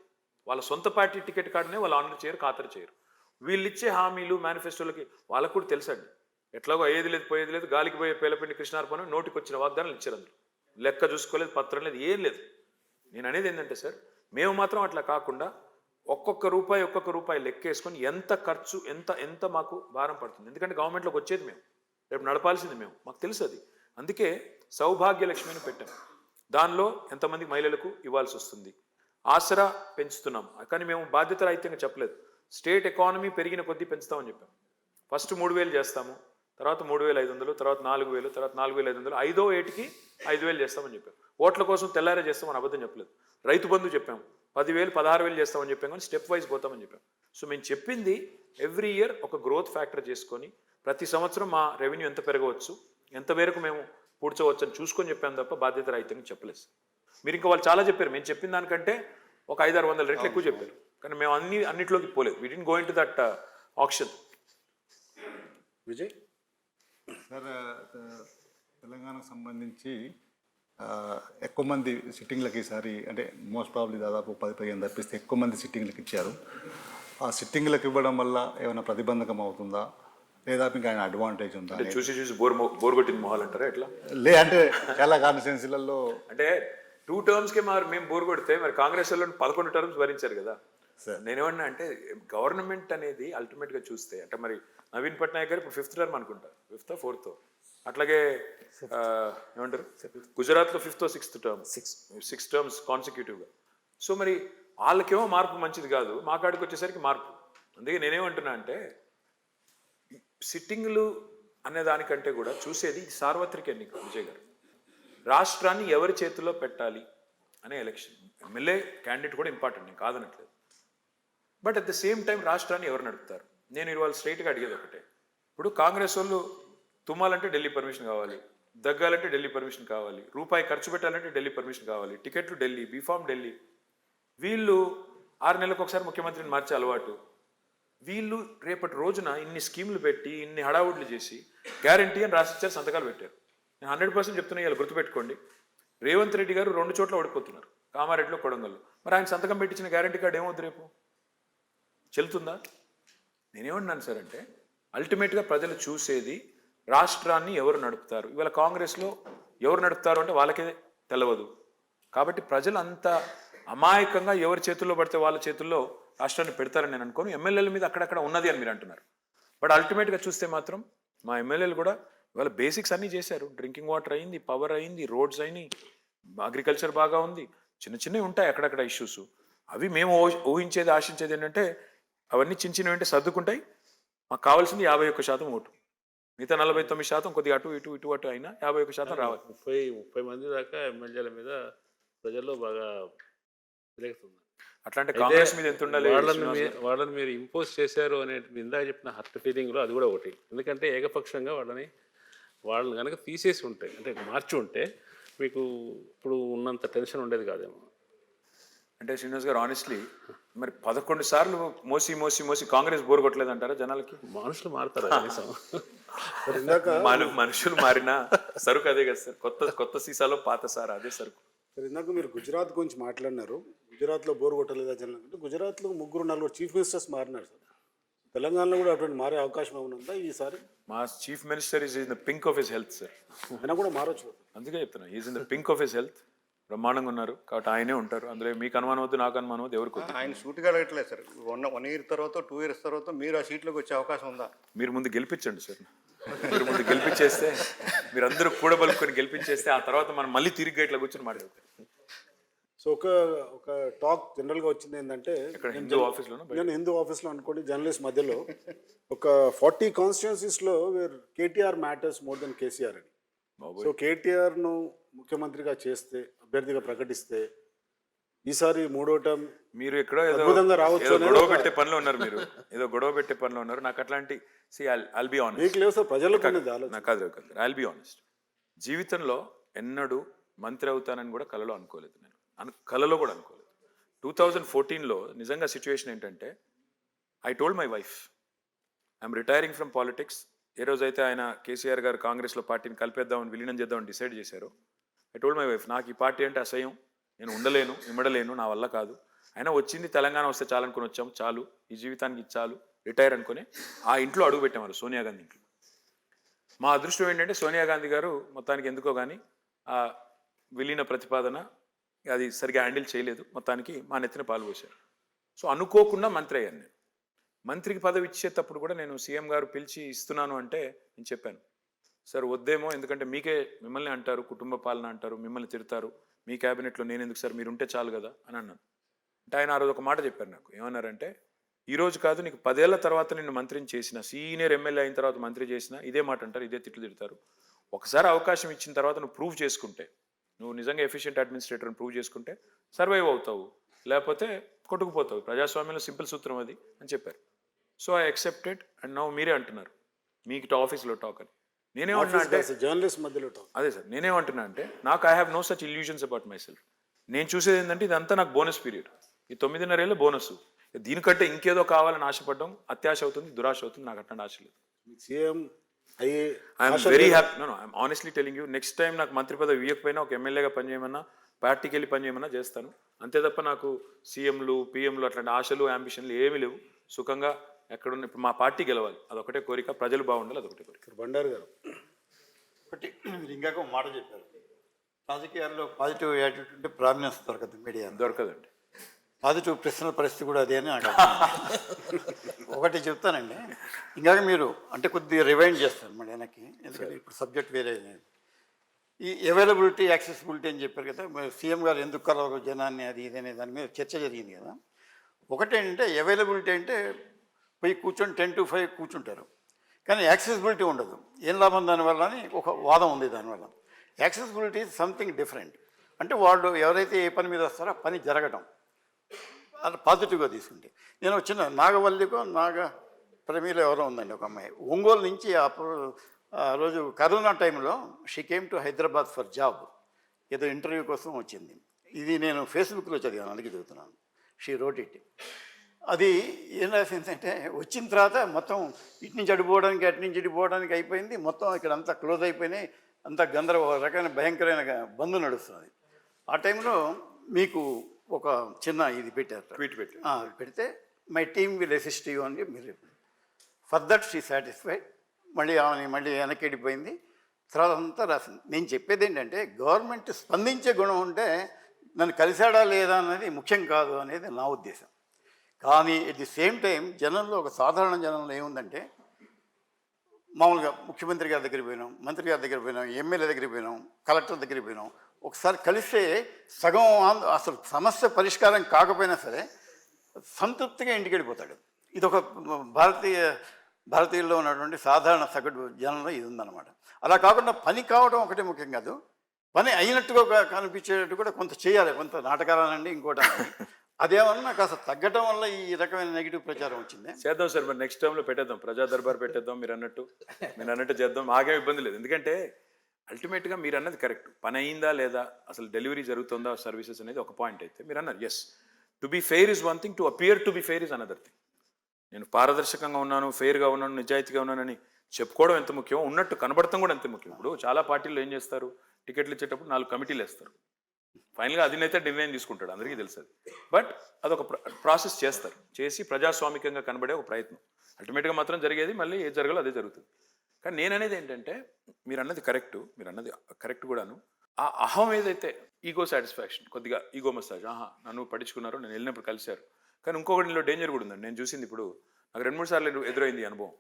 వాళ్ళ సొంత పార్టీ టికెట్ కార్డునే వాళ్ళు ఆనర్ చేయరు, ఖాతరు చేయరు. వీళ్ళు ఇచ్చే హామీలు మేనిఫెస్టోలకి వాళ్ళకు కూడా తెలుసండి. ఎట్లాగో అయ్యేది లేదు, పోయేది లేదు, గాలికి పోయే పేలపిండి కృష్ణార్పణ నోటికి వచ్చిన వాగ్దానాలు ఇచ్చారు. అందులో లెక్క చూసుకోలేదు, పత్రం లేదు, ఏం లేదు. నేను అనేది ఏంటంటే సార్, మేము మాత్రం అట్లా కాకుండా ఒక్కొక్క రూపాయి లెక్కేసుకొని ఎంత ఖర్చు, ఎంత మాకు భారం పడుతుంది. ఎందుకంటే గవర్నమెంట్లోకి వచ్చేది మేము, రేపు నడపాల్సింది మేము, మాకు తెలుసు అది. అందుకే సౌభాగ్య లక్ష్మిని పెట్టాం. దానిలో ఎంతమంది మహిళలకు ఇవ్వాల్సి వస్తుంది, ఆసరా పెంచుతున్నాం. కానీ మేము బాధ్యత రహితంగా చెప్పలేదు. స్టేట్ ఎకానమీ పెరిగిన కొద్దీ పెంచుతామని చెప్పాం. ఫస్ట్ 3,000 చేస్తాము, తర్వాత 3,500, తర్వాత 4,000, తర్వాత 4,500, 5వ ఏటికి 5,000 చేస్తామని చెప్పాం. ఓట్ల కోసం తెల్లారే చేస్తామని అబద్ధం చెప్పలేదు. రైతు బంధు చెప్పాం, 10,000, 16,000 చేస్తామని చెప్పాం, కానీ స్టెప్ వైజ్ పోతామని చెప్పాం. సో మేము చెప్పింది ఎవ్రీ ఇయర్ ఒక గ్రోత్ ఫ్యాక్టర్ చేసుకొని ప్రతి సంవత్సరం మా రెవెన్యూ ఎంత పెరగవచ్చు, ఎంత మేరకు మేము పూడ్చవచ్చు అని చూసుకొని చెప్పాం తప్ప బాధ్యత రహితంగా చెప్పలేదు. మీరు ఇంకా వాళ్ళు చాలా చెప్పారు, మేము చెప్పిన దానికంటే ఒక 500-600 రెట్లు ఎక్కువ చెప్పారు. కానీ మేము అన్నిట్లోకి పోలేదు. We didn't go into that option. Vijay sir, తెలంగాణకు సంబంధించి ఎక్కువ మంది సిట్టింగ్లకి ఈసారి, అంటే మోస్ట్ ప్రాబ్లీ దాదాపు 10-15 తప్పిస్తే ఎక్కువ మంది సిట్టింగ్లకు ఇచ్చారు. ఆ సిట్టింగ్లకు ఇవ్వడం వల్ల ఏమైనా ప్రతిబంధకం అవుతుందా, లేదా మీకు ఆయన అడ్వాంటేజ్ ఉందా? చూసి బోర్ కొట్టిన మొహాలు అంటారా ఎట్లా? అంటే చాలా కాన్స్టిట్యున్సీలలో అంటే 2 టర్మ్స్కే మేము బోర్ కొడితే మరి కాంగ్రెస్ వాళ్ళు 11 టర్మ్స్ భరించారు కదా. నేనేమన్నా అంటే గవర్నమెంట్ అనేది అల్టిమేట్గా చూస్తే, అంటే మరి నవీన్ పట్నాయక్ గారు ఇప్పుడు 5th టర్మ్ అనుకుంటా, 5th or 4th. అట్లాగే ఏమంటారు, గుజరాత్లో 5th or 6th term, 6 terms కాన్సిక్యూటివ్గా. సో మరి వాళ్ళకేమో మార్పు మంచిది కాదు, మా కాడికి వచ్చేసరికి మార్పు. అందుకే నేనేమంటున్నా అంటే, సిట్టింగ్లు అనే దానికంటే కూడా చూసేది సార్వత్రిక ఎన్నిక. విజయ్ గారు, రాష్ట్రాన్ని ఎవరి చేతిలో పెట్టాలి అనే ఎలక్షన్. ఎమ్మెల్యే క్యాండిడేట్ కూడా ఇంపార్టెంట్, నేను కాదనట్లేదు. But at the same time రాష్ట్రాన్ని ఎవరు నడుపుతారు? నేను ఇవాళ స్ట్రైట్గా అడిగేది ఒకటే. ఇప్పుడు కాంగ్రెస్ వాళ్ళు తుమ్మాలంటే ఢిల్లీ పర్మిషన్ కావాలి, దగ్గాలంటే ఢిల్లీ పర్మిషన్ కావాలి, రూపాయి ఖర్చు పెట్టాలంటే ఢిల్లీ పర్మిషన్ కావాలి, టికెట్లు ఢిల్లీ, బీఫామ్ ఢిల్లీ. వీళ్ళు 6 నెలలకు ఒకసారి ముఖ్యమంత్రిని మార్చే అలవాటు. వీళ్ళు రేపటి రోజున ఇన్ని స్కీములు పెట్టి, ఇన్ని హడావుడ్లు చేసి గ్యారంటీ అని రాసిచ్చారు, సంతకాలు పెట్టారు. నేను 100% చెప్తున్నా, ఇలా గుర్తుపెట్టుకోండి. రేవంత్ రెడ్డి గారు 2 చోట్ల ఓడిపోతున్నారు, కామారెడ్డిలో, కొడంగల్లో. మరి ఆయన సంతకం పెట్టించిన గ్యారంటీ కార్డు ఏమవుతుంది, రేపు చెల్లుతుందా? నేనేమన్నాను సార్ అంటే, అల్టిమేట్గా ప్రజలు చూసేది రాష్ట్రాన్ని ఎవరు నడుపుతారు. ఇవాళ కాంగ్రెస్లో ఎవరు నడుపుతారు అంటే వాళ్ళకే తెలవదు. కాబట్టి ప్రజలు అంత అమాయకంగా ఎవరి చేతుల్లో పడితే వాళ్ళ చేతుల్లో రాష్ట్రాన్ని పెడతారని నేను అనుకోను. ఎమ్మెల్యేల మీద అక్కడక్కడ ఉన్నది అని మీరు అంటున్నారు. బట్ అల్టిమేట్గా చూస్తే మాత్రం మా ఎమ్మెల్యేలు కూడా ఇవాళ బేసిక్స్ అన్నీ చేశారు. డ్రింకింగ్ వాటర్ అయింది, పవర్ అయింది, రోడ్స్ అయినాయి, అగ్రికల్చర్ బాగా ఉంది. చిన్నవి ఉంటాయి అక్కడక్కడ ఇష్యూస్. అవి మేము ఊహించేది, ఆశించేది ఏంటంటే అవన్నీ చిన్నవి అంటే సర్దుకుంటాయి. మాకు కావాల్సింది 51% ఓటు. మిగతా 49% కొద్దిగా అటు ఇటు ఇటు అటు అయినా 51% రావాలి. 30 మంది దాకా ఎమ్మెల్యేల మీద ప్రజల్లో బాగా వ్యతిరేకత ఉంది. అట్లాంటి అయితే కాంగ్రెస్ మీద ఎంత ఉండాలి? వాళ్ళని మీరు ఇంపోజ్ చేశారు అనే ఇందాక చెప్పిన హర్ట్ ఫీలింగ్లో అది కూడా ఒకటి. ఎందుకంటే ఏకపక్షంగా వాళ్ళని కనుక తీసేసి ఉంటే, అంటే మార్చి ఉంటే మీకు ఇప్పుడు ఉన్నంత టెన్షన్ ఉండేది కాదేమో. అంటే శ్రీనివాస్ గారు ఆనెస్ట్లీ మరి 11 సార్లు మోసి మోసి మోసి కాంగ్రెస్ బోర్ కొట్టలేదంటారా జనాలకి? మనుషులు మారుతారా కనీసం? ఇందాక మనుషులు మారినా సరుకు అదే కదా సార్. కొత్త కొత్త సీసాలో పాత సార్ అదే సరుకు. ఇందాక మీరు గుజరాత్ గురించి మాట్లాడినారు. గుజరాత్లో బోర్ కొట్టలేదా జనాలు అంటే, గుజరాత్లో 3-4 చీఫ్ మినిస్టర్స్ మారినారు సార్. తెలంగాణలో కూడా అటువంటి మారే అవకాశం ఏమైనా ఉందా ఈసారి? మా chief minister is in the pink of his health sir. అయినా కూడా మారొచ్చు. అందుకే చెప్తున్నా, is in the pink of his health. బ్రహ్మాండంగా ఉన్నారు కాబట్టి ఆయనే ఉంటారు. అందులో మీకు అనుమానం వద్దు, నాకు అనుమానం వద్దు, ఎవరికి వద్దు. ఆయన సూటిగా అడగట్లేదు సార్. 1 ఇయర్ తర్వాత 2 ఇయర్స్ తర్వాత మీరు ఆ సీట్లోకి వచ్చే అవకాశం ఉందా? మీరు ముందు గెలిపించండి సార్. మీరు ముందు గెలిపించేస్తే, మీరు అందరూ కూడబలుకొని గెలిపించేస్తే ఆ తర్వాత మనం మళ్ళీ తిరిగి ఇట్లా కూర్చొని మాట్లాడతాం. సో ఒక టాక్ జనరల్గా వచ్చింది ఏంటంటే, హిందూ ఆఫీస్లోనూ నేను హిందూ ఆఫీస్లో అనుకోండి, జర్నలిస్ట్ మధ్యలో ఒక 40 కాన్స్టిట్యున్సీస్లో where KTR matters more than KCR అని. సో కేటీఆర్ను ముఖ్యమంత్రిగా చేస్తే, అభ్యర్థిగా ప్రకటిస్తే ఈసారి 3వ టర్మ్ మీరు ఎక్కడో ఏదో అద్భుతంగా రావచ్చు అనేది గొడవ పెట్టే పనిలో ఉన్నారు. మీరు ఏదో గొడవ పెట్టే పనిలో ఉన్నారు. నాకు అట్లాంటి ఐల్ బి ఆనెస్ట్. మీకు లేవు సార్, ప్రజలకు అనేది ఆలోచన. నాకు కాదు ఐల్ బి ఆనెస్ట్. జీవితంలో ఎన్నడూ మంత్రి అవుతానని కూడా కలలో అనుకోలేదు నేను. కలలో కూడా అనుకోలేదు. 2014లో నిజంగా సిచ్యువేషన్ ఏంటంటే, I told my wife I'm retiring from politics. ఏ రోజైతే ఆయన కేసీఆర్ గారు కాంగ్రెస్లో పార్టీని కలిపేద్దామని, విలీనం చేద్దామని డిసైడ్ చేశారు, ఐ టోల్డ్ మై వైఫ్, నాకు ఈ పార్టీ అంటే అసహ్యం, నేను ఉండలేను, ఇమ్మడలేను, నా వల్ల కాదు. అయినా వచ్చింది తెలంగాణ వస్తే చాలనుకుని వచ్చాము, చాలు, ఈ జీవితానికి చాలు, రిటైర్ అనుకుని ఆ ఇంట్లో అడుగు పెట్టాము, సోనియా గాంధీ ఇంట్లో. మా అదృష్టం ఏంటంటే సోనియా గాంధీ గారు మొత్తానికి ఎందుకో కానీ ఆ విలీన ప్రతిపాదన అది సరిగా హ్యాండిల్ చేయలేదు. మొత్తానికి మా నెత్తిన పాలు పోశారు. సో అనుకోకుండా మంత్రి అయ్యాను నేను. మంత్రికి పదవి ఇచ్చేటప్పుడు కూడా నేను సీఎం గారు పిలిచి ఇస్తున్నాను అంటే నేను చెప్పాను, సార్ వద్దేమో, ఎందుకంటే మిమ్మల్ని అంటారు, కుటుంబ పాలన అంటారు, మిమ్మల్ని తిడతారు, మీ క్యాబినెట్లో నేను ఎందుకు సార్, మీరు ఉంటే చాలు కదా అని అన్నాను. అంటే ఆయన ఆ రోజు ఒక మాట చెప్పారు నాకు. ఏమన్నారంటే, ఈరోజు కాదు, నీకు 10 ఏళ్ల తర్వాత నిన్ను మంత్రిని చేసిన, సీనియర్ ఎమ్మెల్యే అయిన తర్వాత మంత్రి చేసిన ఇదే మాట అంటారు, ఇదే తిట్లు తిడతారు. ఒకసారి అవకాశం ఇచ్చిన తర్వాత నువ్వు ప్రూవ్ చేసుకుంటే, నువ్వు నిజంగా ఎఫిషియెంట్ అడ్మినిస్ట్రేటర్ అని ప్రూవ్ చేసుకుంటే సర్వైవ్ అవుతావు, లేకపోతే కొట్టుకుపోతావు. ప్రజాస్వామ్యంలో సింపుల్ సూత్రం అది అని చెప్పారు. So I accepted. And now మీరే అంటున్నారు మీకు ఆఫీస్లో టాక్ అని. నేనేమంటున్నా అంటే, జర్నలిస్ట్ మధ్యలో టాక్ అదే సార్, నేనేమంటున్నా అంటే, నాకు I have no such illusions about myself. నేను చూసేది ఏంటంటే, ఇదంతా నాకు బోనస్ పీరియడ్. ఈ 9.5 ఏళ్ళు బోనస్. దీనికంటే ఇంకేదో కావాలని ఆశపడడం అత్యాశ అవుతుంది, దురాశ అవుతుంది. నాకు అట్లాంటి ఆశ లేదు. CM I'm very happy. No I'm honestly telling you, next time నాకు మంత్రి పదవి ఇవ్వకపోయినా ఒక ఎమ్మెల్యేగా పనిచేయమన్నా, పార్టీకి వెళ్ళి పనిచేయమన్నా చేస్తాను. అంతే తప్ప నాకు సీఎంలు పిఎంలు అట్లాంటి ఆశలు అంబిషన్లు ఏమీ లేవు. సుఖంగా ఎక్కడున్న, ఇప్పుడు మా పార్టీ గెలవాలి, అదొకటే కోరిక, ప్రజలు బాగుండాలి, అదొకటే కోరిక. బండారు గారు ఒకటి మీరు ఇంకాక మాట చెప్పారు, రాజకీయాల్లో పాజిటివ్ యాటిట్యూడ్ ఉంటే ప్రామినెన్స్ దొరకదు, మీడియా దొరకదండి. పాజిటివ్ ప్రశ్నల పరిస్థితి కూడా అదే అని నాకు ఒకటి చెప్తానండి. ఇంకాక మీరు అంటే కొద్దిగా రివైండ్ చేస్తారు మళ్ళీ వెనక్కి, ఎందుకంటే ఇప్పుడు సబ్జెక్ట్ వేరే. ఈ అవైలబిలిటీ యాక్సెసిబిలిటీ అని చెప్పారు కదా, సీఎం గారు ఎందుకు కలవరు జనాన్ని, అది ఇది అనే దాని మీద చర్చ జరిగింది కదా. ఒకటేంటంటే అవైలబిలిటీ అంటే పోయి కూర్చొని 10 to 5 కూర్చుంటారు, కానీ యాక్సెసిబిలిటీ ఉండదు. ఏం లాభం దానివల్ల అని ఒక వాదం ఉంది. దానివల్ల యాక్సెసిబిలిటీ ఈజ్ సంథింగ్ డిఫరెంట్. అంటే వాళ్ళు ఎవరైతే ఏ పని మీద వస్తారో ఆ పని జరగడం, అది పాజిటివ్గా తీసుకుంటే. నేను వచ్చిన నాగవల్లికో ప్రమీలో ఎవరో ఉందండి ఒక అమ్మాయి, ఒంగోలు నుంచి ఆ రోజు కరోనా టైంలో she came to Hyderabad for job, ఏదో ఇంటర్వ్యూ కోసం వచ్చింది. ఇది నేను ఫేస్బుక్లో చదివాను, అందుకే చదువుతున్నాను. She wrote it. అది ఏం రాసిందంటే, వచ్చిన తర్వాత మొత్తం ఇటు నుంచి అడిపోవడానికి అటు నుంచి ఇడిపోవడానికి అయిపోయింది, మొత్తం ఇక్కడ అంతా క్లోజ్ అయిపోయినాయి, అంతా రకమైన భయంకరమైన బంద్ నడుస్తుంది. ఆ టైంలో మీకు ఒక చిన్న ఇది పెట్టారు, ట్వీట్ పెడితే my team will assist you అని మీరు ఫర్ దట్ షీ సాటిస్ఫైడ్. మళ్ళీ వెనక్కి వెళ్ళిపోయింది. తర్వాత అంతా రాసింది. నేను చెప్పేది ఏంటంటే, గవర్నమెంట్ స్పందించే గుణం ఉంటే నన్ను కలిసాడా లేదా అన్నది ముఖ్యం కాదు అనేది నా ఉద్దేశం. కానీ ఎట్ ది సేమ్ టైం జనంలో, ఒక సాధారణ జనంలో ఏముందంటే, మామూలుగా ముఖ్యమంత్రి గారి దగ్గరికి పోయినాం, మంత్రి గారి దగ్గర పోయినాం, ఎమ్మెల్యే దగ్గరికి పోయినాం, కలెక్టర్ దగ్గరికి పోయినాం, ఒకసారి కలిస్తే సగం అసలు సమస్య పరిష్కారం కాకపోయినా సరే సంతృప్తిగా ఇంటికి వెళ్ళిపోతాడు. ఇది ఒక భారతీయ భారతీయుల్లో ఉన్నటువంటి సాధారణ సగటు జనంలో ఇది ఉందన్నమాట. అలా కాకుండా పని కావడం ఒకటే ముఖ్యం కాదు, పని అయినట్టుగా కనిపించేటట్టు కూడా కొంత చేయాలి, కొంత నాటకాలనండి ఇంకోటి అదేమన్నా కాస్త తగ్గటం వల్ల ఈ రకమైన నెగిటివ్ ప్రచారం వచ్చింది. చేద్దాం సార్, మరి నెక్స్ట్ టైంలో పెట్టేద్దాం, ప్రజా దర్బార్ పెట్టేద్దాం, మీరు అన్నట్టు చేద్దాం, మాకేం ఇబ్బంది లేదు. ఎందుకంటే అల్టిమేట్గా మీరు అన్నది కరెక్ట్, పని అయిందా లేదా, అసలు డెలివరీ జరుగుతుందా సర్వీసెస్ అనేది ఒక పాయింట్. అయితే మీరు అన్నారు yes, to be fair is one thing, to appear to be fair is another thing. నేను పారదర్శకంగా ఉన్నాను, ఫెయిర్గా ఉన్నాను, నిజాయితీగా ఉన్నానని చెప్పుకోవడం ఎంత ముఖ్యం, ఉన్నట్టు కనబడటం కూడా ఎంత ముఖ్యం. ఇప్పుడు చాలా పార్టీల్లో ఏం చేస్తారు, టికెట్లు ఇచ్చేటప్పుడు 4 కమిటీలు వేస్తారు, ఫైనల్గా అధినేత నిర్ణయం తీసుకుంటాడు, అందరికీ తెలుసు అది. బట్ అదొక ప్రాసెస్ చేస్తారు, చేసి ప్రజాస్వామికంగా కనబడే ఒక ప్రయత్నం. అల్టిమేట్గా మాత్రం జరిగేది మళ్ళీ ఏది జరగాలో అదే జరుగుతుంది. కానీ నేను అనేది ఏంటంటే, మీరు అన్నది కరెక్ట్ కూడాను. ఆ అహం ఏదైతే ఈగో సాటిస్ఫాక్షన్, కొద్దిగా ఈగో మసాజ్, నన్ను పట్టించుకున్నారు, నేను వెళ్ళినప్పుడు కలిశారు. కానీ ఇంకొకటి ఇందులో డేంజర్ కూడా ఉందండి. నేను చూసింది, ఇప్పుడు నాకు 2-3 సార్లు ఎదురైంది అనుభవం.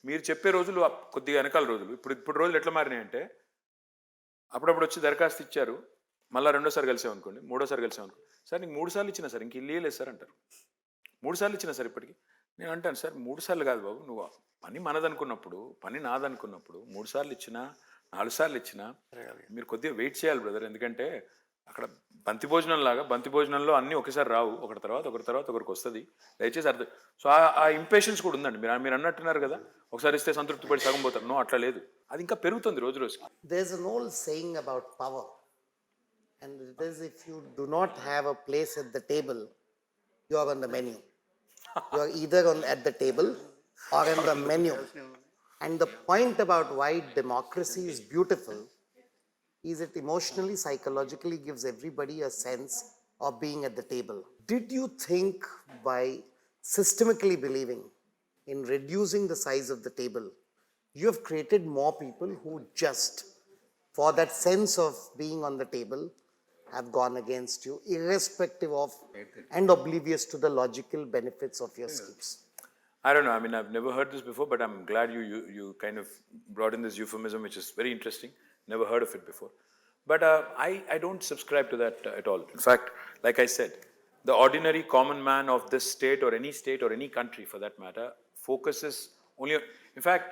మీరు చెప్పే రోజులు కొద్దిగా వెనకాల రోజులు, ఇప్పుడు రోజులు ఎట్లా మారినాయంటే, అప్పుడప్పుడు వచ్చి దరఖాస్తు ఇచ్చారు, మళ్ళీ 2వ సారి కలిసామనుకోండి, 3వ సారి కలిసామనుకోండి, సార్ నీకు 3 సార్లు ఇచ్చినా సార్, ఇంక ఇల్లు లేదు సార్ అంటారు. 3 సార్లు ఇచ్చినా సార్ ఇప్పటికి. నేను అంటాను, సార్ 3 సార్లు కాదు బాబు, నువ్వు పని మనదనుకున్నప్పుడు, పని నాదనుకున్నప్పుడు 3 సార్లు ఇచ్చినా 4 సార్లు ఇచ్చినా మీరు కొద్దిగా వెయిట్ చేయాలి బ్రదర్. ఎందుకంటే అక్కడ బంతి భోజనం లాగా, బంతి భోజనంలో అన్నీ ఒకసారి రావు, ఒకరి తర్వాత ఒకరికి వస్తుంది. దయచేసి అర్థం. సో ఆ ఇంపేషన్స్ కూడా ఉందండి. మీరు అన్నట్టున్నారు కదా, ఒకసారి ఇస్తే సంతృప్తి పడి సగం పోతారు. నో, అట్లా లేదు, అది ఇంకా పెరుగుతుంది రోజు రోజుకి. There's an old saying about power, and it is, if you do not have a place at the table, you are on the menu. You are either at the table or in the menu. And the point about why democracy is beautiful is it emotionally, psychologically gives everybody a sense of being at the table. Did you think by systemically believing in reducing the size of the table, you have created more people who just, for that sense of being on the table, have gone against you, irrespective of and oblivious to the logical benefits of your schemes? I don't know. I mean, I've never heard this before, but I'm glad you kind of brought in this euphemism, which is very interesting. Never heard of it before. But I don't subscribe to that at all. In fact, like I said, the ordinary common man of this state or any country for that matter focuses only on, in fact,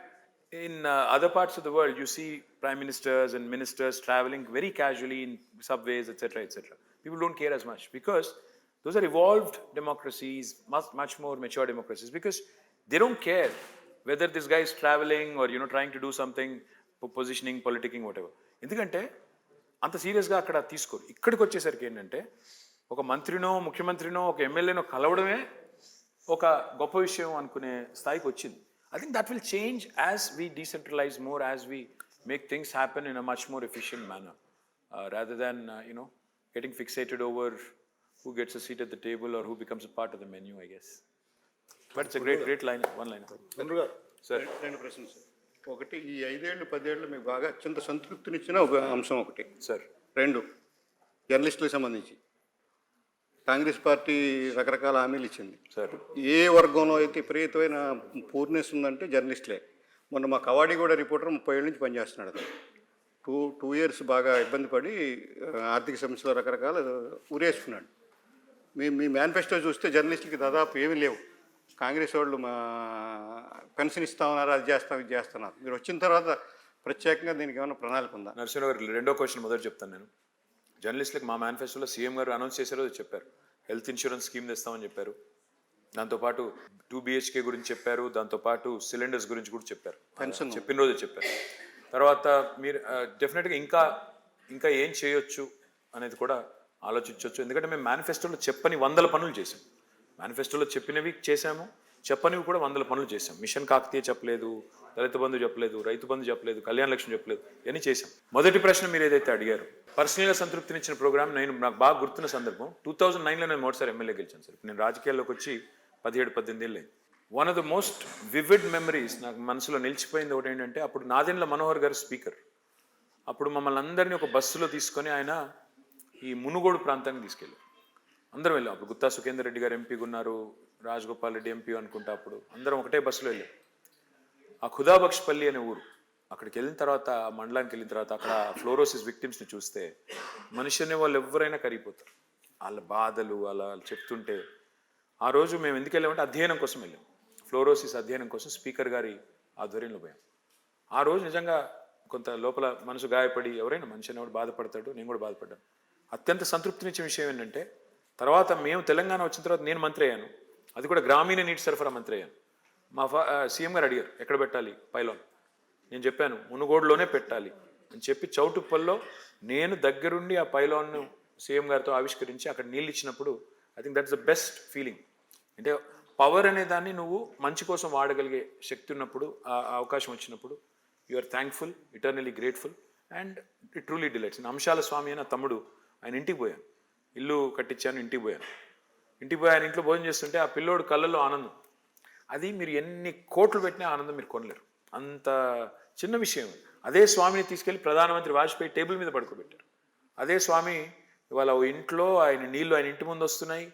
in other parts of the world, you see prime ministers and ministers traveling very casually in subways, etc., etc. People don't care as much because those are evolved democracies, much more mature democracies, because they don't care whether this guy is traveling or trying to do something, positioning, politicking, whatever. ఎందుకంటే అంత సీరియస్గా అక్కడ తీసుకోరు. ఇక్కడికి వచ్చేసరికి ఏంటంటే, ఒక మంత్రినో, ముఖ్యమంత్రినో, ఒక ఎమ్మెల్యేనో కలవడమే ఒక గొప్ప విషయం అనుకునే స్థాయికి వచ్చింది. I think that will change as we decentralize more, as we make things happen in a much more efficient manner, rather than getting fixated over who gets a seat at the table or who becomes a part of the menu, I guess. But it's a great line, one line. Sir, 2 ప్రశ్నలు sir. ఒకటి, ఈ 5 ఏళ్ళు 10 ఏళ్ళు మీకు బాగా అత్యంత సంతృప్తినిచ్చిన ఒక అంశం ఒకటి సార్. 2, జర్నలిస్టులకు సంబంధించి కాంగ్రెస్ పార్టీ రకరకాల హామీలు ఇచ్చింది సార్. ఏ వర్గంలో అయితే విపరీతమైన పూర్నెస్ ఉందంటే జర్నలిస్టులే. మొన్న మా కవాడిగూడ రిపోర్టర్ 30 ఏళ్ళ నుంచి పనిచేస్తున్నాడు. అతను 2 years బాగా ఇబ్బంది పడి ఆర్థిక సమస్యలు రకరకాల ఊరేసుకున్నాడు. మీ మేనిఫెస్టో చూస్తే జర్నలిస్టులకి దాదాపు ఏమీ లేవు. కాంగ్రెస్ వాళ్ళు మా పెన్షన్ ఇస్తామన్నారు, అది చేస్తాం, ఇది చేస్తున్నారు. మీరు వచ్చిన తర్వాత ప్రత్యేకంగా దీనికి ఏమైనా ప్రణాళిక ఉందా? నరసింహరావు గారు, 2వ క్వశ్చన్ మొదటి చెప్తాను నేను. జర్నలిస్టులకు మా మేనిఫెస్టోలో సీఎం గారు అనౌన్స్ చేసే రోజు చెప్పారు, హెల్త్ ఇన్సూరెన్స్ స్కీమ్ తెస్తామని చెప్పారు. దాంతోపాటు 2 BHK గురించి చెప్పారు, దాంతోపాటు సిలిండర్స్ గురించి కూడా చెప్పారు. చెప్పిన రోజు చెప్పారు. తర్వాత మీరు డెఫినెట్గా ఇంకా ఏం చేయొచ్చు అనేది కూడా ఆలోచించవచ్చు. ఎందుకంటే మేము మేనిఫెస్టోలో చెప్పని 100 పనులు చేసాం. మేనిఫెస్టోలో చెప్పినవి చేశాము, చెప్పనివి కూడా 100 పనులు చేశాం. మిషన్ కాకతీయ చెప్పలేదు, దళిత బంధు చెప్పలేదు, రైతు బంధు చెప్పలేదు, కళ్యాణ లక్ష్మి చెప్పలేదు, ఇవన్నీ చేశాం. మొదటి ప్రశ్న మీరు ఏదైతే అడిగారు, పర్సనల్గా సంతృప్తినిచ్చిన ప్రోగ్రామ్, నాకు బాగా గుర్తున్న సందర్భం 2009లో నేను మొదటిసారి ఎమ్మెల్యే గెలిచాను సార్. నేను రాజకీయాల్లోకి వచ్చి 17-18 ఏళ్ళు అయింది. One of the most vivid memories నాకు మనసులో నిలిచిపోయింది ఒకటి ఏంటంటే, అప్పుడు నాదెండ్ల మనోహర్ గారు స్పీకర్. అప్పుడు మమ్మల్ని అందరినీ ఒక బస్సులో తీసుకొని ఆయన ఈ మునుగోడు ప్రాంతానికి తీసుకెళ్ళారు. అందరం వెళ్ళాం. అప్పుడు గుత్తా సుఖేందర్ రెడ్డి గారు ఎంపీగా ఉన్నారు, రాజగోపాల్ రెడ్డి ఎంపీ అనుకుంటా. అప్పుడు అందరం ఒకటే బస్సులో వెళ్ళాం. ఆ ఖుదాబక్షపల్లి అనే ఊరు, అక్కడికి వెళ్ళిన తర్వాత, ఆ మండలానికి వెళ్ళిన తర్వాత, అక్కడ ఫ్లోరోసిస్ విక్టిమ్స్ని చూస్తే మనిషి అనే వాళ్ళు ఎవరైనా కరిగిపోతారు. వాళ్ళ బాధలు అలా చెప్తుంటే, ఆ రోజు మేము ఎందుకు వెళ్ళామంటే అధ్యయనం కోసం వెళ్ళాం. ఫ్లోరోసిస్ అధ్యయనం కోసం స్పీకర్ గారి ఆధ్వర్యంలో పోయాం. ఆ రోజు నిజంగా కొంత లోపల మనసు గాయపడి, ఎవరైనా మనిషి అనేవాడు బాధపడతాడు, నేను కూడా బాధపడ్డాను. అత్యంత సంతృప్తినిచ్చే విషయం ఏంటంటే తర్వాత మేము తెలంగాణ వచ్చిన తర్వాత నేను మంత్రి అయ్యాను, అది కూడా గ్రామీణ నీటి సరఫరా మంత్రి అయ్యాను. మా సీఎం గారు అడిగారు ఎక్కడ పెట్టాలి పైలాన్, నేను చెప్పాను మునుగోడులోనే పెట్టాలి అని చెప్పి చౌటుప్పల్లో నేను దగ్గరుండి ఆ పైలాన్ను సీఎం గారితో ఆవిష్కరించి అక్కడ నీళ్ళు ఇచ్చినప్పుడు I think that's the best feeling. అంటే పవర్ అనే దాన్ని నువ్వు మంచి కోసం వాడగలిగే శక్తి ఉన్నప్పుడు, ఆ అవకాశం వచ్చినప్పుడు you are thankful, eternally grateful and it truly delights. అంశాల స్వామి అయిన తమ్ముడు ఆయన ఇంటికి పోయాను, ఇల్లు కట్టించాను, ఇంటికి పోయాను. ఇంటికి పోయి ఆయన ఇంట్లో భోజనం చేస్తుంటే ఆ పిల్లోడు కళ్ళల్లో ఆనందం, అది మీరు ఎన్ని కోట్లు పెట్టినా ఆనందం మీరు కొనలేరు, అంత చిన్న విషయం. అదే స్వామిని తీసుకెళ్లి ప్రధానమంత్రి వాజ్పేయి టేబుల్ మీద పడుకోబెట్టారు. అదే స్వామి ఇవాళ ఇంట్లో ఆయన నీళ్లు ఆయన ఇంటి ముందు వస్తున్నాయి.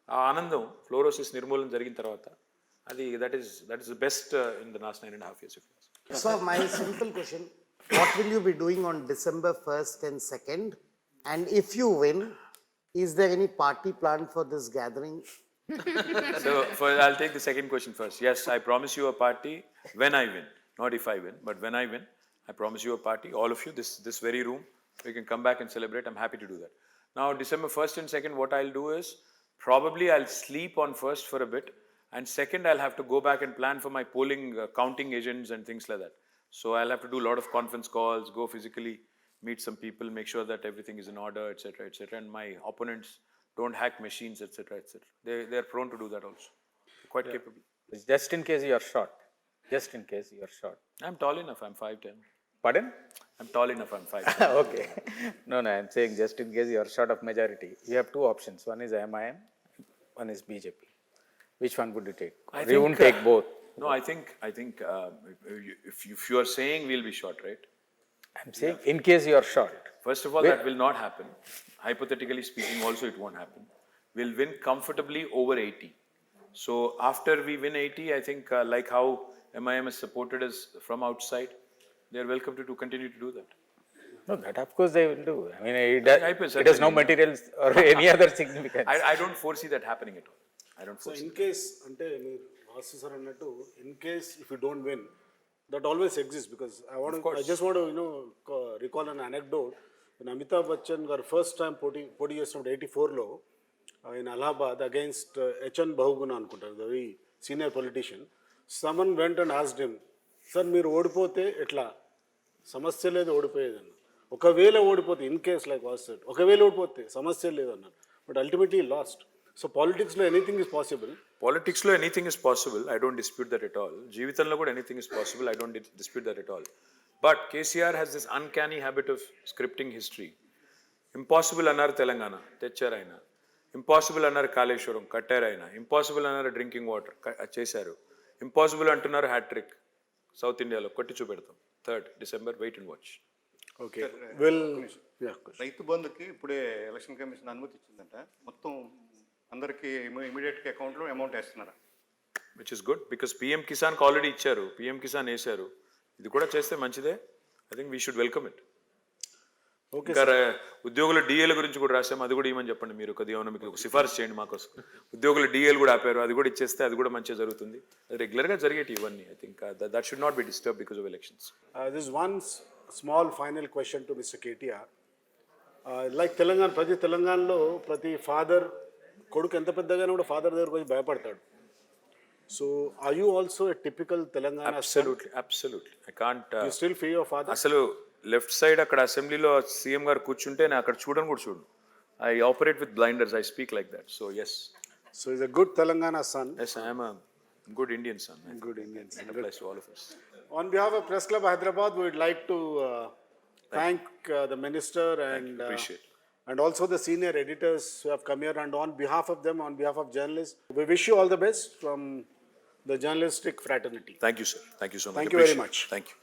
ఆ ఆనందం ఫ్లోరోసిస్ నిర్మూలన జరిగిన తర్వాత అది that is the best in the last 9.5 years. So my simple question, what will you be doing on December 1st and 2nd? And if you win, is there any party planned for this gathering? So I'll take the second question first. Yes, I promise you a party when I win, not if I win, but when I win, I promise you a party, all of you, this very room, we can come back and celebrate. I'm happy to do that. Now, December 1st and 2nd, what I'll do is, probably I'll sleep on 1st for a bit, and 2nd I'll have to go back and plan for my polling, counting agents and things like that. So I'll have to do a lot of conference calls, go physically, meet some people, make sure that everything is in order, etc., etc. And my opponents don't hack machines, etc., etc. They're prone to do that also. Quite capable. Just in case you are short. Just in case you are short. I'm tall enough. I'm 5'10". Pardon? I'm tall enough. I'm 5'10". Okay. No, I'm saying just in case you are short of majority. You have two options. One is MIM, one is BJP. Which one would you take? You won't take both. No, I think if you are saying we'll be short, right? I'm saying in case you are short. First of all, that will not happen. Hypothetically speaking, also it won't happen. We'll win comfortably over 80. So after we win 80, I think like how MIM has supported us from outside, they are welcome to continue to do that. No, that of course they will do. I mean, it has no materials or any other significance. I don't foresee that happening at all. I don't so foresee. In case అంటే మీరు Vasu sir అన్నట్టు in case if you don't win that always exist because I just want recall an anecdote. Amitabh Bachchan గారు first time పోటీ చేసినప్పుడు 84లో in Allahabad against H.N. Bahuguna అనుకుంటారు, the very senior politician. Someone went and asked him, sir మీరు ఓడిపోతే ఎట్లా? సమస్య లేదు, ఓడిపోయేదన్న. ఒకవేళ ఓడిపోతే in case like was said, ఒకవేళ ఓడిపోతే సమస్య లేదన్నారు. But ultimately last. సో పాలిటిక్స్లో anything is possible. Politics lo anything is possible. I don't dispute that at all. జీవితంలో కూడా anything is possible. I don't dispute that at all. But KCR has this uncanny habit of scripting history. Impossible అన్నారు తెలంగాణ, తెచ్చారు ఆయన. Impossible అన్నారు కాళేశ్వరం, కట్టారు ఆయన. Impossible అన్నారు drinking water, చేశారు. ఇంపాసిబుల్ అంటున్నారు హ్యాట్రిక్ సౌత్ ఇండియాలో, కొట్టి చూపెడతాం. 3rd December, wait and watch. Okay, రైతు బంధుకి ఇప్పుడే ఎలక్షన్ కమిషన్ అనుమతి ఇచ్చిందంట. మొత్తం అందరికీ ఇమీడియట్గా అకౌంట్లో అమౌంట్ వేస్తున్నారా? Which is good because PM కిసాన్కి ఆల్రెడీ ఇచ్చారు, పిఎం కిసాన్ వేశారు. ఇది కూడా చేస్తే మంచిదే. I think we should welcome it. ఇంకా ఉద్యోగుల డిఏల గురించి కూడా రాసాము, అది కూడా ఇవ్వమని చెప్పండి మీరు. కొద్దిగా ఏమైనా మీకు సిఫార్సు చేయండి మాకోసం. ఉద్యోగుల డిఏలు కూడా ఆపారు, అది కూడా ఇచ్చేస్తే అది కూడా మంచిగా జరుగుతుంది. రెగ్యులర్గా జరిగేటి ఇవన్నీ. I think that should not be disturb because of elections. This one small final question to mister KTR. Like ప్రతి తెలంగాణలో ప్రతి ఫాదర్ కొడుకు ఎంత పెద్దగానే కూడా ఫాదర్ దగ్గరకు వచ్చి భయపడతాడు. So are you also a typical Telangana? Absolutely. I can't. You still feel your father? అసలు లెఫ్ట్ సైడ్ అక్కడ అసెంబ్లీలో సీఎం గారు కూర్చుంటే నేను అక్కడ చూడను కూడా చూడను. I operate with blinders. I speak like that. So yes. So is a good Telangana son. Yes, I am a good Indian son. Good Indian son. It applies to all of us. On behalf of Press Club Hyderabad, we would like to thank the minister Appreciate. and also the senior editors who have come here, and on behalf of them, on behalf of journalists, we wish you all the best from the journalistic fraternity. Thank you, sir. Thank you so much. Thank you very much. Thank you.